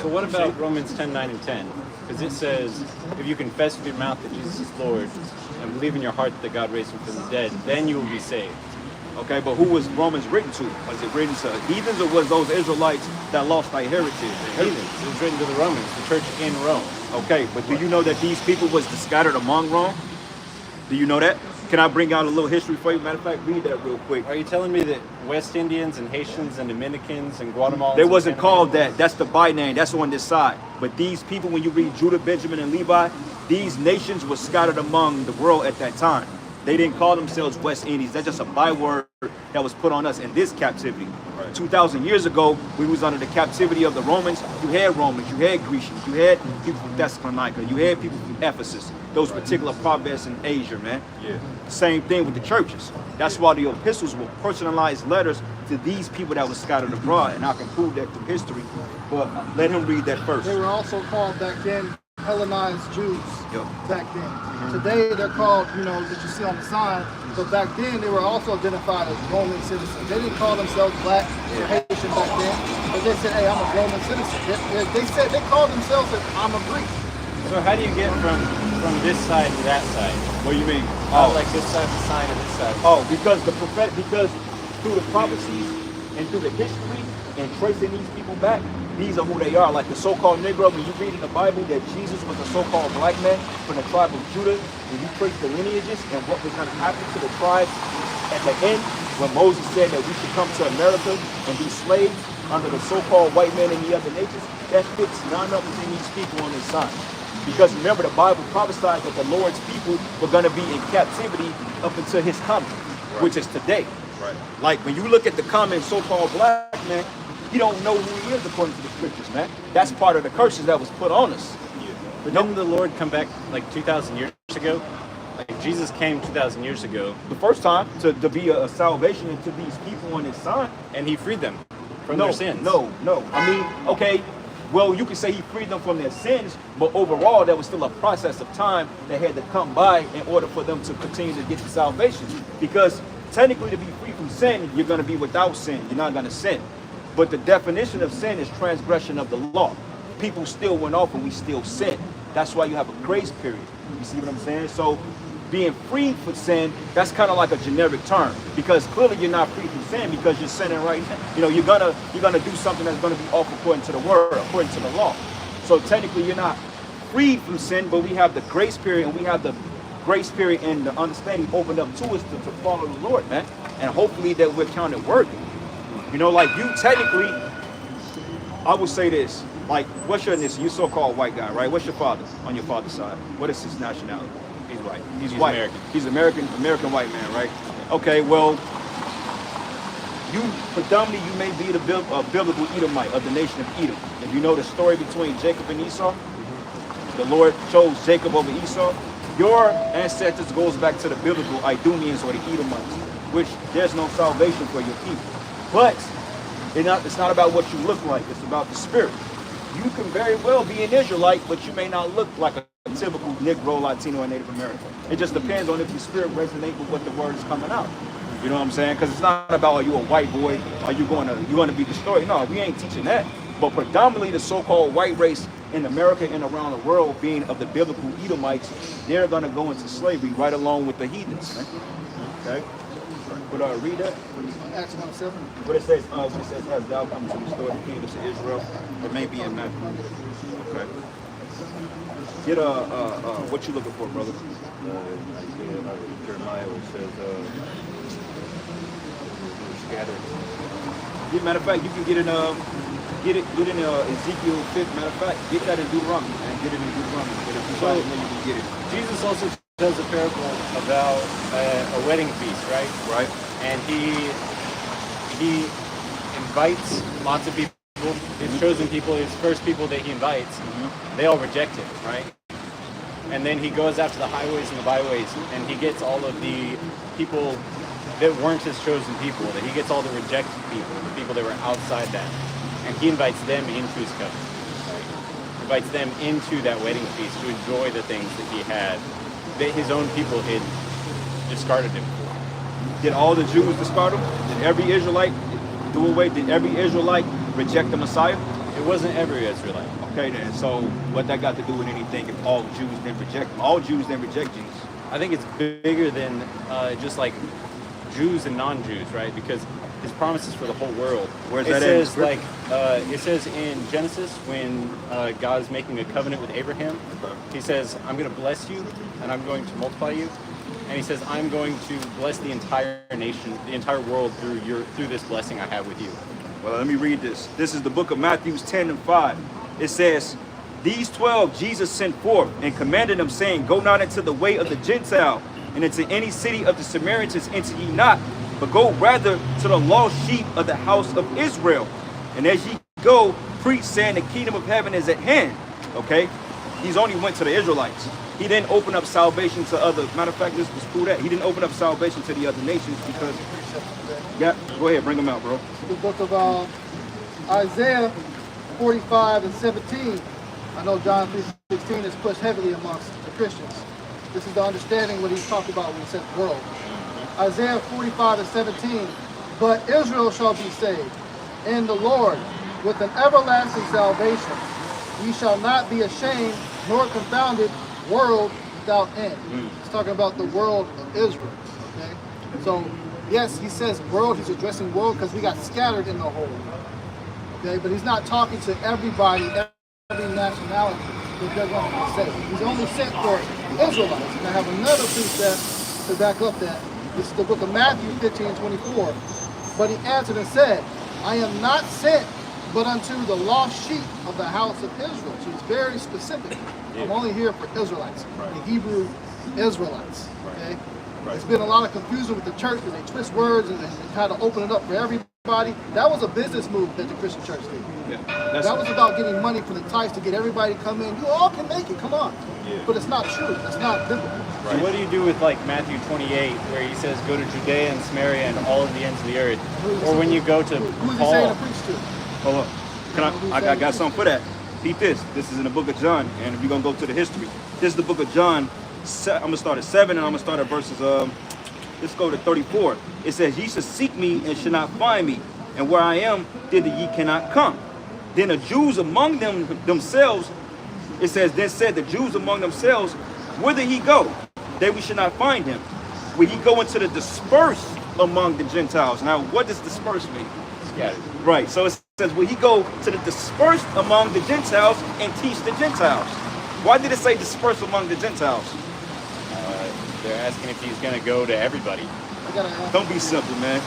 So what about Romans 10, 9, and 10? Because it says, if you confess with your mouth that Jesus is Lord and believe in your heart that God raised him from the dead, then you will be saved. Okay, but who was Romans written to? Was it written to heathens or was those Israelites that lost their heritage? Heathens. It was written to the Romans, the church in Rome. Okay, but do you know that these people was scattered among Rome? Do you know that? Can I bring out a little history for you? Matter of fact, read that real quick. Are you telling me that West Indians and Haitians and Dominicans and Guatemalans... They wasn't called that. That's the by name. That's on this side. But these people, when you read Judah, Benjamin, and Levi, these nations were scattered among the world at that time. They didn't call themselves West Indies. That's just a byword that was put on us in this captivity. Right. 2,000 years ago, we was under the captivity of the Romans. You had Romans, you had Grecians, you had people from Thessalonica, you had people from Ephesus, those particular provinces in Asia, man. Yeah. Same thing with the churches. That's why the epistles were personalized letters to these people that were scattered abroad, and I can prove that through history. But let him read that first. They were also called back then Hellenized Jews. Yep. Back then. Today they're called, that you see on the sign, but back then they were also identified as Roman citizens. They didn't call themselves black or Haitian back then, but they said, hey, I'm a Roman citizen. They called themselves, I'm a Greek. So how do you get from this side to that side? What do you mean? Like this side to sign and this side. Oh, because because through the prophecies and through the history and tracing these people back, these are who they are. Like the so-called Negro, when you read in the Bible that Jesus was a so-called black man from the tribe of Judah, when you trace the lineages and what was going to happen to the tribes at the end, when Moses said that we should come to America and be slaves under the so-called white man and the other nations, that fits none of these people on this side. Because remember, the Bible prophesied that the Lord's people were going to be in captivity up until his coming, which is today. Right. Like when you look at the common so-called black man, he don't know who he is according to the scriptures, man. That's part of the curses that was put on us. But didn't the Lord come back like 2,000 years ago? Like Jesus came 2,000 years ago, The first time to be a salvation to these people on his side. and he freed them from No, their sins. no. I mean, okay, well, you could say he freed them from their sins, but overall, there was still a process of time that had to come by in order for them to continue to get the salvation. Because technically, to be free from sin, you're going to be without sin. You're not going to sin. But the definition of sin is transgression of the law. People still went off and we still sin. That's why you have a grace period. You see what I'm saying? So being free from sin, that's kind of like a generic term, because clearly you're not free from sin because you're sinning right now. You know, you're gonna do something that's gonna be off according to the word, according to the law. So technically you're not freed from sin, but we have the grace period, and we have the grace period and the understanding opened up to us to follow the Lord, man. And hopefully that we're counted worthy. You know, like you technically, I would say this, like, what's your ethnicity? You so-called white guy, right? What's your father on your father's side? What is his nationality? He's white. He's white. American. He's American white man, right? Okay, well, you predominantly, you may be the biblical Edomite of the nation of Edom. If you know the story between Jacob and Esau, the Lord chose Jacob over Esau. Your ancestors goes back to the biblical Idumeans or the Edomites, which there's no salvation for your people. But it's not about what you look like, it's about the spirit. You can very well be an Israelite, but you may not look like a typical Negro, Latino, or Native American. It just depends on if your spirit resonates with what the word is coming out. You know what I'm saying? Because it's not about, are you a white boy, are you going to be destroyed? No, we ain't teaching that. But predominantly the so-called white race in America and around the world, being of the biblical Edomites, they're going to go into slavery right along with the heathens. Right? Okay? But read that. Acts 1:7. What it says, has thou come to restore the kingdom to Israel? It may be in that. Okay. Get what you looking for, brother? Jeremiah, which says, scattered. Yeah, matter of fact, you can get in Ezekiel 5th. Matter of fact, get that in Deuteronomy, and get it in Deuteronomy. But if you find it, then you can get it. Jesus also tells a parable about a wedding feast, right? Right. And he invites lots of people, his chosen people, his first people that he invites. They all reject him, right? And then he goes out to the highways and the byways, and he gets all of the people that weren't his chosen people, that he gets all the rejected people, the people that were outside that, and he invites them into his covenant, right? Invites them into that wedding feast to enjoy the things that he had, that his own people had discarded him for. Did all the Jews discard him? Did every Israelite do away? Did every Israelite reject the Messiah? It wasn't every Israelite. Okay then, so what that got to do with anything if all Jews didn't reject him? All Jews didn't reject Jesus. I think it's bigger than just like Jews and non-Jews, right? Because his promises for the whole world. Where's it that says in? like it says in Genesis when God is making a covenant with Abraham, he says, "I'm going to bless you and I'm going to multiply you," and he says, "I'm going to bless the entire nation, the entire world through this blessing I have with you." Well, let me read this. This is the book of Matthew 10:5. It says, "These 12 Jesus sent forth and commanded them, saying, Go not into the way of the Gentile, and into any city of the Samaritans enter ye not, but go rather to the lost sheep of the house of Israel. And as ye go, preach, saying, The kingdom of heaven is at hand." Okay? He's only went to the Israelites. He didn't open up salvation to other. Matter of fact, this was cool that he didn't open up salvation to the other nations because. Yeah, go ahead, bring them out, bro. The book of Isaiah 45:17. I know John 3:16 is pushed heavily amongst the Christians. This is the understanding what he's talking about when he says world. Isaiah 45:17. But Israel shall be saved, and the Lord with an everlasting salvation. Ye shall not be ashamed nor confounded, world without end. He's talking about the world of Israel. Okay, so yes, he says world. He's addressing world because we got scattered in the whole. Okay, but he's not talking to everybody, every nationality that does want to say. He's only sent for Israelites. And I have another precept to back up that. This is the book of Matthew 15:24. But he answered and said, I am not sent but unto the lost sheep of the house of Israel. So he's very specific. I'm only here for Israelites, the Hebrew Israelites. Okay? There's been a lot of confusion with the church because they twist words and try to open it up for everybody. That was a business move that the Christian church did. Yeah, That was about getting money from the tithes to get everybody to come in. You all can make it, come on. But it's not true. It's not biblical. So what do you do with like Matthew 28, where he says, go to Judea and Samaria and all of the ends of the earth? Or when you go to Who's he saying Paul, to preach to? Hold on. I got something for that. Peep this. This is in the book of John, and if you're gonna go to the history, this is the book of John. I'm gonna start at 7, and I'm gonna start at verses. Let's go to 34. It says, "Ye shall seek me and shall not find me, and where I am, thither ye cannot come." Then the Jews among themselves, it says, then said the Jews among themselves, whither he go, that we should not find him. Will he go into the dispersed among the Gentiles? Now, what does disperse mean? scattered. Right. So it says, will he go to the dispersed among the Gentiles and teach the Gentiles? Why did it say dispersed among the Gentiles? They're asking if he's going to go to everybody. I gotta ask. Don't be simple, man.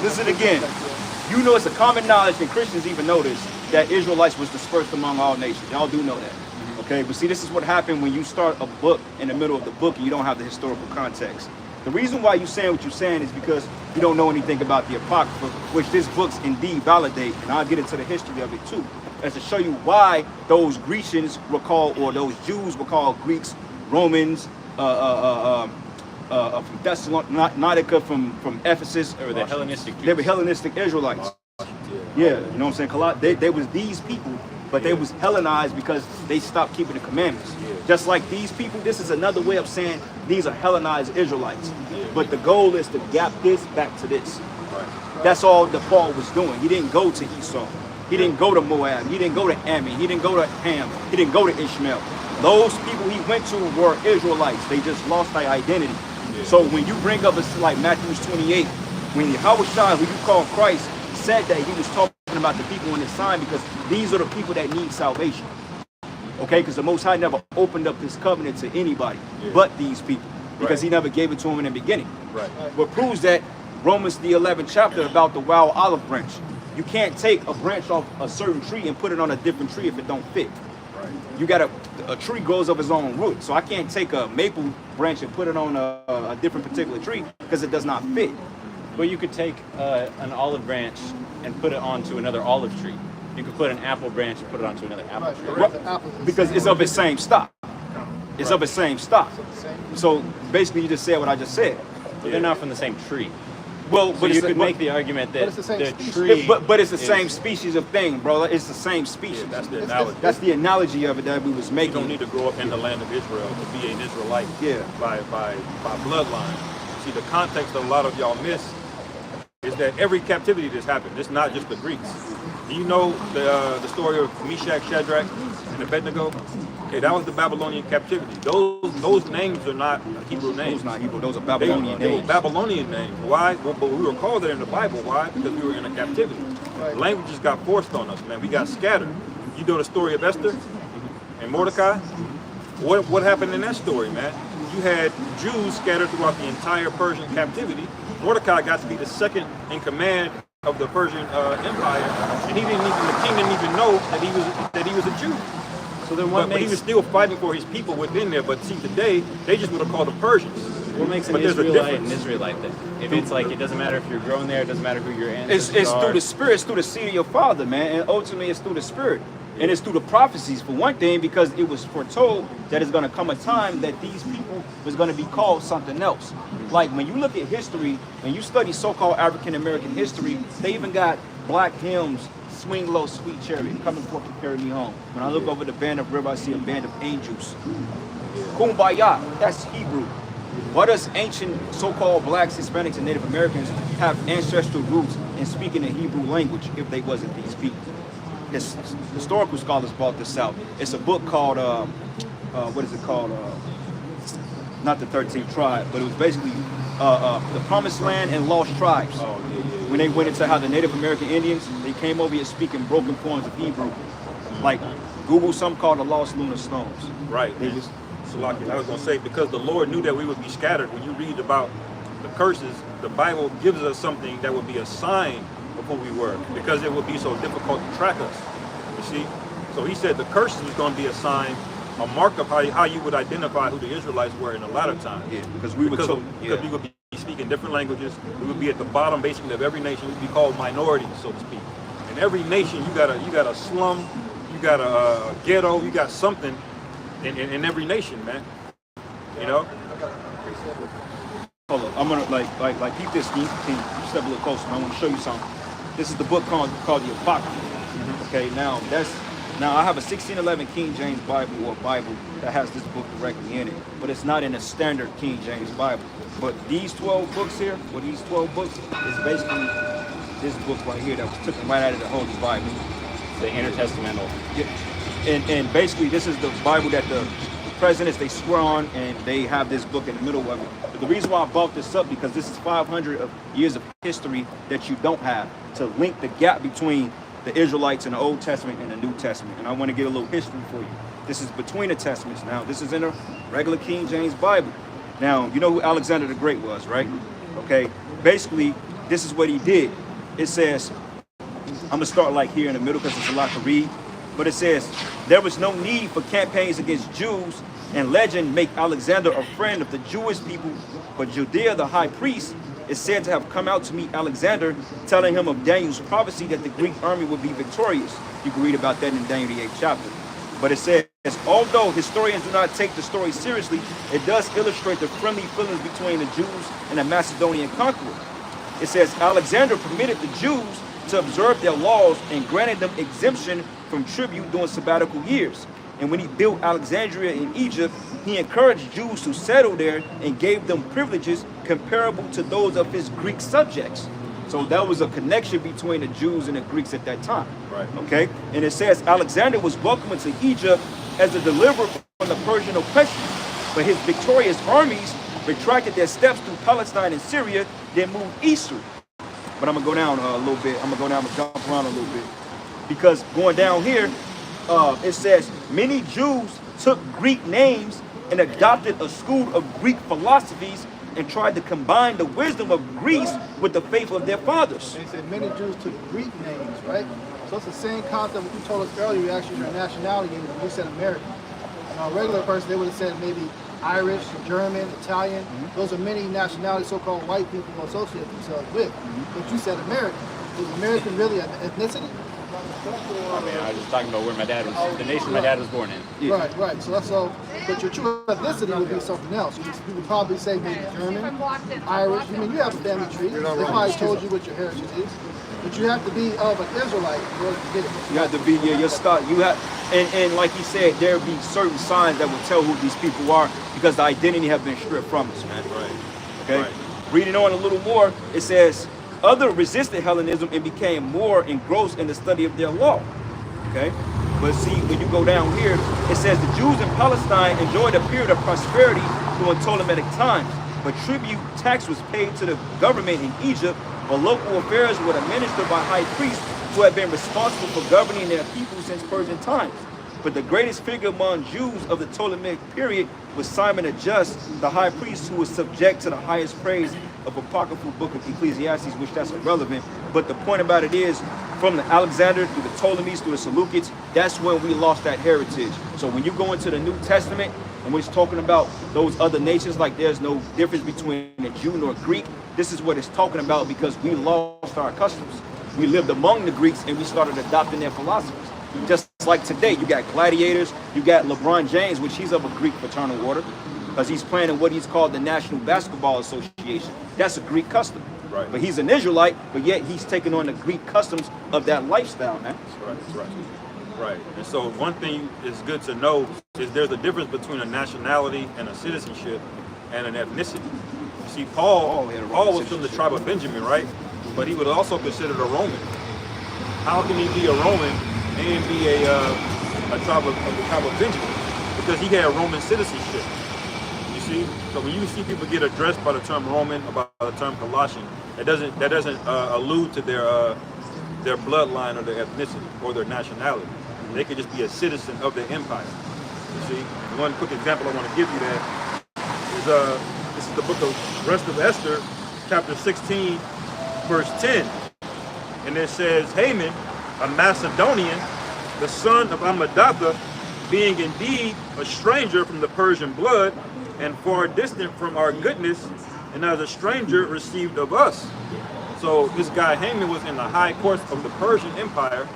Listen again. You know it's a common knowledge, and Christians even know this, that Israelites was dispersed among all nations. Y'all do know that. Okay, but see, this is what happened when you start a book in the middle of the book and you don't have the historical context. The reason why you're saying what you're saying is because you don't know anything about the Apocrypha, which this book's indeed validate, and I'll get into the history of it too, as to show you why those Grecians were called, or those Jews were called Greeks, Romans, from Thessalonica, from Ephesus, Or the Hellenistic Jews. they were Hellenistic Israelites. Yeah, you know what I'm saying? They was these people, but they was Hellenized because they stopped keeping the commandments. Just like these people, this is another way of saying these are Hellenized Israelites. But the goal is to gap this back to this. That's all that Paul was doing. He didn't go to Esau. He didn't go to Moab. He didn't go to Ammon. He didn't go to Ham. He didn't go to Ishmael. Those people he went to were Israelites. They just lost their identity. So when you bring up like Matthew 28, when Yahushua, who you call Christ, said that, he was talking about the people in his sign, because these are the people that need salvation. Okay, because the Most High never opened up his covenant to anybody but these people, because he never gave it to them in the beginning. Right. What proves that, Romans the 11th chapter about the wild olive branch. You can't take a branch off a certain tree and put it on a different tree if it don't fit. You got a tree grows of its own root. So I can't take a maple branch and put it on a different particular tree because it does not fit. But you could take an olive branch and put it onto another olive tree. You could put an apple branch and put it onto another apple Right, tree. right. The apples is the Because same it's of way. its same stock. It's of its same stock. So basically you just said what I just said. But they're not from the same tree. Well, So but you it's could make the argument that it's the same species. tree. but it's the is- same species of thing, bro. It's the same species. That's the It's- analogy. That's the analogy of it that we was You making. don't need to grow up in the land of Israel to be an Israelite. Yeah. By bloodline. See, the context that a lot of y'all miss is that every captivity that's happened, it's not just the Greeks. Do you know the story of Meshach, Shadrach, and Abednego? Okay, that was the Babylonian captivity. Those names are not Hebrew names. Those not Hebrew. Those are They Babylonian were names. Babylonian names. Why? Well, but we were called that in the Bible. Why? Because we were in a captivity. Right. Languages got forced on us, man. We got scattered. You know the story of Esther and Mordecai? What happened in that story, man? You had Jews scattered throughout the entire Persian captivity. Mordecai got to be the second in command of the Persian Empire, and the king didn't even know that he was a Jew. So then what But he was makes still fighting for his people within there. But see, today they just would have called them Persians. what makes an But there's a Israelite difference. an Israelite then? If it's like it doesn't matter if you're grown there, it doesn't matter who your ancestors It's are. through the spirit, it's through the seed of your father, man. And ultimately it's through the spirit. And it's through the prophecies, for one thing, because it was foretold that it's going to come a time that these people was going to be called something else. Like when you look at history, when you study so-called African American history, they even got black hymns, Swing Low, Sweet Chariot, Coming Forth to Carry Me Home. When I look over the band of river, I see a band of angels. Kumbaya, that's Hebrew. Why does ancient so-called blacks, Hispanics, and Native Americans have ancestral roots in speaking the Hebrew language if they wasn't these people? Historical scholars brought this out. It's a book called, what is it called? Not the 13th Tribe, but it was basically the Promised Land and Lost Tribes. Oh, yeah, yeah. When they went into how the Native American Indians, they came over here speaking broken forms of Hebrew. Like, Google something called the Lost Lunar Stones. Right. They just, Salaki, I was going to say, because the Lord knew that we would be scattered. When you read about the curses, the Bible gives us something that would be a sign of who we were, because it would be so difficult to track us. You see? So he said the curses was going to be a sign, a mark of how you would identify who the Israelites were in the latter time. yeah, because we were told, Because we would be speaking different languages. We would be at the bottom, basically, of every nation. We'd be called minorities, so to speak. In every nation, you got a slum, you got a ghetto, you got something in every nation, man. You know? hold up, I'm gonna like keep this. Can you step a little closer? I want to show you something. This is the book called the Apocrypha. Okay, now I have a 1611 King James Bible, or Bible, that has this book directly in it, but it's not in a standard King James Bible. But these 12 books here, these 12 books, is basically this book right here that was taken right out of the Holy Bible. The intertestamental. Yeah. And basically this is the Bible that the presidents, they swear on, and they have this book in the middle of it. But the reason why I brought this up, because this is 500 of years of history that you don't have to link the gap between the Israelites in the Old Testament and the New Testament. And I want to get a little history for you. This is between the Testaments. Now, this is in a regular King James Bible. Now, you know who Alexander the Great was, right? Okay, basically, this is what he did. It says, I'm gonna start like here in the middle because it's a lot to read, but it says, there was no need for campaigns against Jews, and legend make Alexander a friend of the Jewish people, but Judea, the high priest, is said to have come out to meet Alexander, telling him of Daniel's prophecy that the Greek army would be victorious. You can read about that in Daniel the 8th chapter. But it says, although historians do not take the story seriously, it does illustrate the friendly feelings between the Jews and the Macedonian conqueror. It says, Alexander permitted the Jews to observe their laws and granted them exemption from tribute during sabbatical years. And when he built Alexandria in Egypt, he encouraged Jews to settle there and gave them privileges comparable to those of his Greek subjects. So that was a connection between the Jews and the Greeks at that time. Right. Okay? And it says Alexander was welcomed into Egypt as a deliverer from the Persian oppression, but his victorious armies retracted their steps through Palestine and Syria, then moved eastward. But I'm gonna go down a little bit. I'm gonna jump around a little bit. Because going down here, it says, many Jews took Greek names and adopted a school of Greek philosophies and tried to combine the wisdom of Greece with the faith of their fathers. They said many Jews took Greek names, right? So it's the same concept what you told us earlier. You actually your nationality, and you said American. Now, a regular person, they would have said maybe Irish, German, Italian. Those are many nationalities so-called white people associate themselves with. But you said American. Is American really an ethnicity? I mean, I was just talking about where my dad was, the nation my dad was born in. Yeah. Right. So that's all. But your true ethnicity would be something else. You would probably say maybe German, Irish. I mean, you have a family tree. They probably told you what your heritage is. But you have to be of an Israelite in order to get it. You have to be your start. You have, and like he said, there be certain signs that will tell who these people are because the identity have been stripped from us, man. Right. Okay. Right. Reading on a little more, it says other resisted Hellenism and became more engrossed in the study of their law. Okay. But see, when you go down here, it says the Jews in Palestine enjoyed a period of prosperity during Ptolemaic times, but tribute tax was paid to the government in Egypt, but local affairs were administered by high priests who had been responsible for governing their people since Persian times. But the greatest figure among Jews of the Ptolemaic period was Simon the Just, the high priest, who was subject to the highest praise of apocryphal book of Ecclesiastes, which that's irrelevant. But the point about it is, from the Alexander through the Ptolemies through the Seleucids, that's when we lost that heritage. So when you go into the New Testament and we're talking about those other nations, like there's no difference between a Jew nor Greek, this is what it's talking about because we lost our customs. We lived among the Greeks and we started adopting their philosophies. Just like today, you got gladiators, you got LeBron James, which he's of a Greek fraternal order, because he's playing in what he's called the National Basketball Association. That's a Greek custom. Right. But he's an Israelite, but yet he's taking on the Greek customs of that lifestyle, man. That's right. Right. And so one thing is good to know is there's a difference between a nationality and a citizenship and an ethnicity. You see, Paul was from the tribe of Benjamin, right? But he was also considered a Roman. How can he be a Roman and be a tribe of Benjamin? Because he had Roman citizenship. You see? So when you see people get addressed by the term Roman or by the term Colossian, that doesn't allude to their bloodline or their ethnicity or their nationality. They could just be a citizen of the empire. You see? One quick example I want to give you that is this is the book of Rest of Esther, chapter 16, verse 10. And it says, Haman, a Macedonian, the son of Ammedatha, being indeed a stranger from the Persian blood, and far distant from our goodness, and as a stranger received of us. So this guy Haman was in the high courts of the Persian Empire,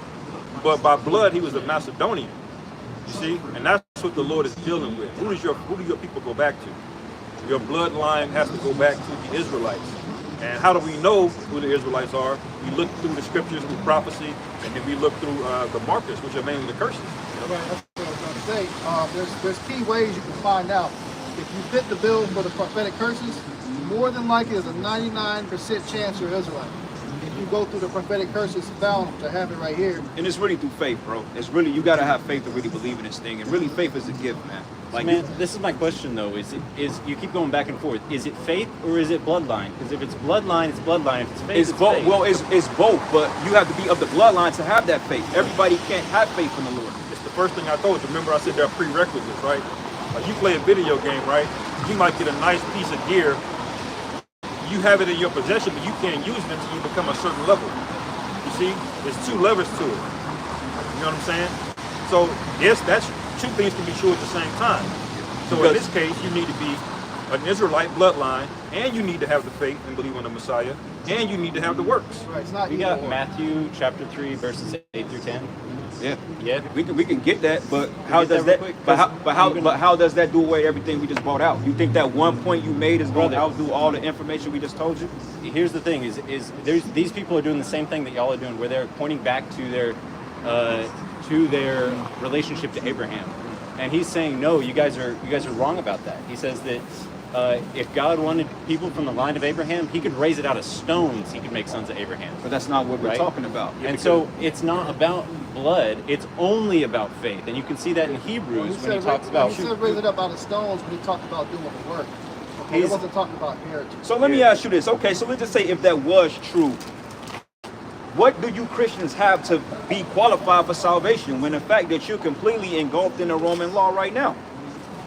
but by blood he was a Macedonian. You see? And that's what the Lord is dealing with. Who do your people go back to? Your bloodline has to go back to the Israelites. And how do we know who the Israelites are? We look through the scriptures, through prophecy, and then we look through the markers, which are mainly the curses. Right, that's what I was going to say. There's key ways you can find out. If you fit the bill for the prophetic curses, more than likely there's a 99% chance you're Israelite. If you go through the prophetic curses found, to have it right here. And it's really through faith, bro. It's really, you got to have faith to really believe in this thing. And really, faith is a gift, man. Like, man, this is my question though. Is you keep going back and forth? Is it faith or is it bloodline? Because if it's bloodline, it's bloodline. If it's faith, it's both. faith. Well, it's both, but you have to be of the bloodline to have that faith. Everybody can't have faith in the Lord. It's the first thing I told you. Remember, I said there are prerequisites, right? Like you play a video game, right? You might get a nice piece of gear. You have it in your possession, but you can't use it until you become a certain level. You see, there's two levels to it. You know what I'm saying? So yes, that's two things can be true at the same time. So in this case, you need to be an Israelite bloodline, and you need to have the faith and believe on the Messiah, and you need to have the works. Right, it's not We either got or. Matthew chapter 3 verses 8 through 10. Yeah, Yeah. we can get that, but how get does that that? real quick? But how does that do away everything we just brought out? You think that one point you made is going to Brother. outdo all the information we just told you? Here's the thing: is there's these people are doing the same thing that y'all are doing, where they're pointing back to their relationship to Abraham, and he's saying, no, you guys are wrong about that. He says that if God wanted people from the line of Abraham, he could raise it out of stones. He could make sons of Abraham. But that's not what we're Right? talking about. And so it's not about blood; it's only about faith, and you can see that in Hebrews when he talks about. He said raise it up out of stones when he talked about doing the work. Okay, he He's- wasn't talking about heritage. So let me ask you this. Okay, so let's just say if that was true, what do you Christians have to be qualified for salvation when the fact that you're completely engulfed in the Roman law right now?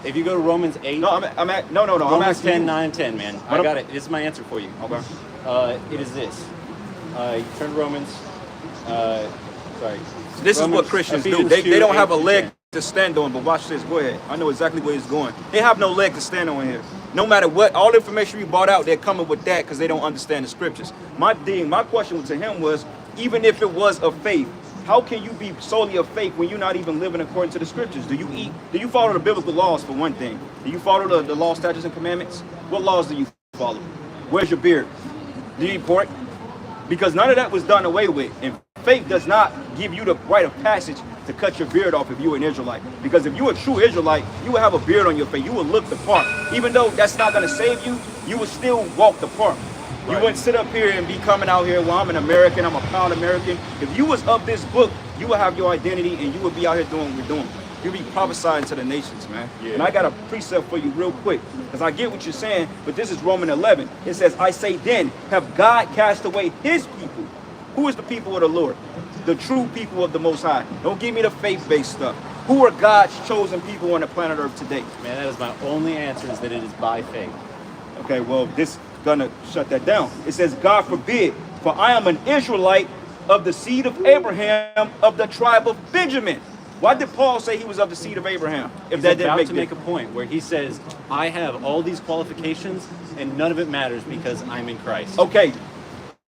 If you go to Romans 8, No, I'm Romans asking 10, you. 9, 10, man. What I got it. This is my answer for you. Okay. It is this. You turn to Romans. Sorry. This is what Romans- Christians do. Ephesians They 2, don't 8 have a through leg 10. to stand on, but watch this. Go ahead. I know exactly where it's going. They have no leg to stand on here. No matter what, all the information we brought out, they're coming with that because they don't understand the scriptures. My question to him was, even if it was of faith, how can you be solely of faith when you're not even living according to the scriptures? Do you eat? Do you follow the biblical laws for one thing? Do you follow the law, statutes, and commandments? What laws do you follow? Where's your beard? Do you eat pork? Because none of that was done away with. And faith does not give you the rite of passage to cut your beard off if you're an Israelite. Because if you're a true Israelite, you will have a beard on your face. You will look the part. Even though that's not going to save you, you will still walk the part. You wouldn't sit up here and be coming out here, well, I'm an American, I'm a proud American. If you was of this book, you would have your identity and you would be out here doing what we're doing. You'll be prophesying to the nations, man. Yeah. And I got a precept for you real quick, because I get what you're saying, but this is Romans 11. It says, I say then, have God cast away his people? Who is the people of the Lord? The true people of the Most High. Don't give me the faith-based stuff. Who are God's chosen people on the planet Earth today? Man, that is my only answer, is that it is by faith. Okay, well, this is gonna shut that down. It says, God forbid, for I am an Israelite of the seed of Abraham, of the tribe of Benjamin. Why did Paul say he was of the seed of Abraham? If He's that didn't about make to make a point where he says, I have all these qualifications and none of it matters because I'm in Christ. Okay,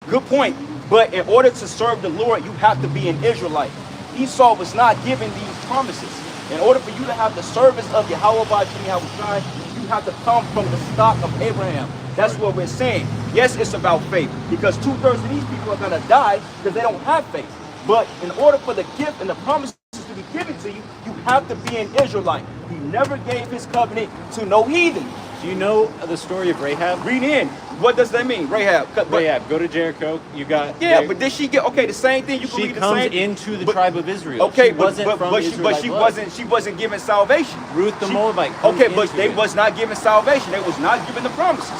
good point. But in order to serve the Lord, you have to be an Israelite. Esau was not given these promises. In order for you to have the service of Yahweh Ba'ashem Yahushai, you have to come from the stock of Abraham. That's what we're saying. Yes, it's about faith, because 2/3 of these people are going to die because they don't have faith. But in order for the gift and the promises to be given to you, you have to be an Israelite. He never gave his covenant to no heathen. Do you know the story of Rahab? Read in. What does that mean? Rahab. Rahab, go to Jericho. You got Yeah, but did she get the same thing? You can she read the comes same into the but- tribe of Israel. Okay, she wasn't from Israelite blood. she wasn't given salvation. Ruth the She- Moabite comes Okay, but into they it. was not given salvation. They was not given the promises.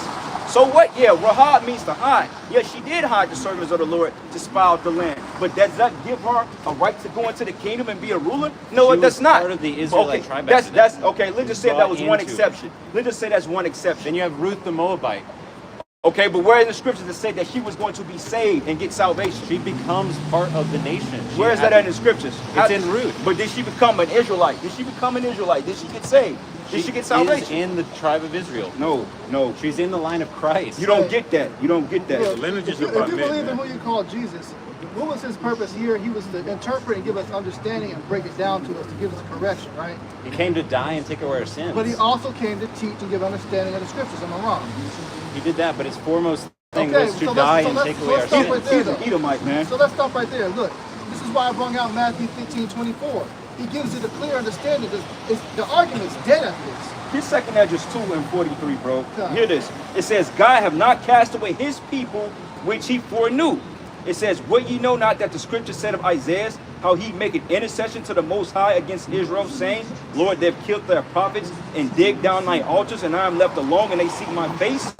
So what? Yeah, Rahab means to hide. Yeah, she did hide the servants of the Lord to spy out the land. But does that give her a right to go into the kingdom and be a ruler? No, She it does was not. part of the Israelite tribe back then. That's okay. Let's just say that was Brought one into it. exception. Let's just say that's one exception. Then you have Ruth the Moabite. Okay, but where in the scriptures that say that she was going to be saved and get salvation? She becomes part of the nation. She Where is had- that in the scriptures? It's in Ruth. But did she become an Israelite? Did she become an Israelite? Did she get saved? Did she get is salvation? in the tribe of Israel. No. She's in the line of Christ. You don't get that. You don't get that. Look, lineage if is you, about if you men, believe in man. who you call Jesus, what was his purpose here? He was to interpret and give us understanding and break it down to us to give us correction, right? He came to die and take away our sins. But he also came to teach and give understanding of the scriptures. Am I wrong? He did that, but his foremost thing Okay, was to so die let's- and so take let's- away our let's stop sins. right there. He's an Edomite, man. So let's stop right there. Look, this is why I brought out Matthew 15:24. He gives you the clear understanding. The argument's dead at this. Here's 2 Esdras 2:43, bro. God. Hear this. It says, God have not cast away his people, which he foreknew. It says, what ye know not that the scripture said of Isaiah, how he maketh intercession to the Most High against Israel, saying, Lord, they've killed their prophets and digged down thy altars, and I am left alone, and they seek my face.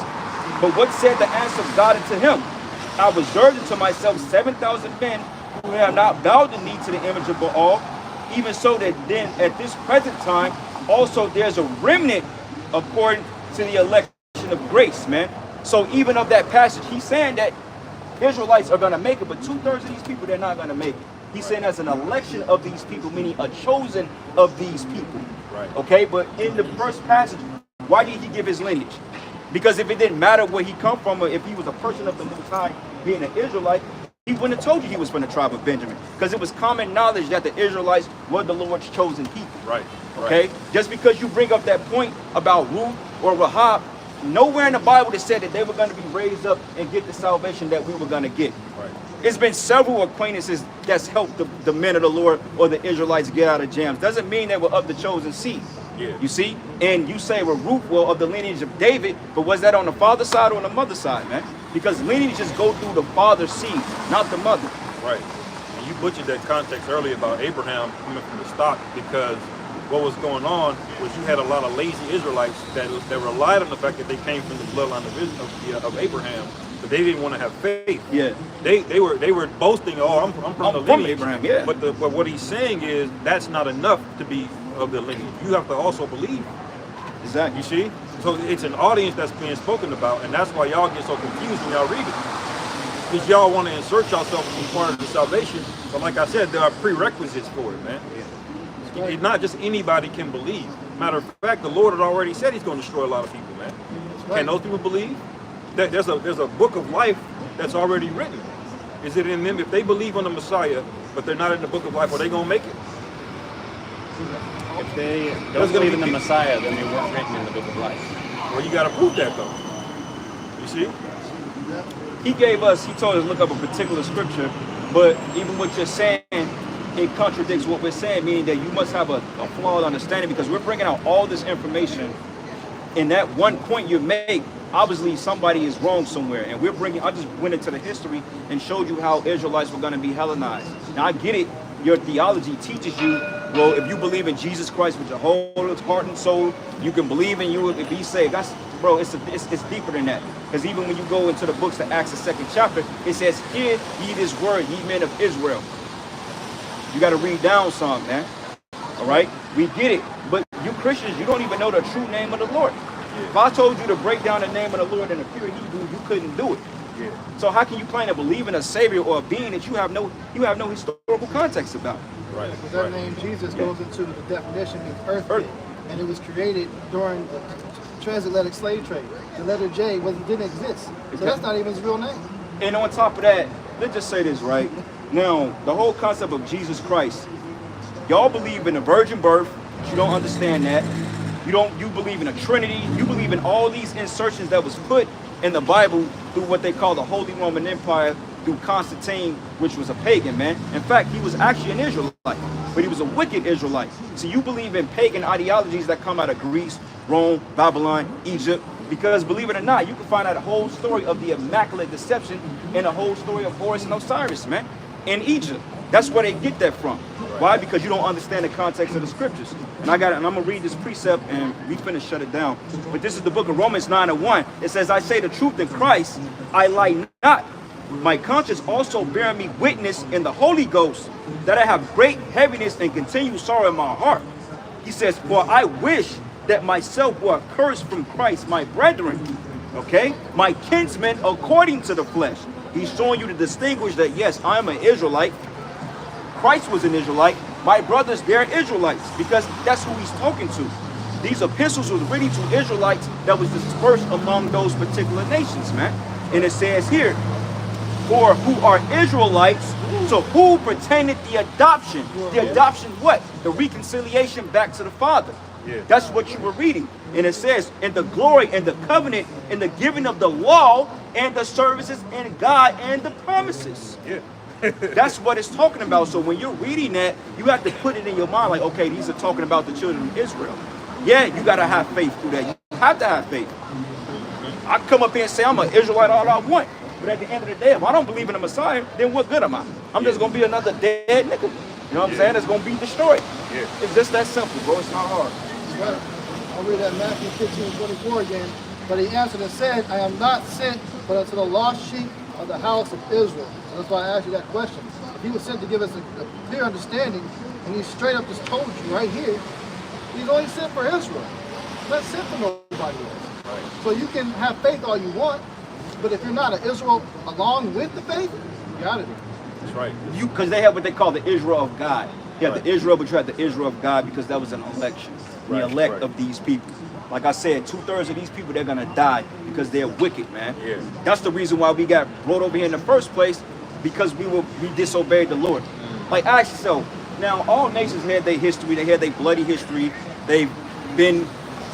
But what said the answer of God unto him? I reserved unto myself 7,000 men who have not bowed the knee to the image of Baal, even so that then at this present time also there's a remnant according to the election of grace, man. So even of that passage, he's saying that Israelites are going to make it, but 2/3 of these people, they're not going to make it. He's saying there's an election of these people, meaning a chosen of these people. Right. Okay, but in the first passage, why did he give his lineage? Because if it didn't matter where he come from, or if he was a person of the Most High, being an Israelite, he wouldn't have told you he was from the tribe of Benjamin. Because it was common knowledge that the Israelites were the Lord's chosen people. Right. Okay? Just because you bring up that point about Ruth or Rahab, nowhere in the Bible that said that they were going to be raised up and get the salvation that we were going to get. Right. It's been several acquaintances that's helped the men of the Lord or the Israelites get out of jams. Doesn't mean they were of the chosen seed. Yeah. You see? And you say, well, Ruth, well, of the lineage of David, but was that on the father's side or on the mother's side, man? Because lineages go through the father's seed, not the mother. Right. And you butchered that context earlier about Abraham coming from the stock, because what was going on was you had a lot of lazy Israelites that relied on the fact that they came from the bloodline of Abraham, but they didn't want to have faith. Yeah. They were boasting, oh, I'm from the from lineage. Abraham, yeah. But what he's saying is that's not enough to be of the lineage. You have to also believe. Exactly. You see? So it's an audience that's being spoken about, and that's why y'all get so confused when y'all read it. Because y'all want to insert yourself as part of the salvation, but like I said, there are prerequisites for it, man. It's not just anybody can believe. Matter of fact, the Lord had already said he's going to destroy a lot of people, man. right. Can those people believe? There's a book of life that's already written. Is it in them? If they believe on the Messiah, but they're not in the book of life, are they going to make it? If they There's don't gonna believe be in the people- Messiah, then they weren't written in the book of life. Well, you got to prove that, though. You see? He told us to look up a particular scripture, but even what you're saying, it contradicts what we're saying, meaning that you must have a flawed understanding, because we're bringing out all this information. In that one point you make, obviously somebody is wrong somewhere, and I just went into the history and showed you how Israelites were going to be Hellenized. Now I get it, your theology teaches you, well, if you believe in Jesus Christ with your whole heart and soul, you can believe in you and be saved. That's, bro, it's deeper than that. Because even when you go into the books of Acts, the 2nd chapter, it says, hear ye this word, ye men of Israel. You got to read down some, man. All right? We get it. But you Christians, you don't even know the true name of the Lord. If I told you to break down the name of the Lord in a pure Hebrew, you couldn't do it. Yeah. So how can you claim to believe in a Savior or a being that you have no historical context about? Right. Because that name Jesus goes into the definition means earthly, Earth. and it was created during the transatlantic slave trade. The letter J didn't exist, so that's not even his real name. And on top of that, let's just say this, right? Now, the whole concept of Jesus Christ, y'all believe in a virgin birth, but you don't understand that. You believe in a Trinity. You believe in all these insertions that was put in the Bible through what they call the Holy Roman Empire, through Constantine, which was a pagan, man. In fact, he was actually an Israelite, but he was a wicked Israelite. So you believe in pagan ideologies that come out of Greece, Rome, Babylon, Egypt. Because believe it or not, you can find out the whole story of the Immaculate Deception and the whole story of Horus and Osiris, man, in Egypt. That's where they get that from. Why? Because you don't understand the context of the scriptures. And I'm gonna read this precept and we finna shut it down. But this is the book of Romans 9:1. It says, I say the truth in Christ, I lie not. My conscience also bearing me witness in the Holy Ghost that I have great heaviness and continual sorrow in my heart. He says, for I wish that myself were accursed from Christ, my brethren, okay, my kinsmen according to the flesh. He's showing you to distinguish that, yes, I am an Israelite. Christ was an Israelite. My brothers, they're Israelites, because that's who he's talking to. These epistles was written to Israelites that was dispersed among those particular nations, man. And it says here, for who are Israelites, to who pertaineth the adoption. The adoption what? The reconciliation back to the Father. Yeah. That's what you were reading. And it says, in the glory and the covenant and the giving of the law and the services and God and the promises. Yeah. That's what it's talking about. So when you're reading that, you have to put it in your mind like, okay, these are talking about the children of Israel. Yeah, you got to have faith through that. You have to have faith. I come up here and say I'm an Israelite all I want. But at the end of the day, if I don't believe in the Messiah, then what good am I? I'm just going to be another dead nigga. You know what I'm saying? It's going to be destroyed. Yeah. It's just that simple, bro. It's not hard. Right. I'll read that Matthew 15:24 again. But he answered and said, I am not sent but unto the lost sheep of the house of Israel. So that's why I asked you that question. If he was sent to give us a clear understanding, and he straight up just told you right here, he's only sent for Israel. He's not sent for nobody else. Right. So you can have faith all you want, but if you're not an Israel along with the faith, you got it. That's right. Because they have what they call the Israel of God. You have Right. the Israel, but you have the Israel of God because that was an election. The Right, elect right. of these people. Like I said, 2/3 of these people, they're going to die because they're wicked, man. Yeah. That's the reason why we got brought over here in the first place, because we disobeyed the Lord. Like, ask yourself, now all nations had their history, they had their bloody history, they've been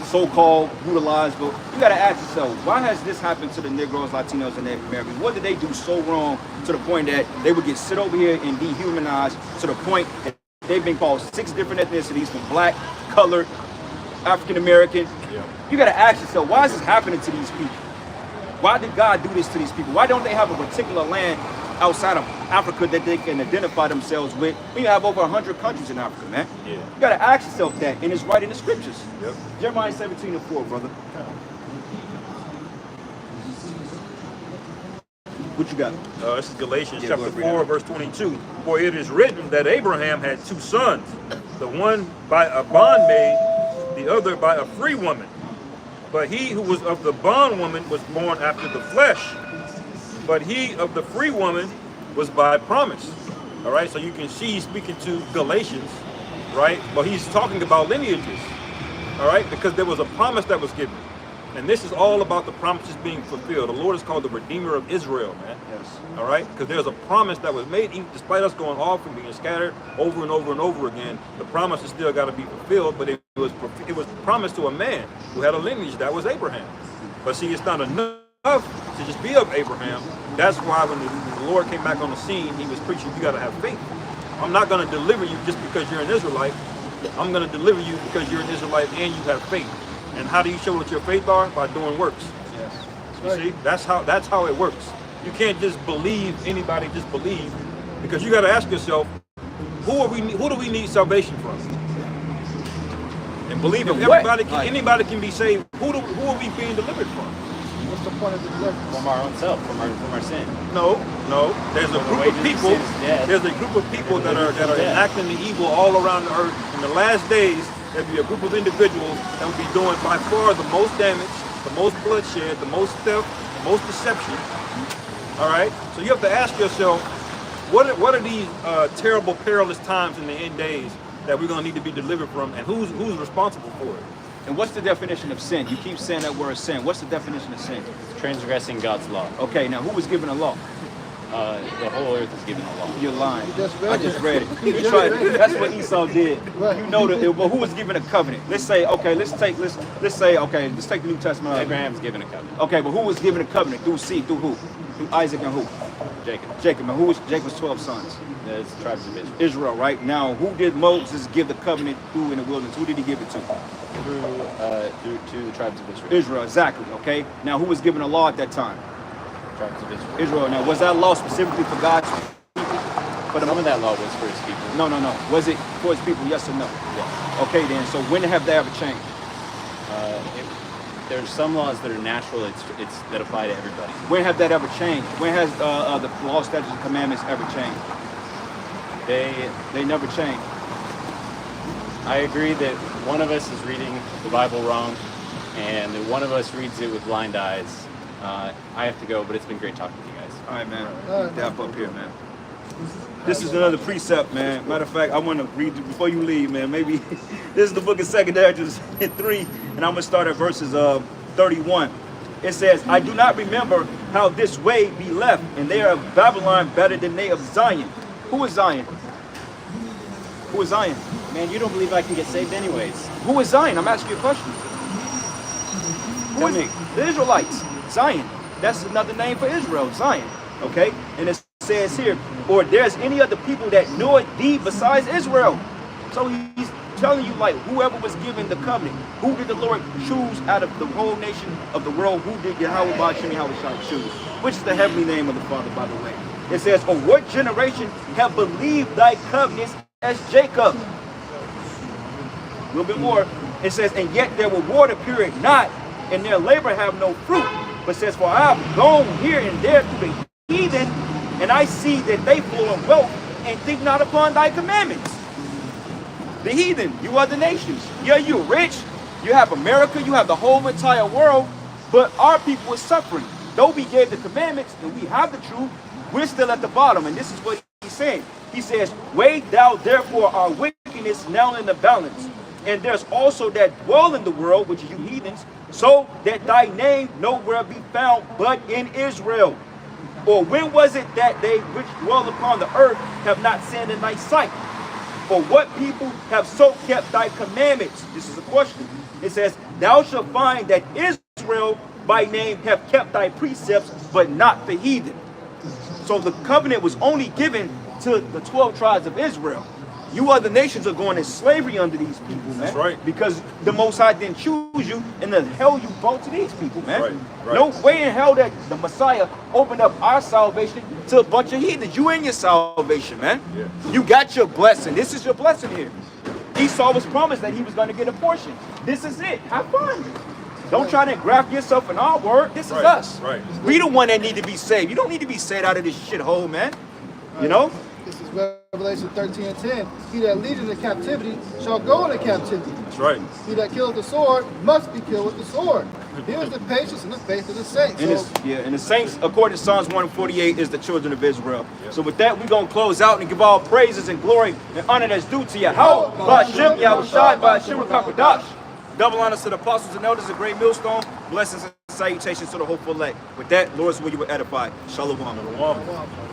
so-called brutalized, but you got to ask yourself, why has this happened to the Negroes, Latinos, and Native Americans? What did they do so wrong to the point that they would get sit over here and dehumanized to the point that they've been called 6 different ethnicities, from black, colored, African American? Yeah. You got to ask yourself, why is this happening to these people? Why did God do this to these people? Why don't they have a particular land outside of Africa that they can identify themselves with? We have over 100 countries in Africa, man. Yeah. You got to ask yourself that, and it's right in the scriptures. Yep. Jeremiah 17:4, brother. What you got? This is Galatians Yeah, chapter go ahead, 4, read verse 22. For it is written that Abraham had 2 sons, the one by a bondmaid, the other by a free woman. But he who was of the bondwoman was born after the flesh, but he of the free woman was by promise. All right, so you can see he's speaking to Galatians, right? But he's talking about lineages, all right, because there was a promise that was given. And this is all about the promises being fulfilled. The Lord is called the Redeemer of Israel, man. Yes. All right, because there's a promise that was made, even despite us going off and being scattered over and over and over again. The promise has still got to be fulfilled, but it was promised to a man who had a lineage, that was Abraham. But see, it's not enough to just be of Abraham. That's why when the Lord came back on the scene, he was preaching, you got to have faith. I'm not going to deliver you just because you're an Israelite. I'm going to deliver you because you're an Israelite and you have faith. And how do you show what your faith are? By doing works. Yes. You see, that's how it works. You can't just believe anybody, just believe, because you got to ask yourself, who do we need salvation from? And believe If in what? anybody can be saved, who are we being delivered from? What's the point of the deliverance? From our own self, from our sin. No. There's a group of people. There's a group of people that are enacting the evil all around the earth. In the last days, there'll be a group of individuals that will be doing by far the most damage, the most bloodshed, the most theft, the most deception. All right. So you have to ask yourself, what are these terrible, perilous times in the end days that we're going to need to be delivered from, and who's responsible for it? And what's the definition of sin? You keep saying that word sin. What's the definition of sin? Transgressing God's law. Okay, now who was given a law? The whole earth is given a law. You're lying. You just read I just it. read it. You You just tried, read it. that's what Esau did. Right. You know well, who was given a covenant? Let's say, okay, let's take the New Testament. Abraham's given a covenant. Okay, but who was given a covenant? Through seed, through who? Through Isaac and who? Jacob. Jacob. And who was Jacob's 12 sons? There's the tribes of Israel. Israel, right? Now, who did Moses give the covenant to in the wilderness? Who did he give it to? Through to the tribes of Israel. Israel, exactly, okay? Now, who was given the law at that time? Tribes of Israel. Israel. Now, was that law specifically for God's people? Some of that law was for his people. No. Was it for his people, yes or no? Yes. Okay, then. So when have they ever changed? There's some laws that are natural. It's that apply to everybody. When have that ever changed? When has the law, statutes, and commandments ever changed? They never changed. I agree that one of us is reading the Bible wrong, and that one of us reads it with blind eyes. I have to go, but it's been great talking to you guys. All right, man. Dap up here, man. This is another precept, man. Matter of fact, I want to read before you leave, man. Maybe this is the book of 2 Esdras 3, and I'm gonna start at verses 31. It says, "I do not remember how this way be left, and they are of Babylon better than they of Zion." Who is Zion? Who is Zion? Man, you don't believe I can get saved anyways. Who is Zion? I'm asking you a question. Who is the Israelites? Zion. That's another name for Israel, Zion. Okay? And it says here, or there's any other people that know thee besides Israel. So he's telling you, like, whoever was given the covenant, who did the Lord choose out of the whole nation of the world? Who did Yahweh Ba'ashem Yahweh Shai choose? Which is the heavenly name of the Father, by the way. It says, or what generation have believed thy covenants as Jacob? A little bit more. It says, and yet their reward appeareth not, and their labor have no fruit. But says, for I have gone here and there to the heathen, and I see that they flow in wealth, and think not upon thy commandments. The heathen, you are the nations. Yeah, you're rich. You have America. You have the whole entire world. But our people is suffering. Though we gave the commandments and we have the truth, we're still at the bottom. And this is what he's saying. He says, weigh thou therefore our wickedness now in the balance. And there's also that dwell in the world, which is you heathens, so that thy name nowhere be found but in Israel. Or when was it that they which dwell upon the earth have not sinned in thy sight? For what people have so kept thy commandments? This is a question. It says, thou shalt find that Israel by name have kept thy precepts, but not the heathen. So the covenant was only given to the 12 tribes of Israel. You other nations are going in slavery under these people, man. That's right. Because the Most High didn't choose you, and the hell you brought to these people, man. Right. No way in hell that the Messiah opened up our salvation to a bunch of heathens. You in your salvation, man. Yeah. You got your blessing. This is your blessing here. Esau was promised that he was going to get a portion. This is it. Have fun. Don't try to engraft yourself in our word. This is us. Right. We the one that need to be saved. You don't need to be saved out of this shithole, man. You know? This is Revelation 13:10. He that leadeth into captivity shall go into captivity. That's right. He that killeth the sword must be killed with the sword. Here's the patience and the faith of the saints. And the saints, according to Psalms 148, is the children of Israel. So with that, we're going to close out and give all praises and glory and honor that's due to Yahweh, Ba'ashem, Yahweh Shai, Ba'ashem, Rakakadash. Double honors to the apostles and elders, a great millstone. Blessings and salutations to the hopeful elect. With that, Lord's will you will edify. Shalom. Shalom.